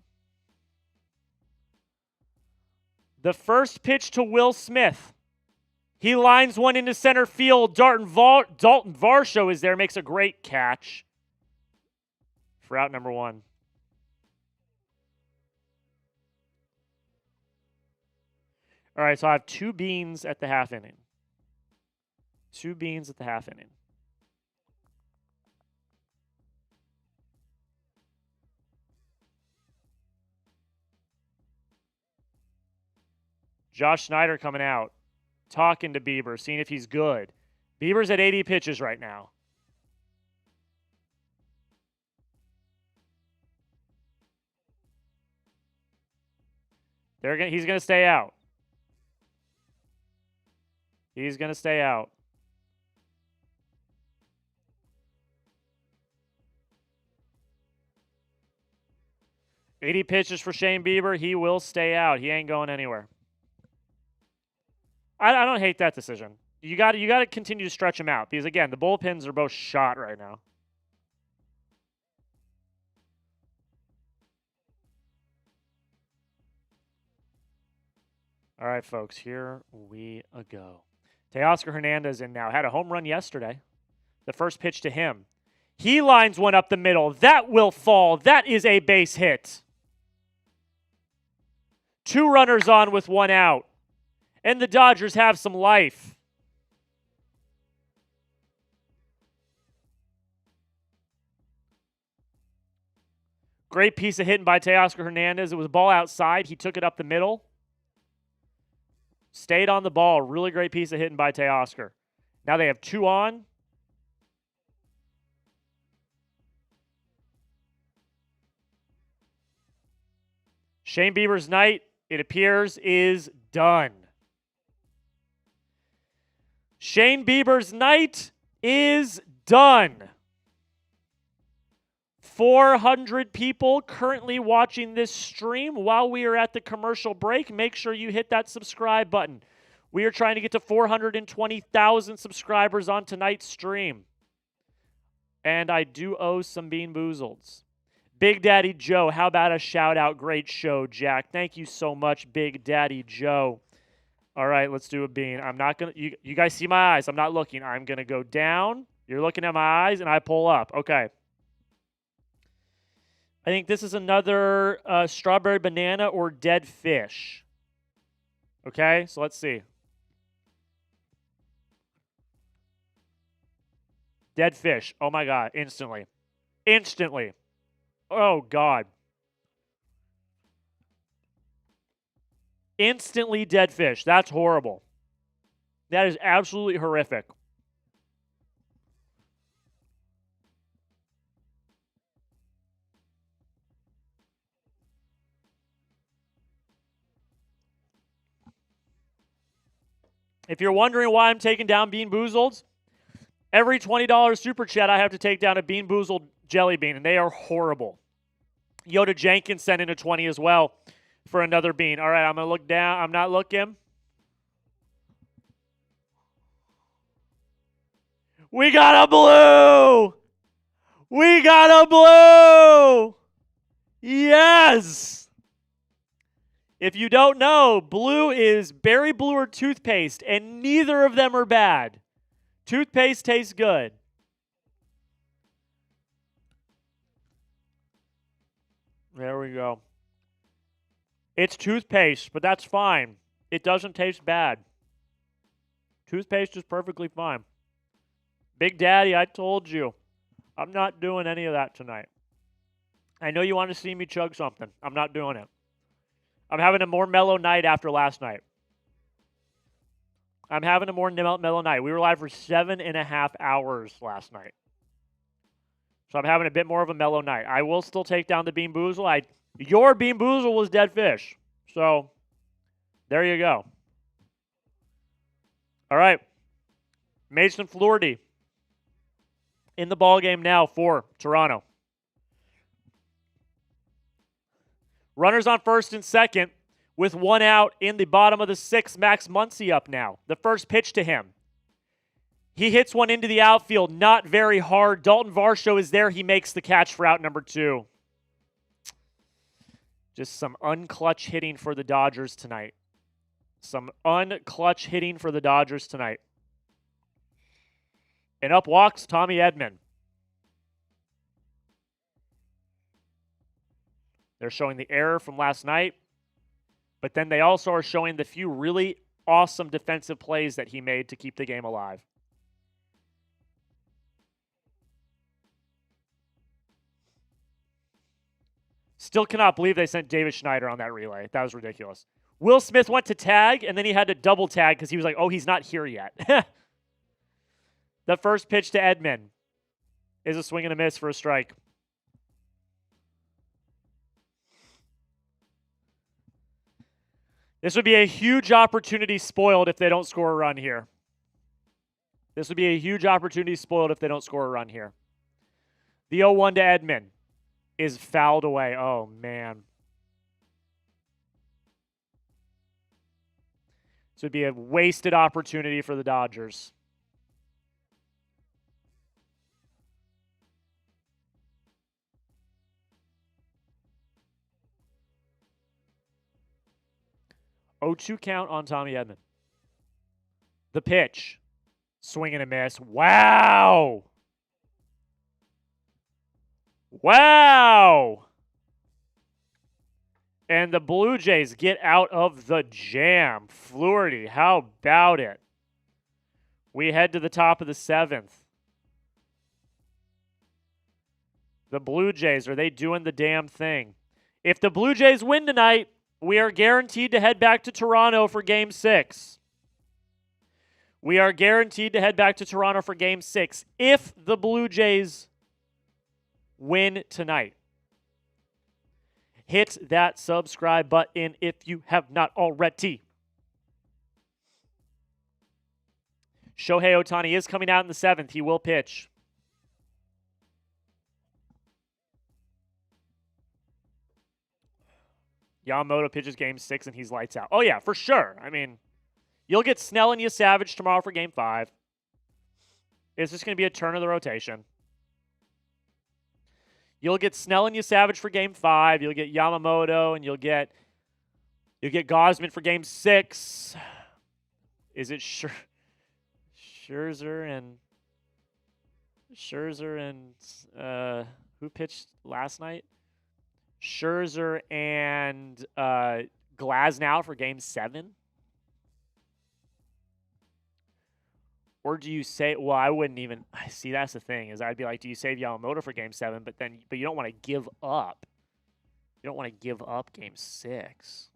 The first pitch to Will Smith. He lines one into center field. Dalton Varsho is there, makes a great catch for out number one. All right, so I have two beans at the half inning. Two beans at the half inning. Josh Snyder coming out, talking to Bieber, seeing if he's good. Bieber's at 80 pitches right now. He's going to stay out. He's going to stay out. $80 pitches for Shane Bieber. He will stay out. He ain't going anywhere. I don't hate that decision. You got to continue to stretch him out because, again, the bullpens are both shot right now. All right, folks, here we go. Teoscar Hernandez in now. Had a home run yesterday. The first pitch to him. He lines one up the middle. That will fall. That is a base hit. 2 runners on with 1 out. And the Dodgers have some life. Great piece of hitting by Teoscar Hernandez. It was a ball outside. He took it up the middle. Stayed on the ball. Really great piece of hitting by Teoscar. Now they have 2 on. Shane Bieber's night, it appears, is done. Shane Bieber's night is done. 400 people currently watching this stream while we are at the commercial break. Make sure you hit that subscribe button. We are trying to get to 420,000 subscribers on tonight's stream. And I do owe some Bean Boozleds. Big Daddy Joe, how about a shout out? Great show, Jack. Thank you so much, Big Daddy Joe. All right, let's do a bean. I'm not going to, you guys see my eyes. I'm not looking. I'm going to go down. You're looking at my eyes, and I pull up. Okay. I think this is another strawberry banana or dead fish. Okay, so let's see. Dead fish. Oh, my God. Instantly. Instantly. Oh, God. Instantly dead fish. That's horrible. That is absolutely horrific. If you're wondering why I'm taking down Bean Boozled, every $20 super chat I have to take down a Bean Boozled jelly bean, and they are horrible. Yoda Jenkins sent in a 20 as well for another bean. All right, I'm going to look down. I'm not looking. We got a blue! We got a blue! Yes! If you don't know, blue is berry blue or toothpaste, and neither of them are bad. Toothpaste tastes good. There we go. It's toothpaste, but that's fine. It doesn't taste bad. Toothpaste is perfectly fine. Big Daddy, I told you. I'm not doing any of that tonight. I know you want to see me chug something. I'm not doing it. I'm having a more mellow night after last night. I'm having a more mellow night. We were live for 7.5 hours last night. So I'm having a bit more of a mellow night. I will still take down the Bean Boozle. Your Bean Boozle was dead fish. So there you go. All right. Mason Flaherty in the ballgame now for Toronto. Runners on first and second with one out in the bottom of the sixth. Max Muncy up now. The first pitch to him. He hits one into the outfield, not very hard. Dalton Varsho is there. He makes the catch for out number 2. Just some unclutch hitting for the Dodgers tonight. Some unclutch hitting for the Dodgers tonight. And up walks Tommy Edman. They're showing the error from last night, but then they also are showing the few really awesome defensive plays that he made to keep the game alive. Still cannot believe they sent David Schneider on that relay. That was ridiculous. Will Smith went to tag, and then he had to double tag because he was like, oh, he's not here yet. The first pitch to Edman is a swing and a miss for a strike. This would be a huge opportunity spoiled if they don't score a run here. This would be a huge opportunity spoiled if they don't score a run here. The 0-1 to Edman is fouled away. Oh, man. This would be a wasted opportunity for the Dodgers. Oh, 2 count on Tommy Edman. The pitch. Swing and a miss. Wow. Wow. And the Blue Jays get out of the jam. Flaherty, how about it? We head to the top of the 7th. The Blue Jays, are they doing the damn thing? If the Blue Jays win tonight, we are guaranteed to head back to Toronto for Game 6. We are guaranteed to head back to Toronto for Game 6 if the Blue Jays win tonight. Hit that subscribe button if you have not already. Shohei Ohtani is coming out in the 7th. He will pitch. Yamamoto pitches Game 6 and he's lights out. Oh, yeah, for sure. I mean, you'll get Snell and Savage tomorrow for Game 5. It's just going to be a turn of the rotation. You'll get Snell and Savage for Game 5. You'll get Yamamoto and you'll get Gausman for Game 6. Is it Scherzer and who pitched last night? Scherzer and Glasnow for Game 7? Or do you say, well, I wouldn't even see. That's the thing is, I'd be like, do you save Yamamoto for Game 7? But you don't want to give up. You don't want to give up Game 6.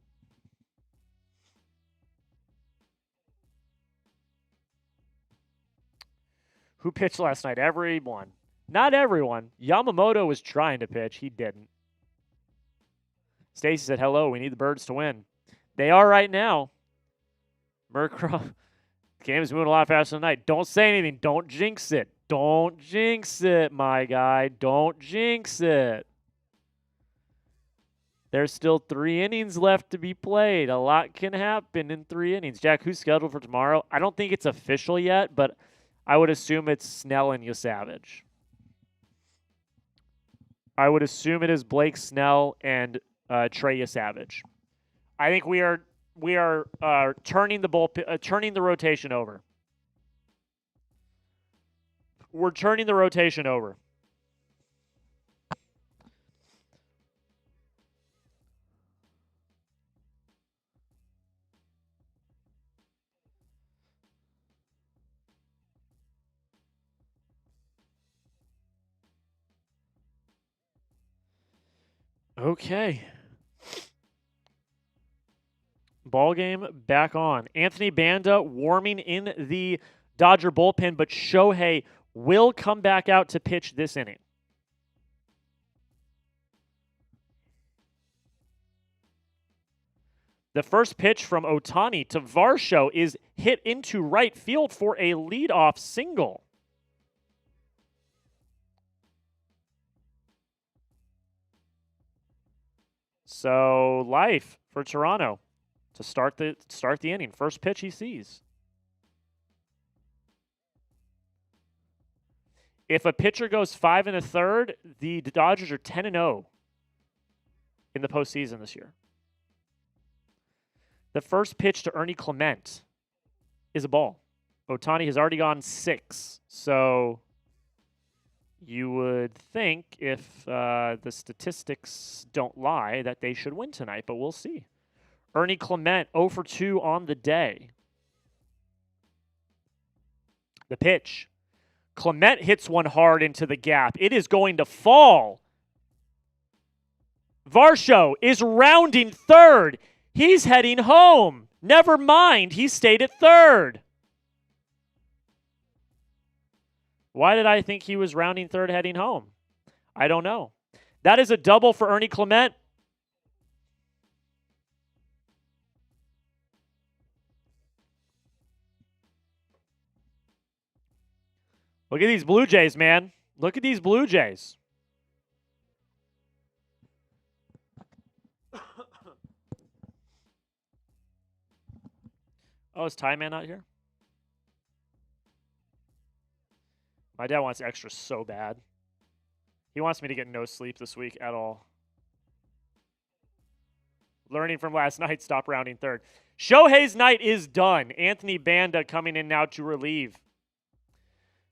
Who pitched last night? Everyone. Not everyone. Yamamoto was trying to pitch. He didn't. Stacy said, hello, we need the Birds to win. They are right now. Murcroft. Game is moving a lot faster tonight. Don't say anything. Don't jinx it. Don't jinx it, my guy. Don't jinx it. There's still 3 innings left to be played. A lot can happen in 3 innings. Jack, who's scheduled for tomorrow? I don't think it's official yet, but I would assume it's Snell and Yosavage. I would assume it is Blake Snell and Trey Yosavage. I think we are turning the rotation over. We're turning the rotation over. Okay. Ball game back on. Anthony Banda warming in the Dodger bullpen, but Shohei will come back out to pitch this inning. The first pitch from Ohtani to Varsho is hit into right field for a leadoff single. So life for Toronto to start the inning. First pitch he sees. If a pitcher goes 5 1/3, the Dodgers are 10-0 in the postseason this year. The first pitch to Ernie Clement is a ball. Ohtani has already gone 6, so you would think if the statistics don't lie that they should win tonight, but we'll see. Ernie Clement 0 for 2 on the day. The pitch. Clement hits one hard into the gap. It is going to fall. Varsho is rounding third. He's heading home. Never mind, he stayed at third. Why did I think he was rounding third heading home? I don't know. That is a double for Ernie Clement. Look at these Blue Jays, man. Look at these Blue Jays. Oh, is Ty Man not here? My dad wants extra so bad. He wants me to get no sleep this week at all. Learning from last night, stop rounding third. Shohei's night is done. Anthony Banda coming in now to relieve.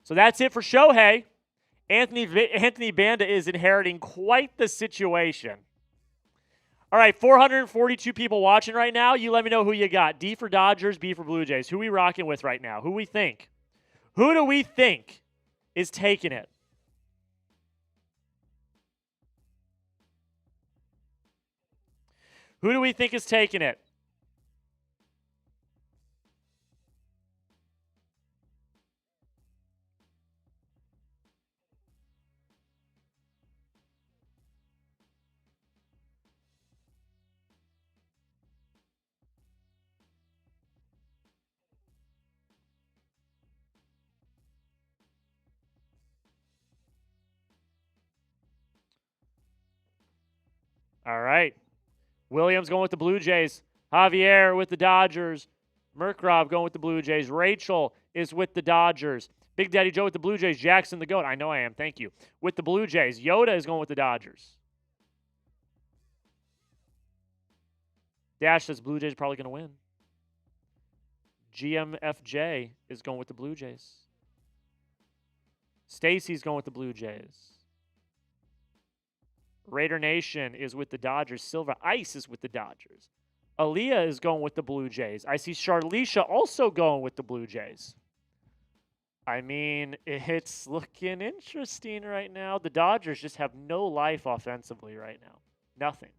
So that's it for Shohei. Anthony Banda is inheriting quite the situation. All right, 442 people watching right now. You let me know who you got. D for Dodgers, B for Blue Jays. Who we rocking with right now? Who we think? Who do we think is taking it? Who do we think is taking it? All right. Williams going with the Blue Jays. Javier with the Dodgers. Murkrov going with the Blue Jays. Rachel is with the Dodgers. Big Daddy Joe with the Blue Jays. Jackson the GOAT. I know I am. Thank you. With the Blue Jays. Yoda is going with the Dodgers. Dash says Blue Jays are probably going to win. GMFJ is going with the Blue Jays. Stacy's going with the Blue Jays. Raider Nation is with the Dodgers. Silva Ice is with the Dodgers. Aaliyah is going with the Blue Jays. I see Charlicia also going with the Blue Jays. I mean, it's looking interesting right now. The Dodgers just have no life offensively right now. Nothing.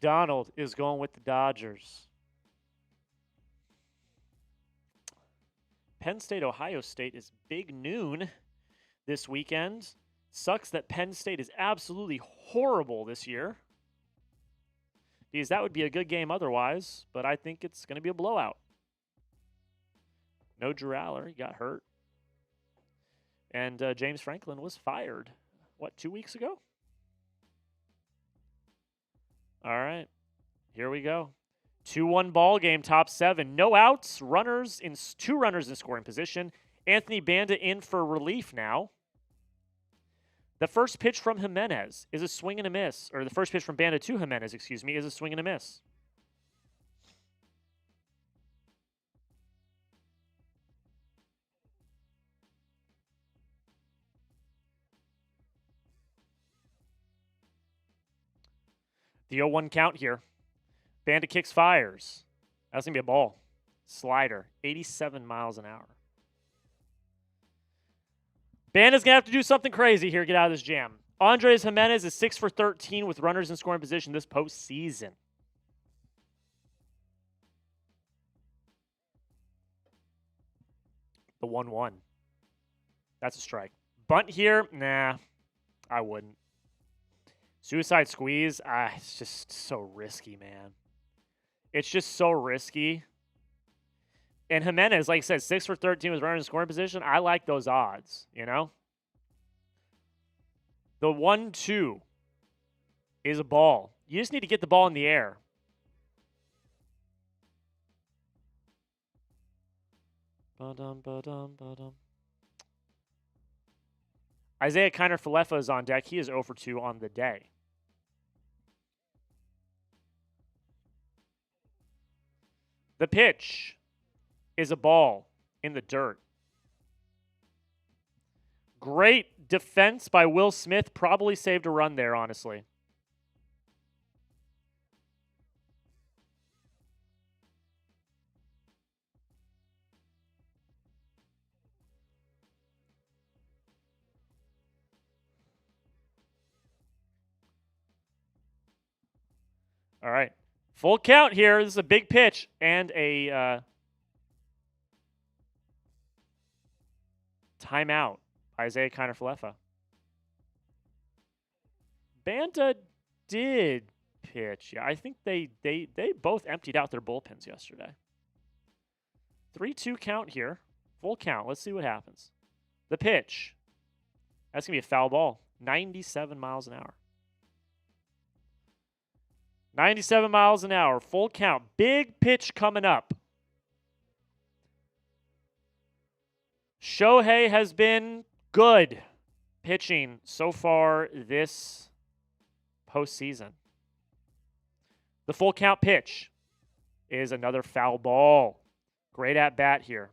Donald is going with the Dodgers. Penn State, Ohio State is big noon this weekend. Sucks that Penn State is absolutely horrible this year. Because that would be a good game otherwise, but I think it's going to be a blowout. No Drew Aller, he got hurt. And James Franklin was fired, 2 weeks ago? All right, here we go. 2-1 ball game, top 7. No outs, two runners in scoring position. Anthony Banda in for relief now. The first pitch from Jimenez is a swing and a miss. Or the first pitch from Banda to Jimenez, is a swing and a miss. The 0-1 count here. Banda kicks, fires. That's going to be a ball. Slider, 87 miles an hour. Banda's going to have to do something crazy here to get out of this jam. Andres Jimenez is 6 for 13 with runners in scoring position this postseason. The 1-1. That's a strike. Bunt here? Nah, I wouldn't. Suicide squeeze? It's just so risky, man. It's just so risky. And Jimenez, like I said, 6 for 13 with runners in scoring position. I like those odds, you know? The 1-2 is a ball. You just need to get the ball in the air. Isaiah Kiner-Falefa is on deck. He is 0 for 2 on the day. The pitch is a ball in the dirt. Great defense by Will Smith. Probably saved a run there, honestly. All right. Full count here. This is a big pitch and a timeout. Isaiah Kiner-Falefa. Banda did pitch. Yeah, I think they both emptied out their bullpens yesterday. 3-2 count here. Full count. Let's see what happens. The pitch. That's going to be a foul ball. 97 miles an hour. 97 miles an hour. Full count. Big pitch coming up. Shohei has been good pitching so far this postseason. The full count pitch is another foul ball. Great at bat here.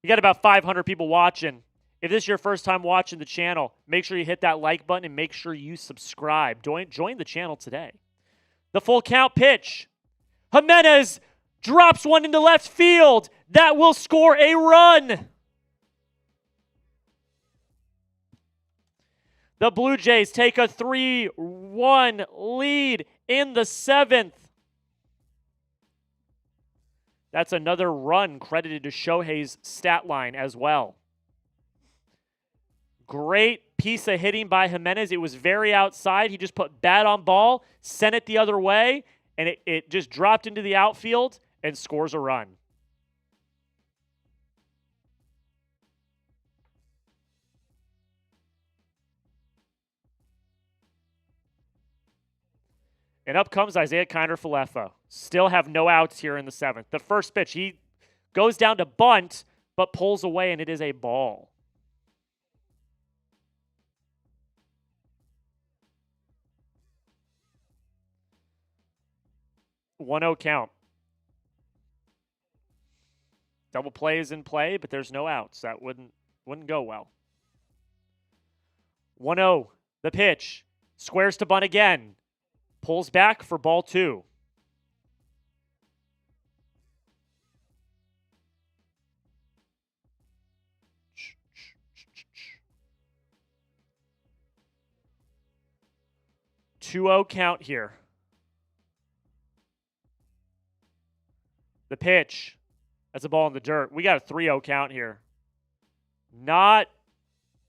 We got about 500 people watching. If this is your first time watching the channel, make sure you hit that like button and make sure you subscribe. Join the channel today. The full count pitch. Jimenez drops one into left field. That will score a run. The Blue Jays take a 3-1 lead in the 7th. That's another run credited to Shohei's stat line as well. Great piece of hitting by Jimenez. It was very outside. He just put bat on ball, sent it the other way, and it just dropped into the outfield and scores a run. And up comes Isaiah Kiner-Falefa. Still have no outs here in the 7th. The first pitch, he goes down to bunt, but pulls away, and it is a ball. 1-0 count. Double play is in play, but there's no outs. That wouldn't go well. 1-0. The pitch. Squares to bunt again. Pulls back for ball 2. Two-0 count here. The pitch. That's a ball in the dirt. We got a 3-0 count here. Not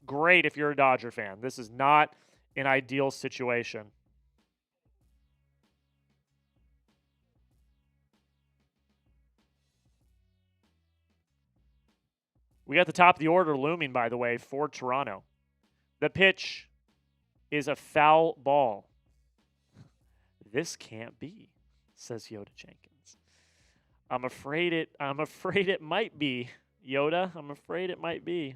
great if you're a Dodger fan. This is not an ideal situation. We got the top of the order looming, by the way, for Toronto. The pitch is a foul ball. This can't be, says Yoda Jenkins. I'm afraid it might be, Yoda. I'm afraid it might be.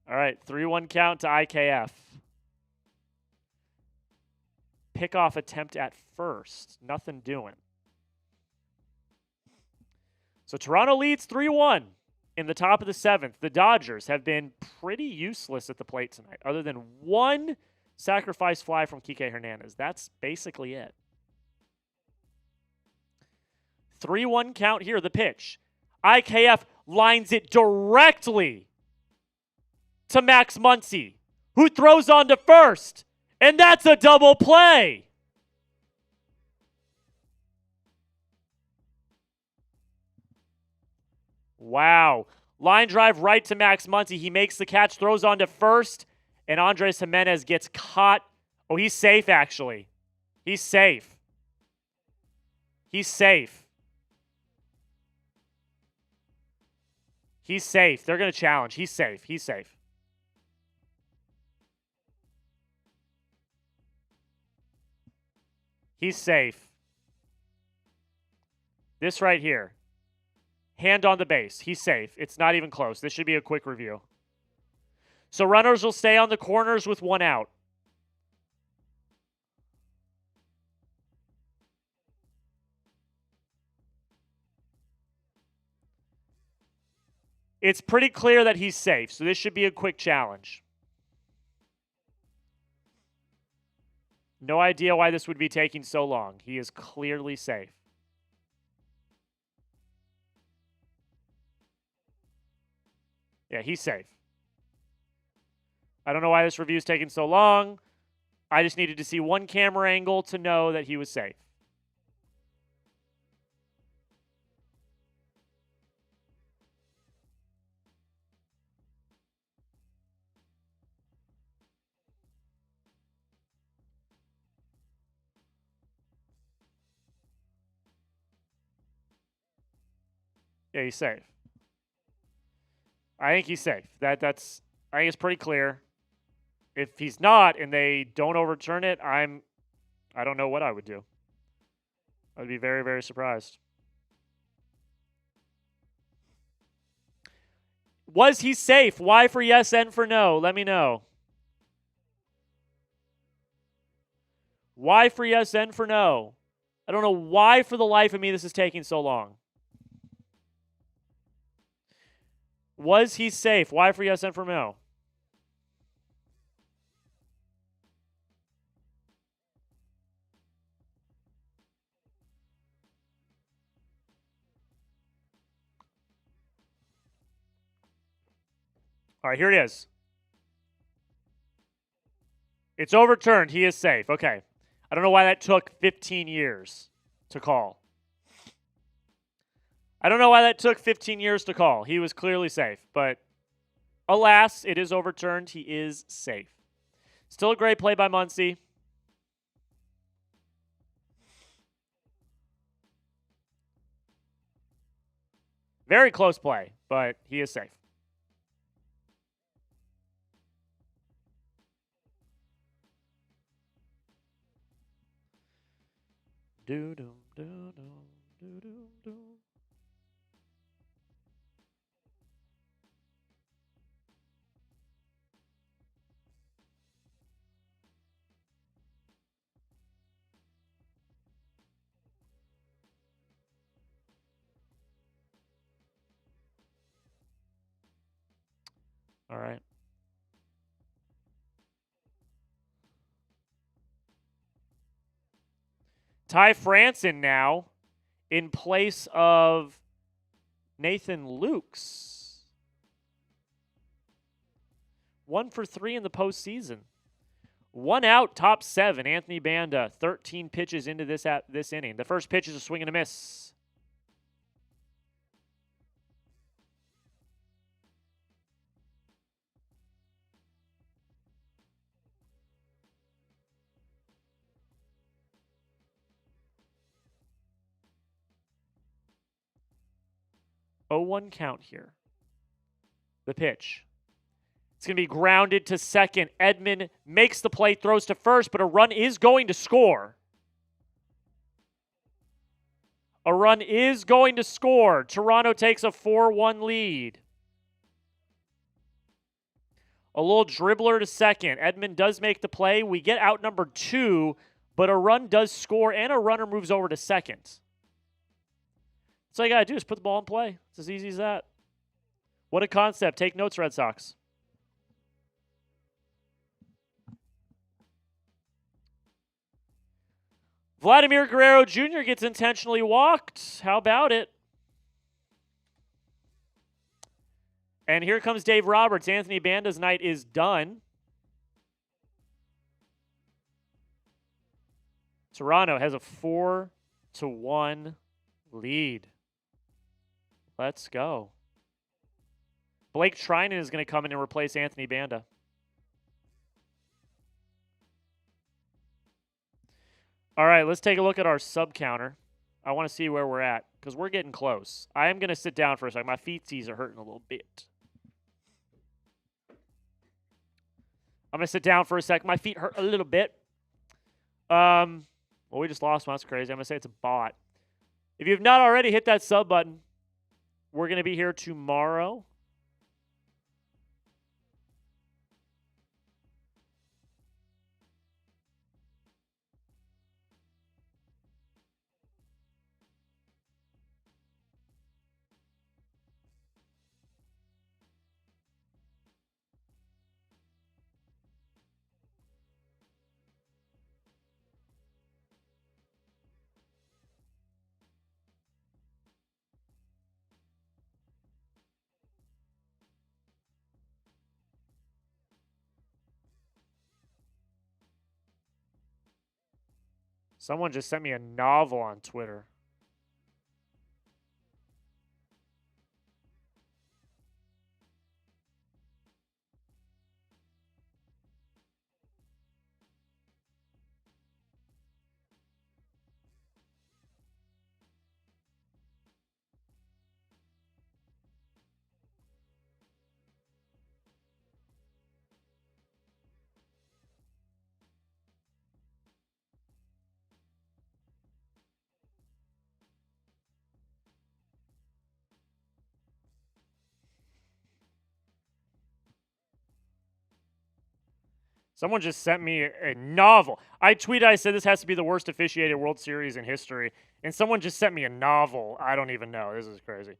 All right, 3-1 count to IKF. Pickoff attempt at first. Nothing doing. So Toronto leads 3-1 in the top of the 7th. The Dodgers have been pretty useless at the plate tonight, other than one sacrifice fly from Kike Hernandez. That's basically it. 3-1 count here, the pitch. IKF lines it directly to Max Muncy, who throws on to first, and that's a double play. Wow. Line drive right to Max Muncy. He makes the catch, throws on to first, and Andres Jimenez gets caught. Oh, he's safe, actually. He's safe. He's safe. He's safe. They're going to challenge. He's safe. He's safe. He's safe. This right here. Hand on the base. He's safe. It's not even close. This should be a quick review. So runners will stay on the corners with 1 out. It's pretty clear that he's safe, so this should be a quick challenge. No idea why this would be taking so long. He is clearly safe. Yeah, he's safe. I don't know why this review is taking so long. I just needed to see one camera angle to know that he was safe. Yeah, he's safe. I think he's safe. I think it's pretty clear. If he's not and they don't overturn it, I don't know what I would do. I'd be very, very surprised. Was he safe? Y for yes, N for no. Let me know. Y for yes, N for no. I don't know why for the life of me this is taking so long. Was he safe? Y for yes, N for no. All right, here it is. It's overturned. He is safe. Okay. I don't know why that took 15 years to call. I don't know why that took 15 years to call. He was clearly safe. But alas, it is overturned. He is safe. Still a great play by Muncy. Very close play, but he is safe. All right. Ty Franson now in place of Nathan Lukes. 1 for 3 in the postseason. 1 out, top 7. Anthony Banda, 13 pitches into this inning. The first pitch is a swing and a miss. Oh, 1 count here. The pitch. It's going to be grounded to second. Edman makes the play, throws to first, but a run is going to score. A run is going to score. Toronto takes a 4-1 lead. A little dribbler to second. Edman does make the play. We get out number 2, but a run does score, and a runner moves over to second. So all you got to do is put the ball in play. It's as easy as that. What a concept. Take notes, Red Sox. Vladimir Guerrero Jr. gets intentionally walked. How about it? And here comes Dave Roberts. Anthony Banda's night is done. Toronto has a 4-1 lead. Let's go. Blake Treinen is going to come in and replace Anthony Banda. All right, let's take a look at our sub counter. I want to see where we're at because we're getting close. I am going to sit down for a second. My feetsies are hurting a little bit. I'm going to sit down for a second. My feet hurt a little bit. Well, we just lost one. That's crazy. I'm going to say it's a bot. If you have not already, hit that sub button. We're going to be here tomorrow. Someone just sent me a novel on Twitter. Someone just sent me a novel. I tweeted, I said this has to be the worst officiated World Series in history. And someone just sent me a novel. I don't even know. This is crazy.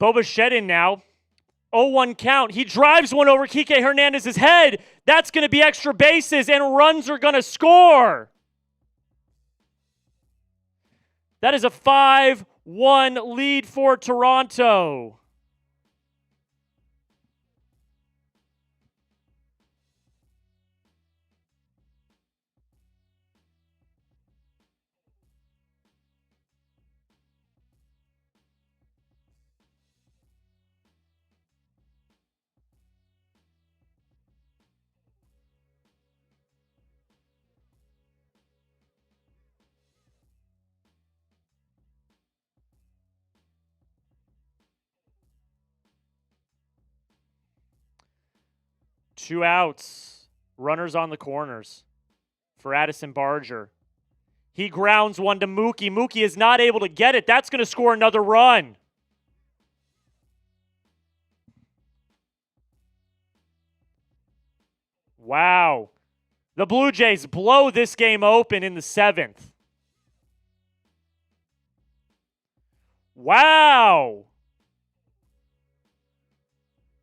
Boba Shedden now. 0-1 count. He drives one over Kike Hernandez's head. That's going to be extra bases, and runs are going to score. That is a 5-1 lead for Toronto. 2 outs. Runners on the corners for Addison Barger. He grounds one to Mookie. Mookie is not able to get it. That's going to score another run. Wow. The Blue Jays blow this game open in the 7th. Wow.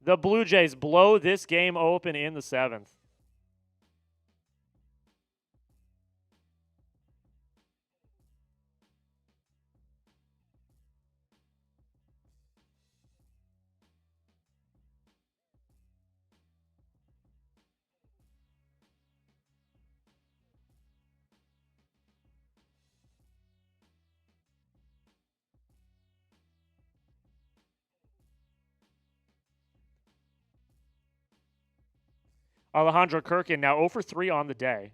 The Blue Jays blow this game open in the 7th. Alejandro Kirkin now 0 for 3 on the day.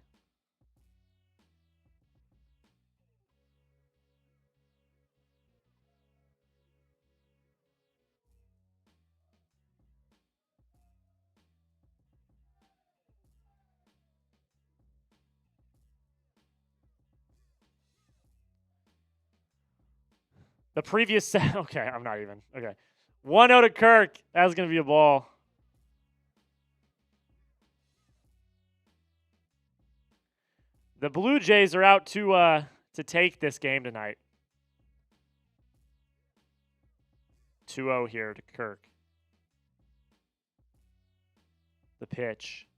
The previous set. Okay, I'm not even. Okay. 1-0 to Kirk. That was going to be a ball. The Blue Jays are out to take this game tonight. 2-0 here to Kirk. The pitch.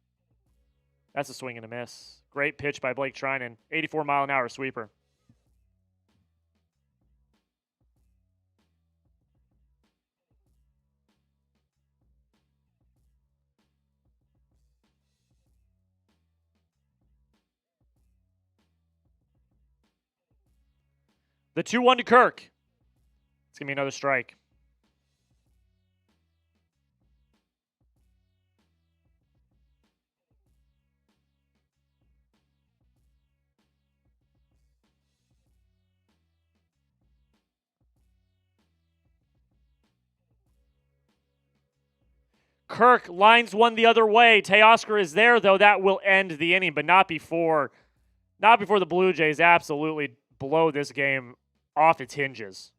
That's a swing and a miss. Great pitch by Blake Trinan. 84-mile-an-hour sweeper. The 2-1 to Kirk. It's going to be another strike. Kirk lines one the other way. Teoscar is there, though. That will end the inning, but not before. Not before the Blue Jays absolutely blow this game off its hinges.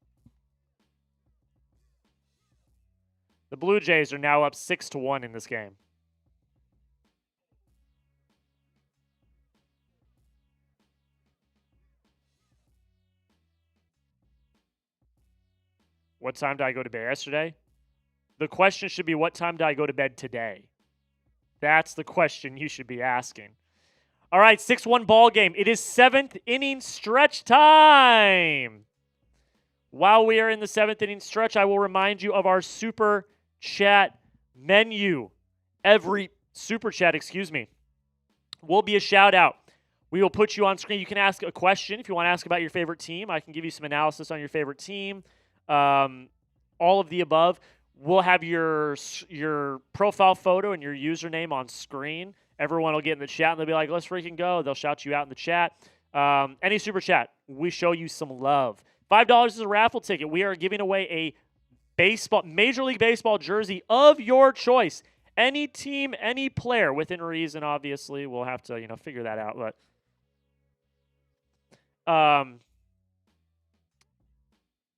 The Blue Jays are now up 6-1 in this game. What time did I go to bed yesterday? The question should be, what time did I go to bed today? That's the question you should be asking. All right, 6-1 ball game. It is 7th inning stretch time. While we are in the 7th inning stretch, I will remind you of our super chat menu. Every super chat, will be a shout out. We will put you on screen. You can ask a question if you want to ask about your favorite team. I can give you some analysis on your favorite team. All of the above. We'll have your profile photo and your username on screen. Everyone will get in the chat and they'll be like, let's freaking go. They'll shout you out in the chat. Any super chat, we show you some love. $5 is a raffle ticket. We are giving away a Major League Baseball jersey of your choice. Any team, any player, within reason, obviously. We'll have to, figure that out. But,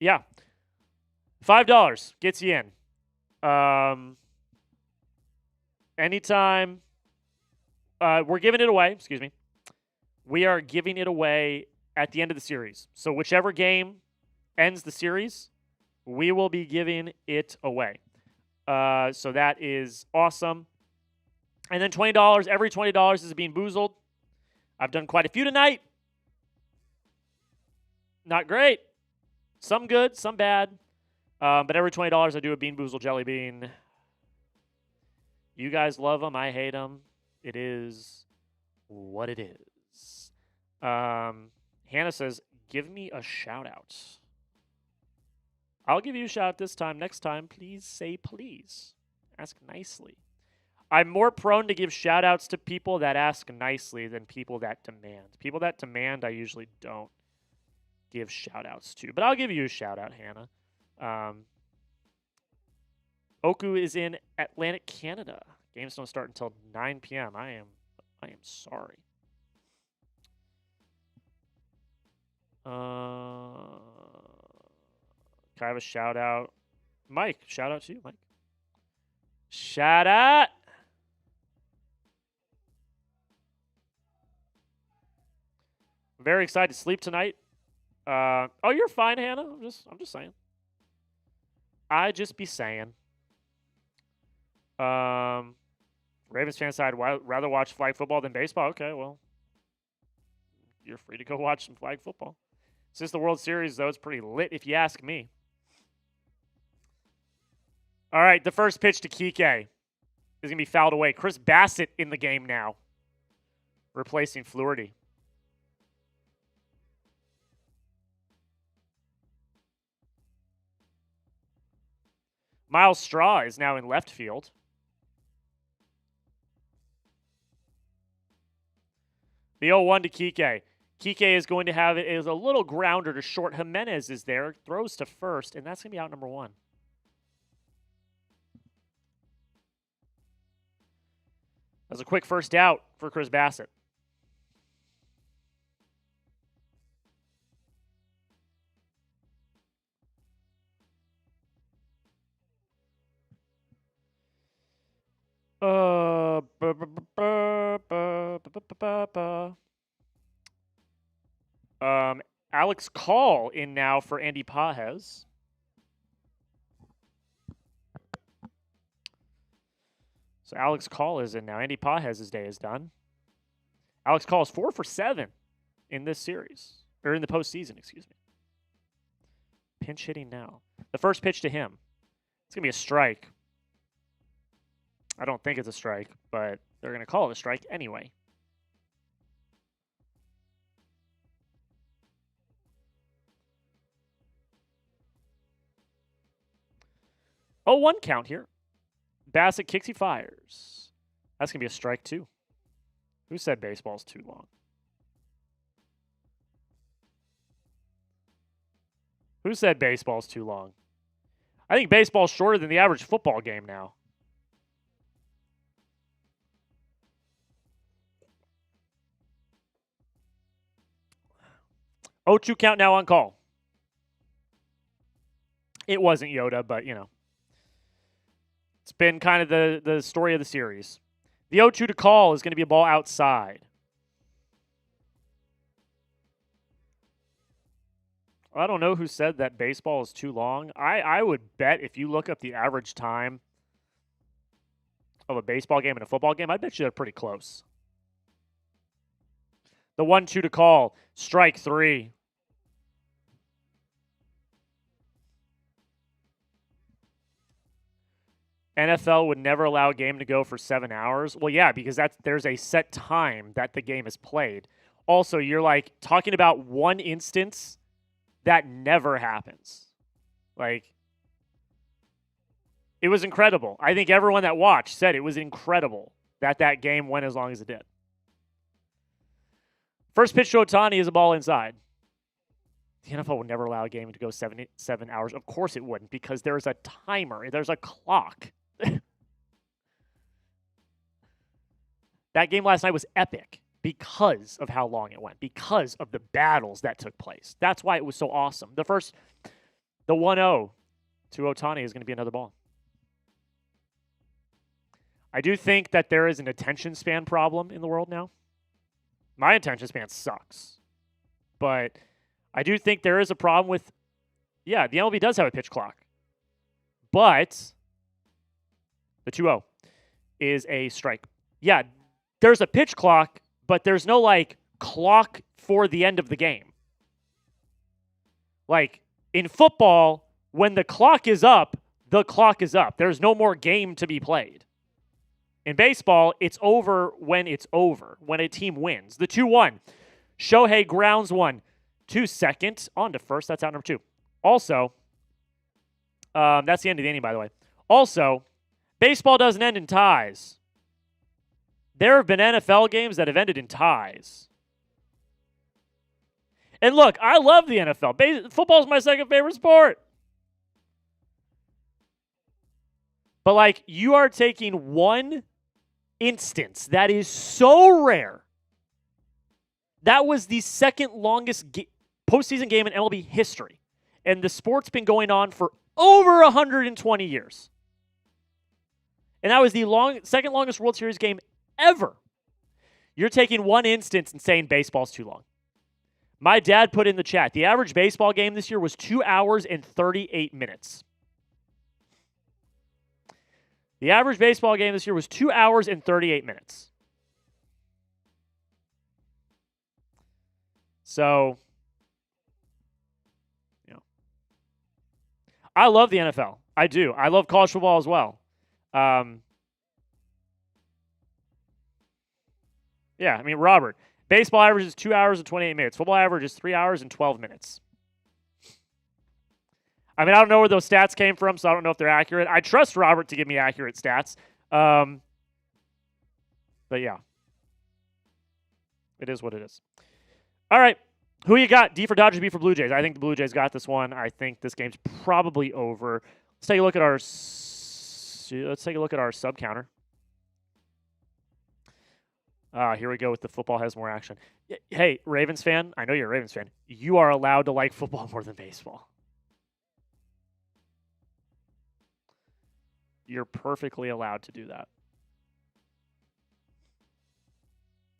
yeah. $5 gets you in. Anytime. We're giving it away. We are giving it away at the end of the series. So whichever game ends the series, we will be giving it away. So that is awesome. And then $20. Every $20 is being boozled. I've done quite a few tonight. Not great. Some good, some bad. But every $20 I do a Bean Boozle Jelly Bean. You guys love them. I hate them. It is what it is. Hannah says, give me a shout out. I'll give you a shout out this time. Next time, please say please. Ask nicely. I'm more prone to give shout outs to people that ask nicely than people that demand. People that demand, I usually don't give shout outs to. But I'll give you a shout out, Hannah. Oku is in Atlantic, Canada. Games don't start until 9 p.m. I am sorry. Can I have a shout out? Mike, shout out to you, Mike. Shout out. Very excited to sleep tonight. Oh, you're fine, Hannah. I'm just saying. I just be saying. Ravens fan side rather watch flag football than baseball. Okay, well, you're free to go watch some flag football. Since the World Series, though, it's pretty lit if you ask me. All right, the first pitch to Kike is going to be fouled away. Chris Bassett in the game now, replacing Fluharty. Miles Straw is now in left field. The 0-1 to Kike. Kike is going to have it as a little grounder to short. Jimenez is there, throws to first, and that's going to be out number 1. That's a quick first out for Chris Bassett. Alex Call in now for Andy Pages. So Alex Call is in now. Andy Pages' day is done. Alex Call is 4 for 7 in this series. Or in the postseason, excuse me. Pinch hitting now. The first pitch to him. It's going to be a strike. I don't think it's a strike, but they're going to call it a strike anyway. 0-1 count here. Bassett kicks, he fires. That's going to be a strike, too. Who said baseball's too long? Who said baseball's too long? I think baseball's shorter than the average football game now. Oh, 2 count now on call. It wasn't Yoda, but, you know. It's been kind of the story of the series. The 0-2 to call is going to be a ball outside. I don't know who said that baseball is too long. I would bet if you look up the average time of a baseball game and a football game, I bet you they're pretty close. The 1-2 to call, strike 3. NFL would never allow a game to go for 7 hours. Well, yeah, because there's a set time that the game is played. Also, you're like talking about one instance that never happens. Like, it was incredible. I think everyone that watched said it was incredible that game went as long as it did. First pitch to Ohtani is a ball inside. The NFL would never allow a game to go 7 hours. Of course it wouldn't, because there's a timer. There's a clock. That game last night was epic because of how long it went, because of the battles that took place. That's why it was so awesome. The 1-0 to Ohtani is going to be another ball. I do think that there is an attention span problem in the world now. My attention span sucks. But I do think there is a problem with, the MLB does have a pitch clock. But the 2-0 is a strike. Yeah, there's a pitch clock, but there's no, clock for the end of the game. Like, in football, when the clock is up, the clock is up. There's no more game to be played. In baseball, it's over, when a team wins. The 2-1. Shohei grounds one to second. On to first. That's out number 2. Also, that's the end of the inning, by the way. Also, baseball doesn't end in ties. There have been NFL games that have ended in ties. And look, I love the NFL. Football is my second favorite sport. But, you are taking one instance. That is so rare. That was the second longest postseason game in MLB history. And the sport's been going on for over 120 years. And that was the second longest World Series game ever. You're taking one instance and saying baseball's too long. My dad put in the chat, the average baseball game this year was 2 hours and 38 minutes. The average baseball game this year was 2 hours and 38 minutes. So, I love the NFL. I do. I love college football as well. Yeah, I mean, Robert, baseball average is 2 hours and 28 minutes. Football average is 3 hours and 12 minutes. I mean, I don't know where those stats came from, so I don't know if they're accurate. I trust Robert to give me accurate stats. But yeah, it is what it is. All right, who you got? D for Dodgers, B for Blue Jays. I think the Blue Jays got this one. I think this game's probably over. Let's take a look at our sub counter. Here we go with the football has more action. Hey, Ravens fan, I know you're a Ravens fan. You are allowed to like football more than baseball. You're perfectly allowed to do that.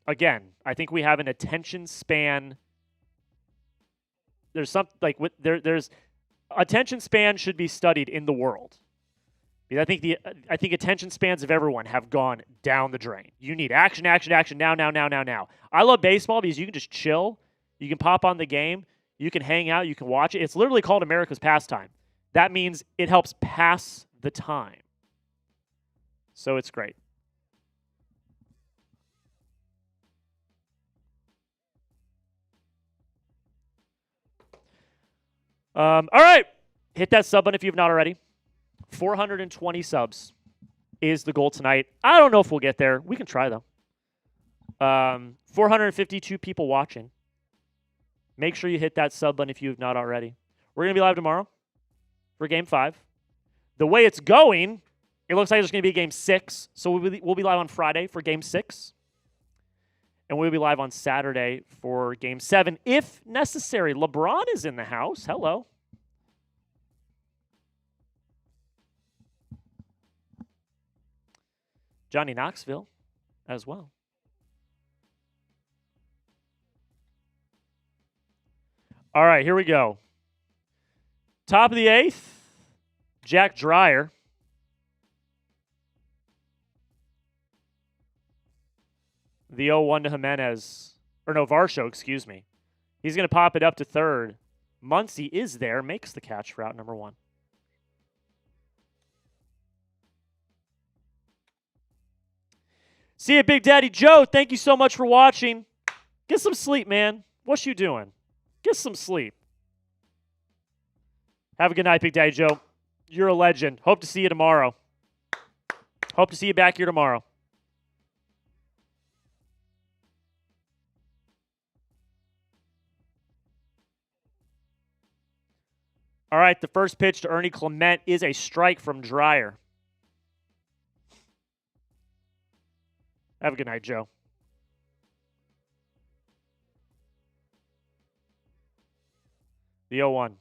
Again, I think we have an attention span. There's there's attention span should be studied in the world. Because I think attention spans of everyone have gone down the drain. You need action, action, action, now. I love baseball because you can just chill. You can pop on the game. You can hang out. You can watch it. It's literally called America's pastime. That means it helps pass the time. So it's great. All right. Hit that sub button if you've not already. 420 subs is the goal tonight. I don't know if we'll get there. We can try, though. 452 people watching. Make sure you hit that sub button if you have not already. We're going to be live tomorrow for Game 5. The way it's going, it looks like there's going to be Game 6. So we'll be live on Friday for Game 6. And we'll be live on Saturday for Game 7 if necessary. LeBron is in the house. Hello. Johnny Knoxville as well. All right, here we go. Top of the 8th, Jack Dreyer. The 0-1 to Jimenez. Or no, Varsho, excuse me. He's going to pop it up to third. Muncy is there, makes the catch for out number 1. See you, Big Daddy Joe. Thank you so much for watching. Get some sleep, man. What you doing? Get some sleep. Have a good night, Big Daddy Joe. You're a legend. Hope to see you tomorrow. Hope to see you back here tomorrow. All right, the first pitch to Ernie Clement is a strike from Dreyer. Have a good night, Joe. The 0-1.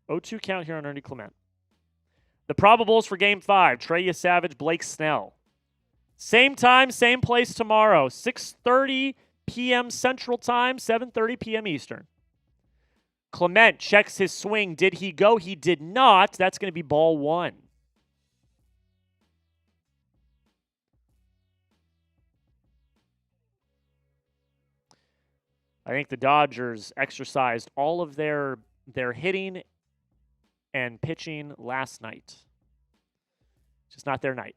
(0-2) count here on Ernie Clement. The probables for Game 5. Trey Savage, Blake Snell. Same time, same place tomorrow. 6:30 p.m. Central Time, 7:30 p.m. Eastern. Clement checks his swing. Did he go? He did not. That's going to be ball 1. I think the Dodgers exercised all of their hitting and pitching last night. It's just not their night.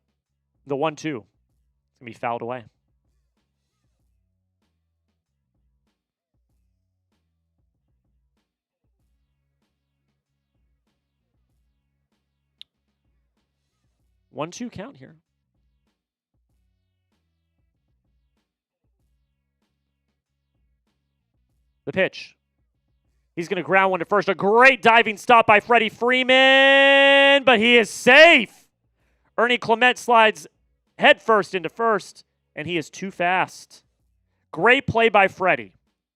The 1-2. It's going to be fouled away. One-two count here. The pitch. He's going to ground one to first. A great diving stop by Freddie Freeman, but he is safe. Ernie Clement slides headfirst into first, and he is too fast. Great play by Freddie.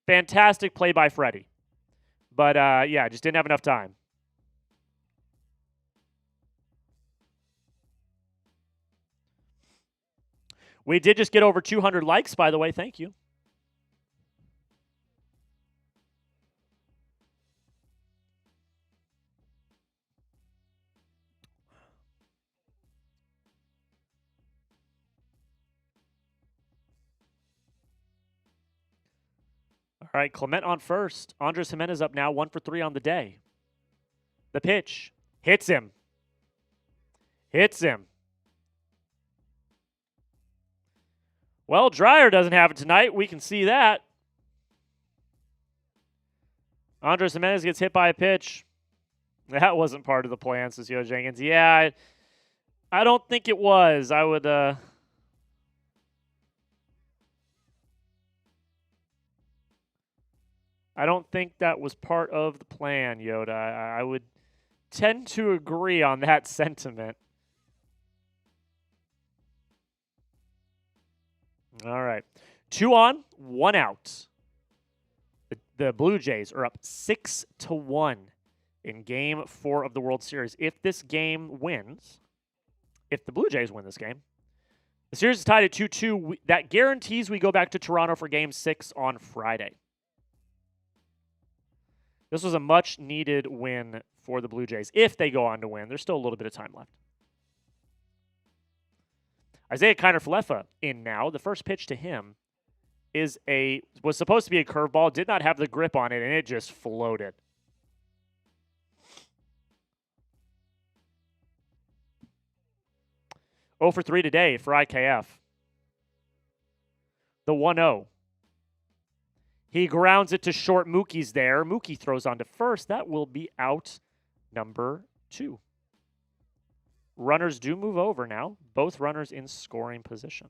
Fantastic play by Freddie. But, yeah, just didn't have enough time. We did just get over 200 likes, by the way. Thank you. All right, Clement on first. Andres Jimenez up now, 1 for 3 on the day. The pitch. Hits him. Hits him. Well, Dreyer doesn't have it tonight. We can see that. Andres Jimenez gets hit by a pitch. That wasn't part of the plan, says Yo Jenkins. Yeah, I don't think it was. I would... I don't think that was part of the plan, Yoda. I would tend to agree on that sentiment. All right. 2 on, 1 out. The Blue Jays are up 6-1 in Game 4 of the World Series. If this game wins, if the Blue Jays win this game, the series is tied at 2-2. That guarantees we go back to Toronto for Game 6 on Friday. This was a much-needed win for the Blue Jays. If they go on to win, there's still a little bit of time left. Isaiah Kiner-Falefa in now. The first pitch to him was supposed to be a curveball, did not have the grip on it, and it just floated. Oh for 3 today for IKF. The 1-0. He grounds it to short. Mookie's there. Mookie throws on to first. That will be out number 2. Runners do move over now. Both runners in scoring position.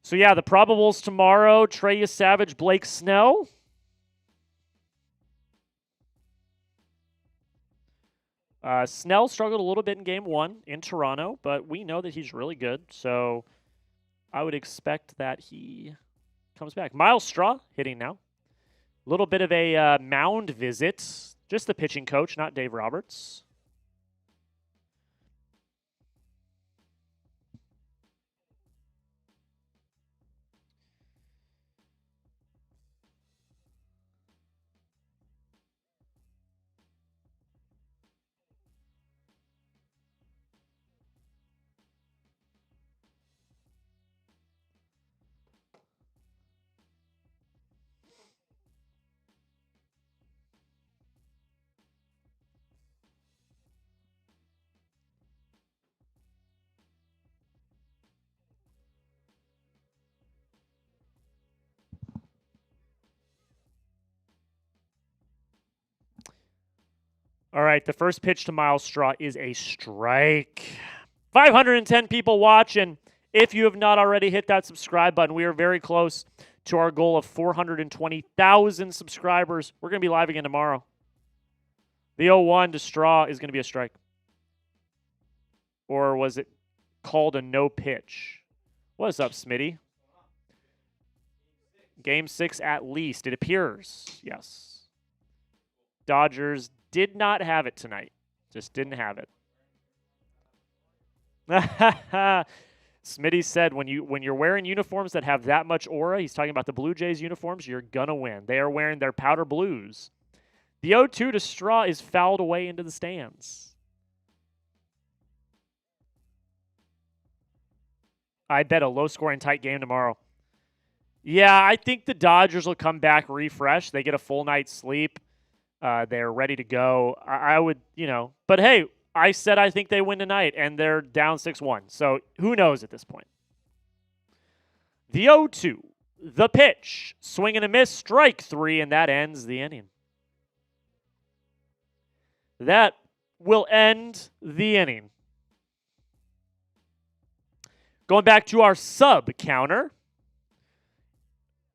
So, yeah, the probables tomorrow, Trey Savage, Blake Snell. Snell struggled a little bit in Game 1 in Toronto, but we know that he's really good. So I would expect that he comes back. Miles Straw hitting now. A little bit of a mound visit. Just the pitching coach, not Dave Roberts. All right, the first pitch to Miles Straw is a strike. 510 people watching. If you have not already hit that subscribe button, we are very close to our goal of 420,000 subscribers. We're going to be live again tomorrow. The 0-1 to Straw is going to be a strike. Or was it called a no pitch? What's up, Smitty? Game 6 at least, it appears. Yes. Dodgers did not have it tonight. Just didn't have it. Smitty said when you're wearing uniforms that have that much aura, he's talking about the Blue Jays uniforms, you're going to win. They are wearing their powder blues. The 0-2 to Straw is fouled away into the stands. I bet a low-scoring tight game tomorrow. Yeah, I think the Dodgers will come back refreshed. They get a full night's sleep. They're ready to go. I would, but hey, I said I think they win tonight, and they're down 6-1. So who knows at this point? The 0-2, the pitch, swing and a miss, strike 3, and that ends the inning. That will end the inning. Going back to our sub counter.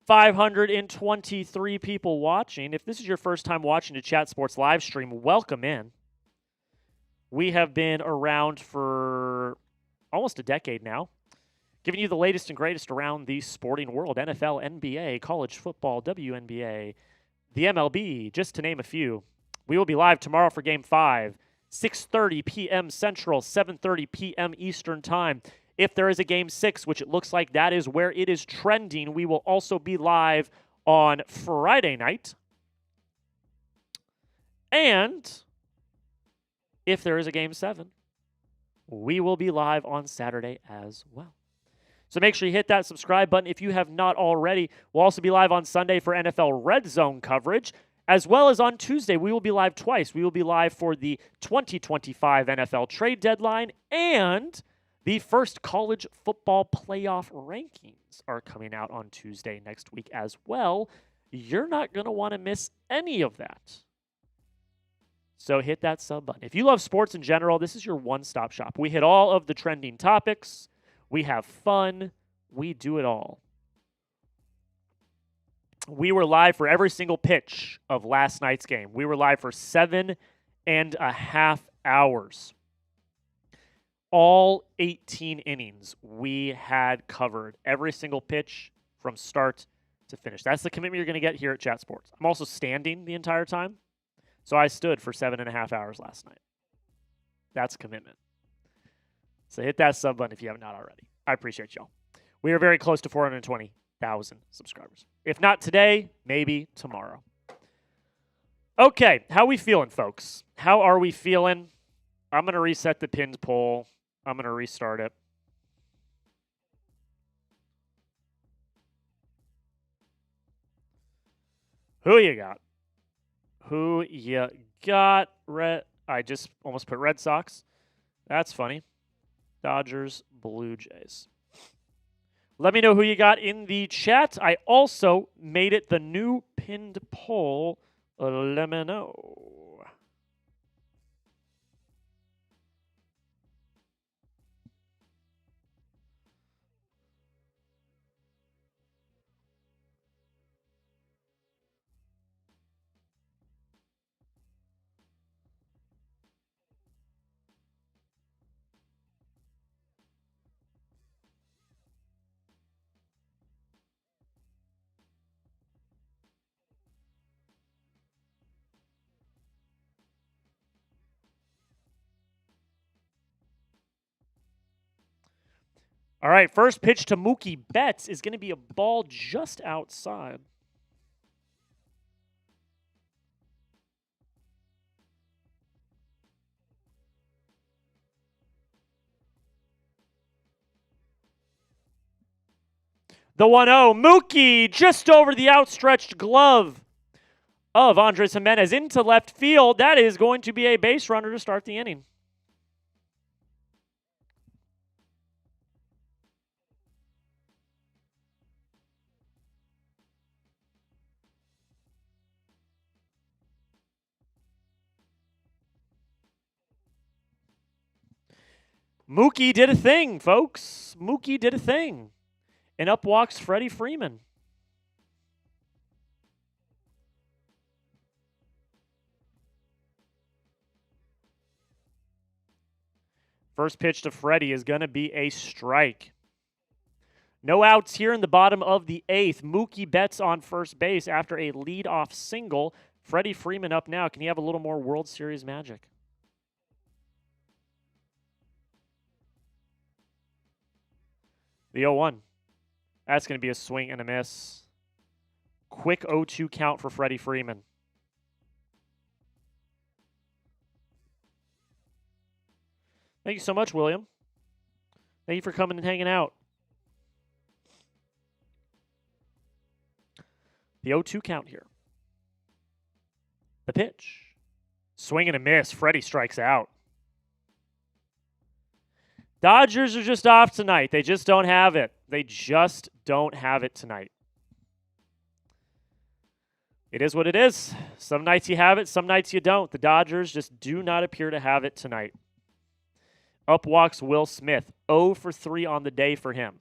523 people watching. If this is your first time watching the Chat Sports live stream, welcome in. We have been around for almost a decade now, giving you the latest and greatest around the sporting world: NFL, NBA, college football, WNBA, the MLB, just to name a few. We will be live tomorrow for Game 5, 6:30 p.m. Central, 7:30 p.m. Eastern Time. If there is a Game 6, which it looks like that is where it is trending, we will also be live on Friday night. And if there is a Game 7, we will be live on Saturday as well. So make sure you hit that subscribe button if you have not already. We'll also be live on Sunday for NFL Red Zone coverage, as well as on Tuesday. We will be live twice. We will be live for the 2025 NFL trade deadline, and the first college football playoff rankings are coming out on Tuesday next week as well. You're not going to want to miss any of that. So hit that sub button. If you love sports in general, this is your one-stop shop. We hit all of the trending topics. We have fun. We do it all. We were live for every single pitch of last night's game. We were live for 7.5 hours. All 18 innings we had covered. Every single pitch from start to finish. That's the commitment you're going to get here at Chat Sports. I'm also standing the entire time. So I stood for 7.5 hours last night. That's commitment. So hit that sub button if you have not already. I appreciate y'all. We are very close to 420,000 subscribers. If not today, maybe tomorrow. Okay, how we feeling, folks? How are we feeling? I'm going to reset the pinned poll. I'm going to restart it. Who you got? Who you got? I just almost put Red Sox. That's funny. Dodgers, Blue Jays. Let me know who you got in the chat. I also made it the new pinned poll. Let me know. All right, first pitch to Mookie Betts is going to be a ball just outside. The 1-0, Mookie just over the outstretched glove of Andres Jimenez into left field. That is going to be a base runner to start the inning. Mookie did a thing, folks. Mookie did a thing. And up walks Freddie Freeman. First pitch to Freddie is going to be a strike. No outs here in the bottom of the 8th. Mookie Betts on first base after a leadoff single. Freddie Freeman up now. Can he have a little more World Series magic? The 0-1. That's going to be a swing and a miss. Quick 0-2 count for Freddie Freeman. Thank you so much, William. Thank you for coming and hanging out. The 0-2 count here. The pitch. Swing and a miss. Freddie strikes out. Dodgers are just off tonight. They just don't have it. They just don't have it tonight. It is what it is. Some nights you have it, some nights you don't. The Dodgers just do not appear to have it tonight. Up walks Will Smith. 0 for 3 on the day for him.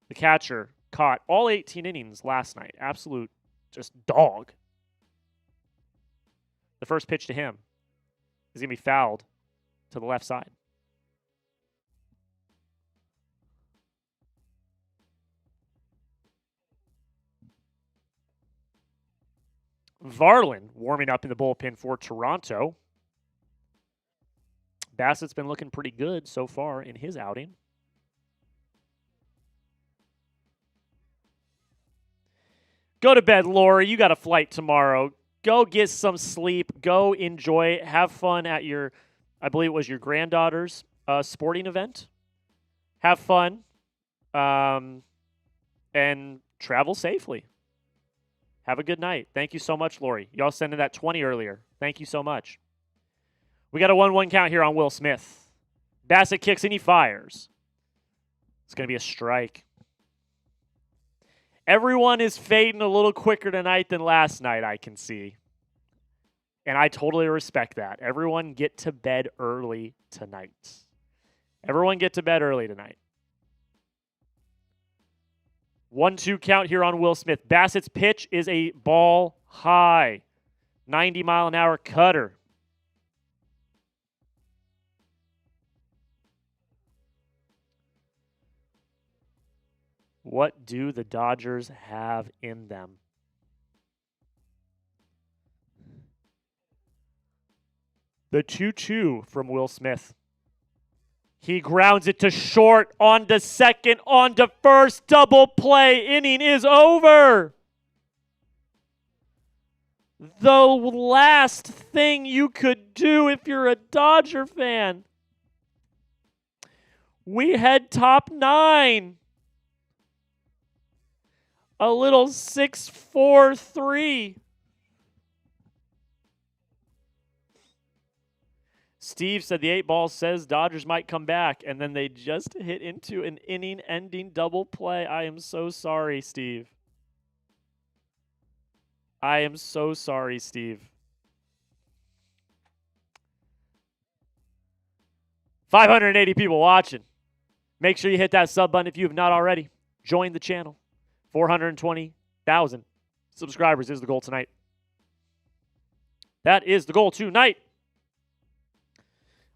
The catcher caught all 18 innings last night. Absolute just dog. The first pitch to him is going to be fouled to the left side. Varland warming up in the bullpen for Toronto. Bassett's been looking pretty good so far in his outing. Go to bed, Lori. You got a flight tomorrow. Go get some sleep. Go enjoy. Have fun at your, I believe it was your granddaughter's sporting event. Have fun. And travel safely. Have a good night. Thank you so much, Lori. Y'all sent in that 20 earlier. Thank you so much. We got a 1-1 count here on Will Smith. Bassett kicks and he fires. It's going to be a strike. Everyone is fading a little quicker tonight than last night, I can see. And I totally respect that. Everyone get to bed early tonight. Everyone get to bed early tonight. 1-2 count here on Will Smith. Bassett's pitch is a ball high. 90-mile-an-hour cutter. What do the Dodgers have in them? The 2-2 from Will Smith. He grounds it to short, on to second, on to first, double play. Inning is over. The last thing you could do if you're a Dodger fan. We head top 9. A little 6-4-3. Steve said the 8 ball says Dodgers might come back, and then they just hit into an inning-ending double play. I am so sorry, Steve. I am so sorry, Steve. 580 people watching. Make sure you hit that sub button if you have not already. Join the channel. 420,000 subscribers is the goal tonight. That is the goal tonight.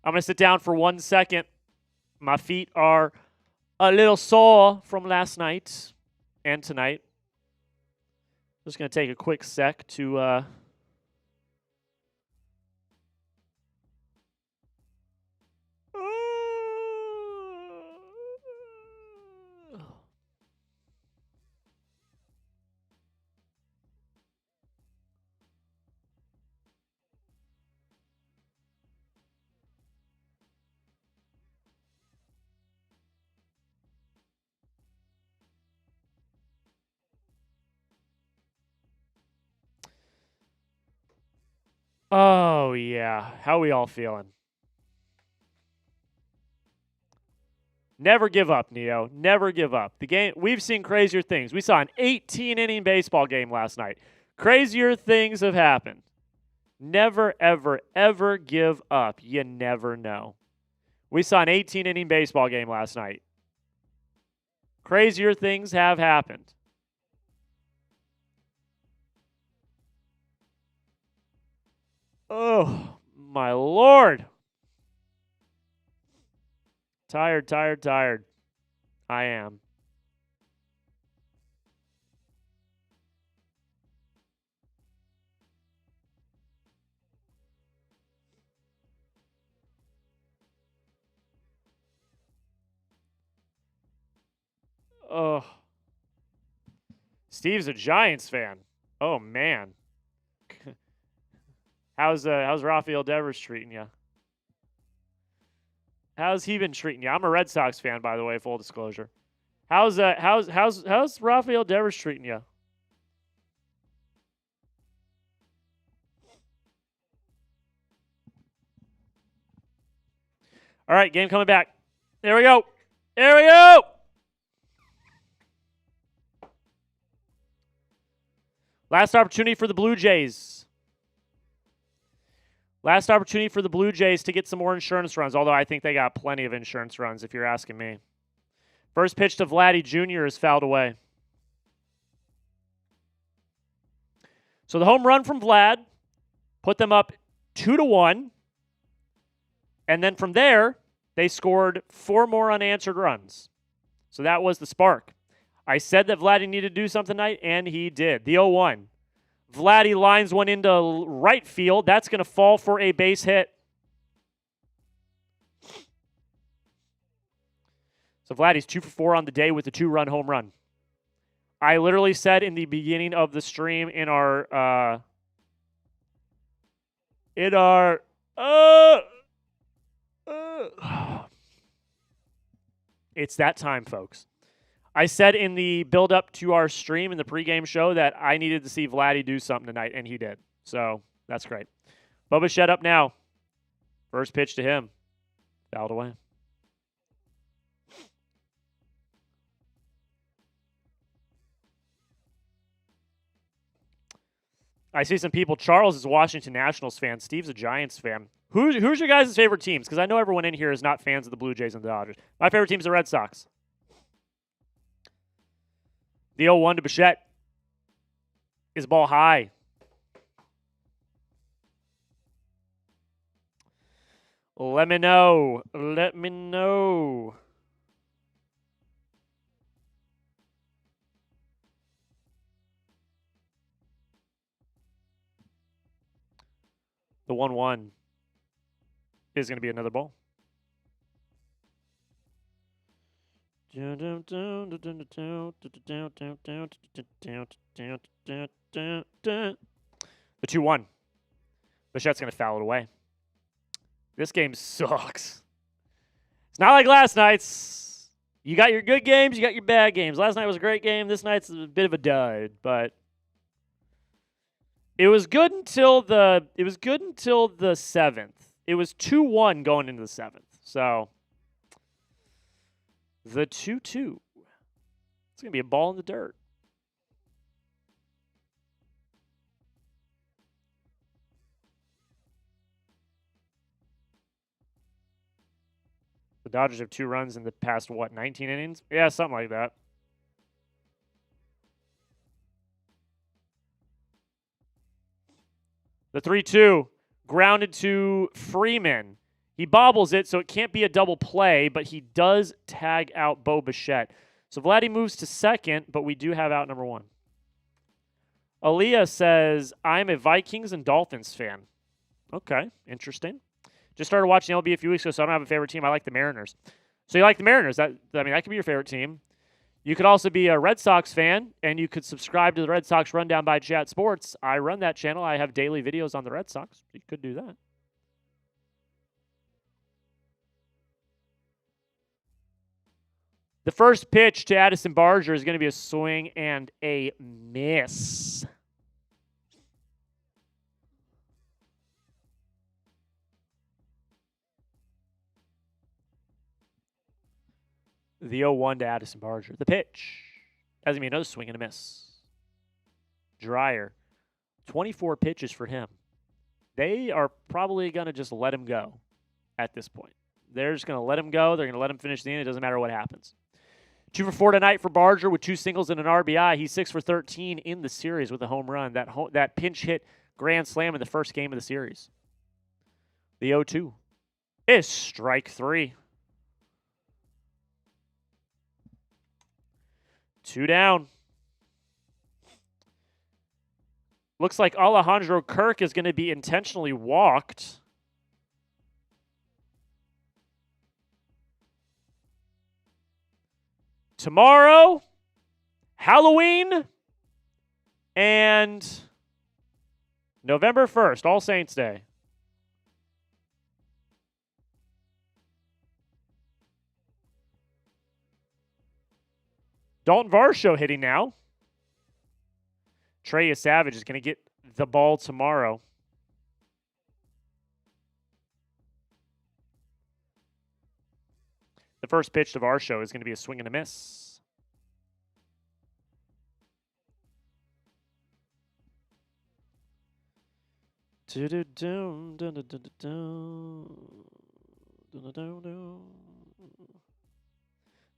I'm going to sit down for 1 second. My feet are a little sore from last night and tonight. Just going to take a quick sec to oh, yeah. How we all feeling? Never give up, Neo. Never give up. The game, we've seen crazier things. We saw an 18-inning baseball game last night. Crazier things have happened. Never, ever, ever give up. You never know. We saw an 18-inning baseball game last night. Crazier things have happened. Oh, my Lord. Tired, tired, tired. I am. Oh. Steve's a Giants fan. Oh, man. How's Rafael Devers treating you? How's he been treating you? I'm a Red Sox fan, by the way, full disclosure. How's Rafael Devers treating you? All right, game coming back. There we go. There we go. Last opportunity for the Blue Jays. Last opportunity for the Blue Jays to get some more insurance runs, although I think they got plenty of insurance runs if you're asking me. First pitch to Vladdy Jr. is fouled away. So the home run from Vlad put them up 2-1. And then from there, they scored 4 more unanswered runs. So that was the spark. I said that Vladdy needed to do something tonight, and he did. The 0-1. Vladdy lines one into right field. That's going to fall for a base hit. So Vladdy's 2 for 4 on the day with a 2-run home run. I literally said in the beginning of the stream in our it's that time, folks. I said in the build-up to our stream in the pregame show that I needed to see Vladdy do something tonight, and he did. So that's great. Bo Bichette up now. First pitch to him. Fouled away. I see some people. Charles is a Washington Nationals fan. Steve's a Giants fan. Who's your guys' favorite teams? Because I know everyone in here is not fans of the Blue Jays and the Dodgers. My favorite team is the Red Sox. The 0-1 to Bichette is ball high. Let me know. Let me know. The 1-1 is going to be another ball. The 2-1. Bichette's going to foul it away. This game sucks. It's not like last night's. You got your good games, you got your bad games. Last night was a great game. This night's a bit of a dud, but it was good until the 7th. It was 2-1 going into the 7th. So the 2-2. It's going to be a ball in the dirt. The Dodgers have 2 runs in the past, 19 innings? Yeah, something like that. The 3-2, grounded to Freeman. He bobbles it, so it can't be a double play, but he does tag out Bo Bichette. So Vladdy moves to second, but we do have out number 1. Aaliyah says, I'm a Vikings and Dolphins fan. Okay, interesting. Just started watching LB a few weeks ago, so I don't have a favorite team. I like the Mariners. So you like the Mariners. That could be your favorite team. You could also be a Red Sox fan, and you could subscribe to the Red Sox Rundown by Chat Sports. I run that channel. I have daily videos on the Red Sox. You could do that. The first pitch to Addison Barger is going to be a swing and a miss. The 0-1 to Addison Barger. The pitch. That's going to be another swing and a miss. Dreyer. 24 pitches for him. They are probably going to just let him go at this point. They're just going to let him go. They're going to let him finish the inning. It doesn't matter what happens. 2 for 4 tonight for Barger with 2 singles and an RBI. He's 6 for 13 in the series with a home run. That pinch hit grand slam in the first game of the series. The 0-2 is strike 3. 2 down. Looks like Alejandro Kirk is going to be intentionally walked. Tomorrow, Halloween, and November 1st, All Saints Day. Dalton Varsho hitting now. Trey Savage is going to get the ball tomorrow. The first pitch to Varsho is going to be a swing and a miss. The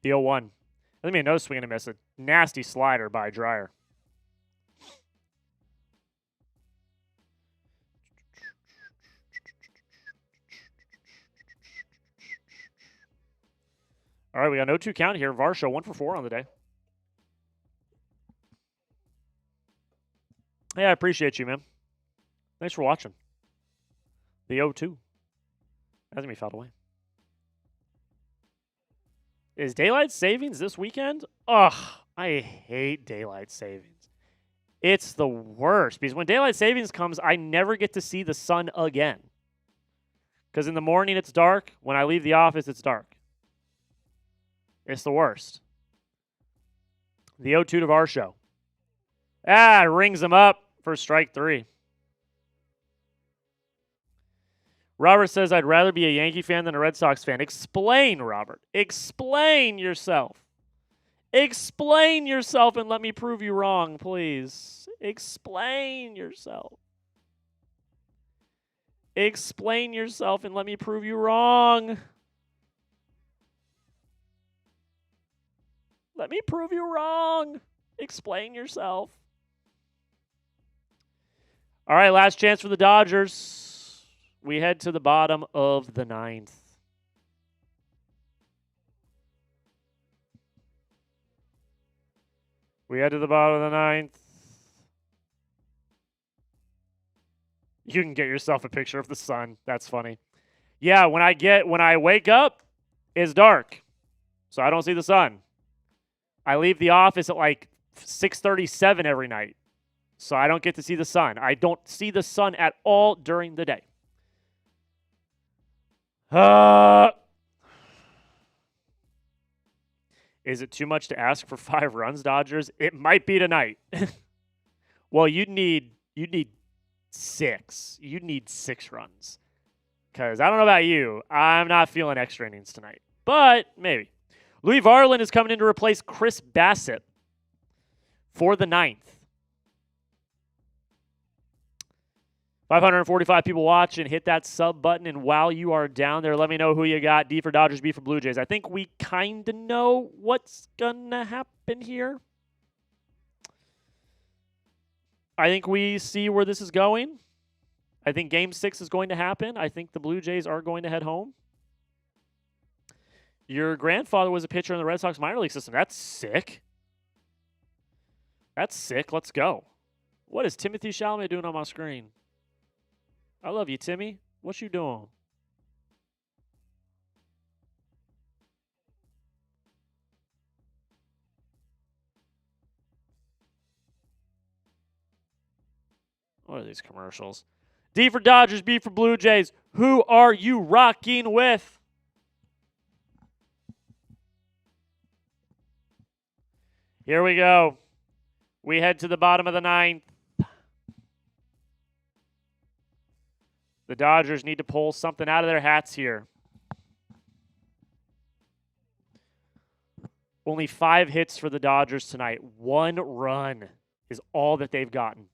0-1. Let me a no swing and a miss. A nasty slider by Dreyer. All right, we got no 2 count here. Varsho 1 for 4 on the day. Hey, I appreciate you, man. Thanks for watching. The 0-2. That's going to be fouled away. Is daylight savings this weekend? Ugh, I hate daylight savings. It's the worst because when daylight savings comes, I never get to see the sun again. Because in the morning it's dark. When I leave the office, it's dark. It's the worst. The 0-2 to Varsho. Rings him up for strike 3. Robert says, I'd rather be a Yankee fan than a Red Sox fan. Explain, Robert. Explain yourself. Explain yourself and let me prove you wrong, please. Explain yourself. Explain yourself and let me prove you wrong. Let me prove you wrong. Explain yourself. All right, last chance for the Dodgers. We head to the bottom of the 9th. We head to the bottom of the 9th. You can get yourself a picture of the sun. That's funny. Yeah, when I wake up, it's dark. So I don't see the sun. I leave the office at like 6:37 every night. So I don't get to see the sun. I don't see the sun at all during the day. Is it too much to ask for 5 runs, Dodgers? It might be tonight. Well, you'd need 6. You'd need 6 runs. Because I don't know about you. I'm not feeling extra innings tonight. But maybe. Louis Varland is coming in to replace Chris Bassett for the 9th. 545 people watching. Hit that sub button, and while you are down there, let me know who you got. D for Dodgers, B for Blue Jays. I think we kind of know what's going to happen here. I think we see where this is going. I think Game 6 is going to happen. I think the Blue Jays are going to head home. Your grandfather was a pitcher in the Red Sox minor league system. That's sick. That's sick. Let's go. What is Timothy Chalamet doing on my screen? I love you, Timmy. What you doing? What are these commercials? D for Dodgers, B for Blue Jays. Who are you rocking with? Here we go. We head to the bottom of the 9th. The Dodgers need to pull something out of their hats here. Only 5 hits for the Dodgers tonight. 1 run is all that they've gotten.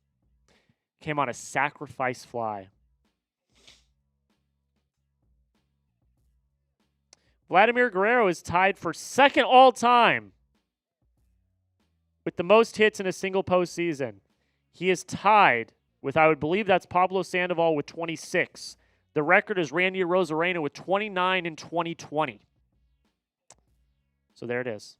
Came on a sacrifice fly. Vladimir Guerrero is tied for 2nd all-time with the most hits in a single postseason. He is tied with, I would believe that's Pablo Sandoval with 26. The record is Randy Arozarena with 29 in 2020. So there it is.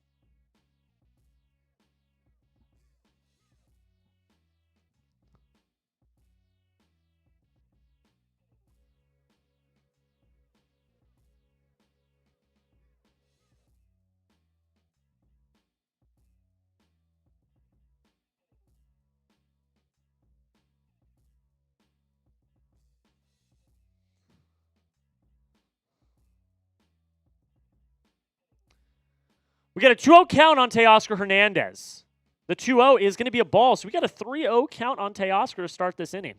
We got a 2-0 count on Teoscar Hernandez. The 2-0 is going to be a ball, so we got a 3-0 count on Teoscar to start this inning.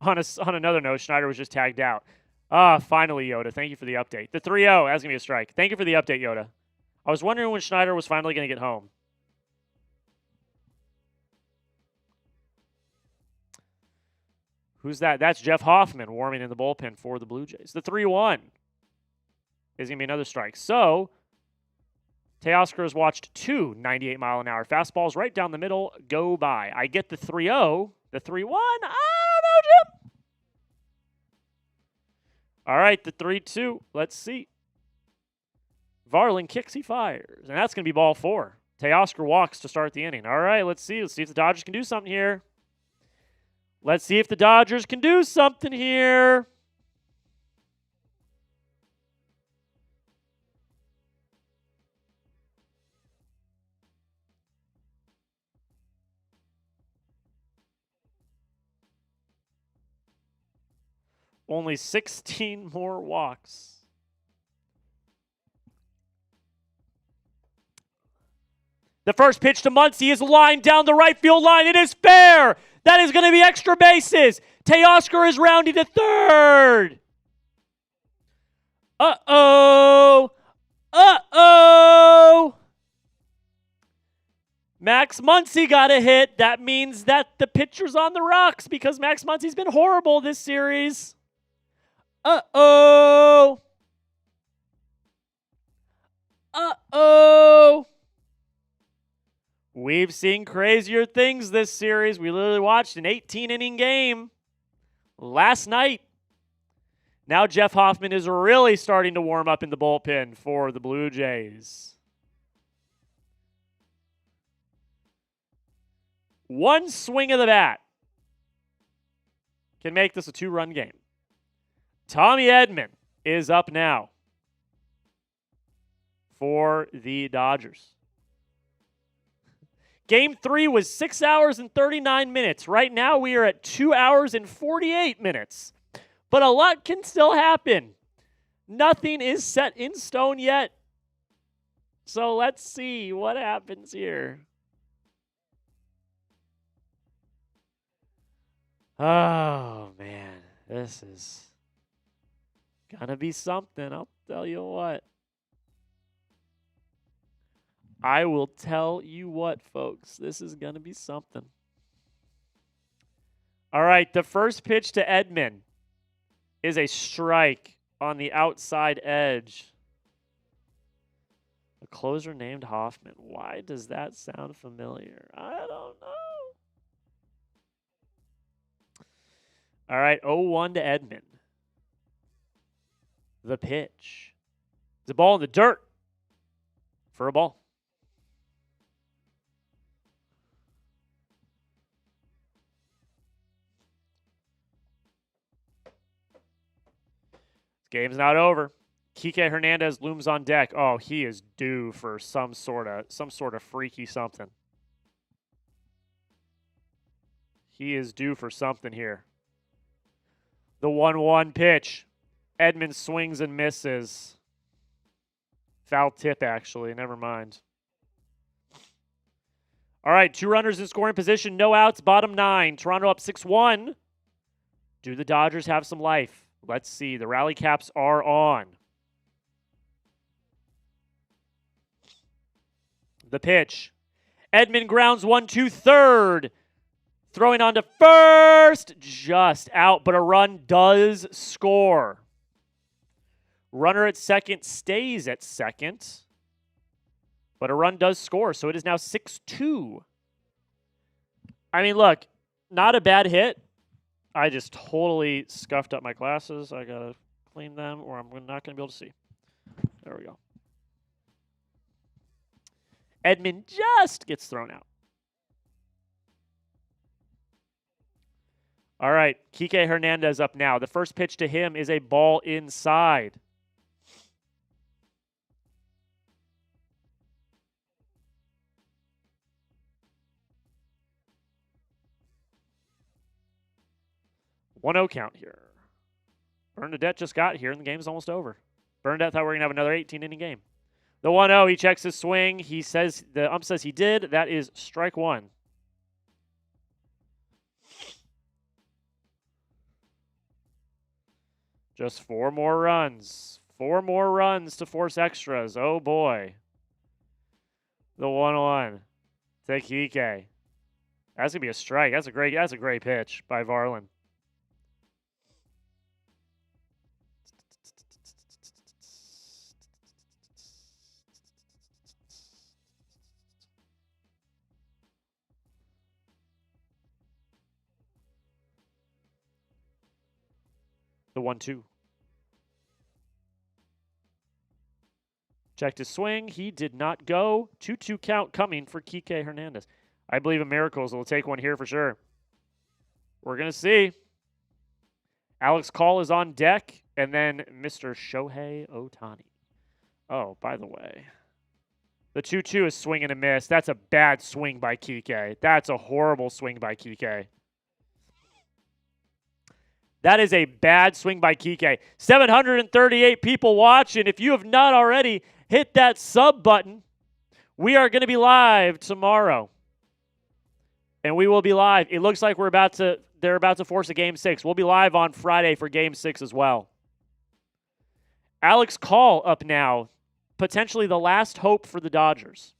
On another note, Schneider was just tagged out. Finally, Yoda. Thank you for the update. The 3-0, that's going to be a strike. Thank you for the update, Yoda. I was wondering when Schneider was finally going to get home. Who's that? That's Jeff Hoffman warming in the bullpen for the Blue Jays. The 3-1 is going to be another strike. So, Teoscar has watched 2 98-mile-an-hour fastballs right down the middle go by. I get the 3-0. The 3-1? I don't know, Jim. All right, the 3-2. Let's see. Varlin kicks, he fires. And that's going to be ball 4. Teoscar walks to start the inning. All right, let's see. Let's see if the Dodgers can do something here. Let's see if the Dodgers can do something here. Only 16 more walks. The first pitch to Muncy is lined down the right field line. It is fair. That is going to be extra bases. Teoscar is rounding to third. Uh-oh. Uh-oh. Max Muncy got a hit. That means that the pitcher's on the rocks because Max Muncy's been horrible this series. Uh-oh. Uh-oh. We've seen crazier things this series. We literally watched an 18-inning game last night. Now Jeff Hoffman is really starting to warm up in the bullpen for the Blue Jays. One swing of the bat can make this a 2-run game. Tommy Edman is up now for the Dodgers. Game 3 was 6 hours and 39 minutes. Right now we are at 2 hours and 48 minutes. But a lot can still happen. Nothing is set in stone yet. So let's see what happens here. Oh, man. This is gonna be something, I'll tell you what. I will tell you what, folks. This is going to be something. All right, the first pitch to Edman is a strike on the outside edge. A closer named Hoffman. Why does that sound familiar? I don't know. All right, 0-1 to Edman. The pitch. It's a ball in the dirt for a ball. Game's not over. Kike Hernandez looms on deck. Oh, he is due for some sort of freaky something. He is due for something here. The 1-1 pitch. Edman swings and misses. Foul tip, actually. Never mind. All right, 2 runners in scoring position. No outs, bottom 9. Toronto up 6-1. Do the Dodgers have some life? Let's see. The rally caps are on. The pitch. Edman grounds 1-2 third. Throwing on to first. Just out, but a run does score. Runner at second stays at second. But a run does score, so it is now 6-2. I mean, look, not a bad hit. I just totally scuffed up my glasses. I got to clean them or I'm not going to be able to see. There we go. Edman just gets thrown out. All right, Kike Hernandez up now. The first pitch to him is a ball inside. One-0 count here. Bernadette just got here, and the game's almost over. Bernadette thought we were going to have another 18-inning game. The 1-0, he checks his swing. He says, the ump says he did. That is strike 1. Just 4 more runs. 4 more runs to force extras. Oh, boy. The 1-1 to Kike. That's going to be a strike. That's a great pitch by Varlin. The 1-2. Checked his swing. He did not go. 2-2 count coming for Kike Hernandez. I believe in miracles. We'll take one here for sure. We're going to see. Alex Call is on deck. And then Mr. Shohei Ohtani. Oh, by the way, the 2-2 is swing and a miss. That's a bad swing by Kike. That's a horrible swing by Kike. That is a bad swing by Kike. 738 people watching. If you have not already, hit that sub button. We are going to be live tomorrow. And we will be live. It looks like they're about to force a Game 6. We'll be live on Friday for Game 6 as well. Alex Call up now. Potentially the last hope for the Dodgers.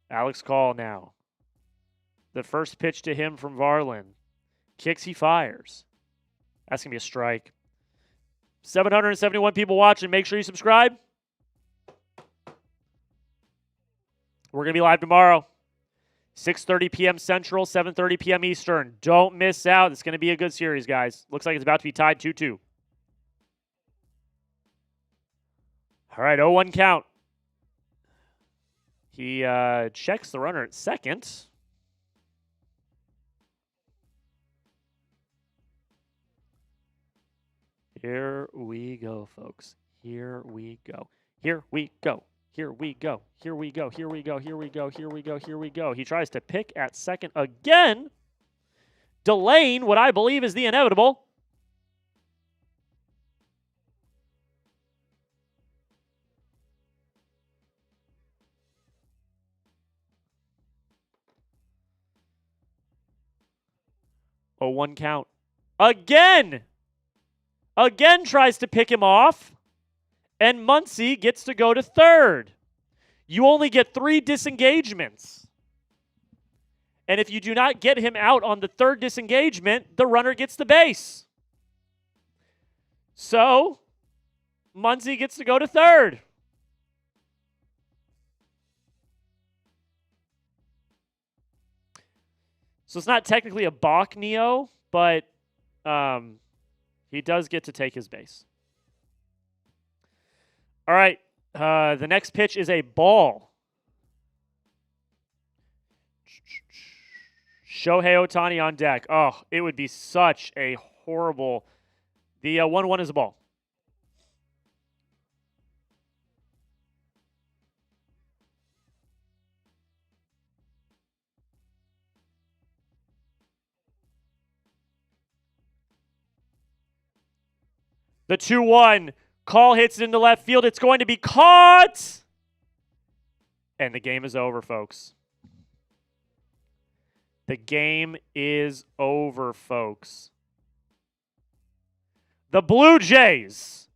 Alex Call now. The first pitch to him from Varlin. Kicks, he fires. That's going to be a strike. 771 people watching. Make sure you subscribe. We're going to be live tomorrow. 6:30 p.m. Central, 7:30 p.m. Eastern. Don't miss out. It's going to be a good series, guys. Looks like it's about to be tied 2-2. All right, 0-1 count. He checks the runner at second. Here we go, folks. Here we go. Here we go. Here we go. Here we go. Here we go. Here we go. Here we go. Here we go. He tries to pick at second again, delaying what I believe is the inevitable. Oh, 1 count. Again! Again tries to pick him off. And Muncy gets to go to third. You only get 3 disengagements. And if you do not get him out on the third disengagement, the runner gets the base. So, Muncy gets to go to third. So it's not technically a balk, Neo, but he does get to take his base. All right, the next pitch is a ball. Shohei Ohtani on deck. Oh, it would be such a horrible... The 1-1 is a ball. The 2-1. Call hits it into left field. It's going to be caught. And the game is over, folks. The game is over, folks. The Blue Jays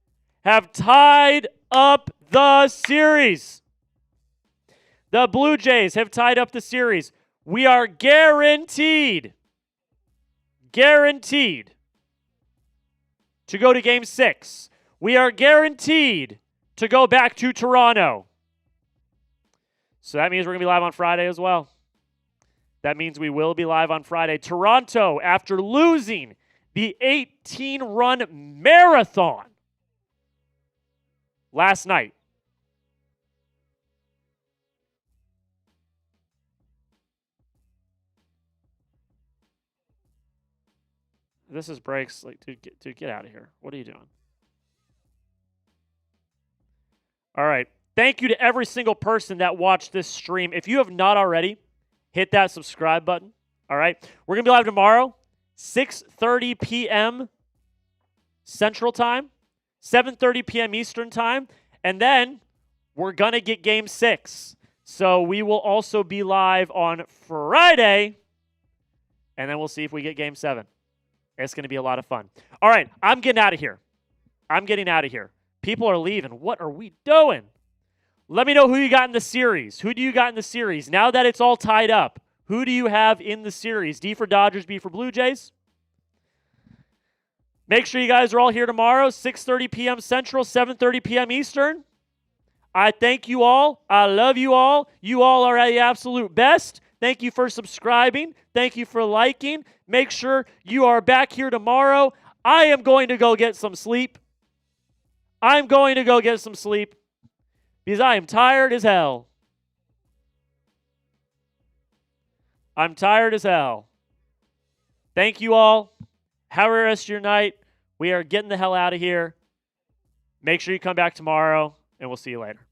have tied up the series. The Blue Jays have tied up the series. We are guaranteed to go to Game 6. We are guaranteed to go back to Toronto. So that means we're going to be live on Friday as well. That means we will be live on Friday. Toronto, after losing the 18-run marathon last night. This is breaks. Like, dude, get out of here. What are you doing? All right. Thank you to every single person that watched this stream. If you have not already, hit that subscribe button. All right. We're going to be live tomorrow, 6:30 p.m. Central Time, 7:30 p.m. Eastern Time, and then we're going to get Game 6. So we will also be live on Friday, and then we'll see if we get Game 7. It's going to be a lot of fun. All right. I'm getting out of here. People are leaving. What are we doing? Let me know who you got in the series. Who do you got in the series? Now that it's all tied up, who do you have in the series? D for Dodgers, B for Blue Jays. Make sure you guys are all here tomorrow, 6:30 p.m. Central, 7:30 p.m. Eastern. I thank you all. I love you all. You all are the absolute best. Thank you for subscribing. Thank you for liking. Make sure you are back here tomorrow. I am going to go get some sleep. I'm going to go get some sleep because I am tired as hell. I'm tired as hell. Thank you all. Have a rest of your night. We are getting the hell out of here. Make sure you come back tomorrow, and we'll see you later.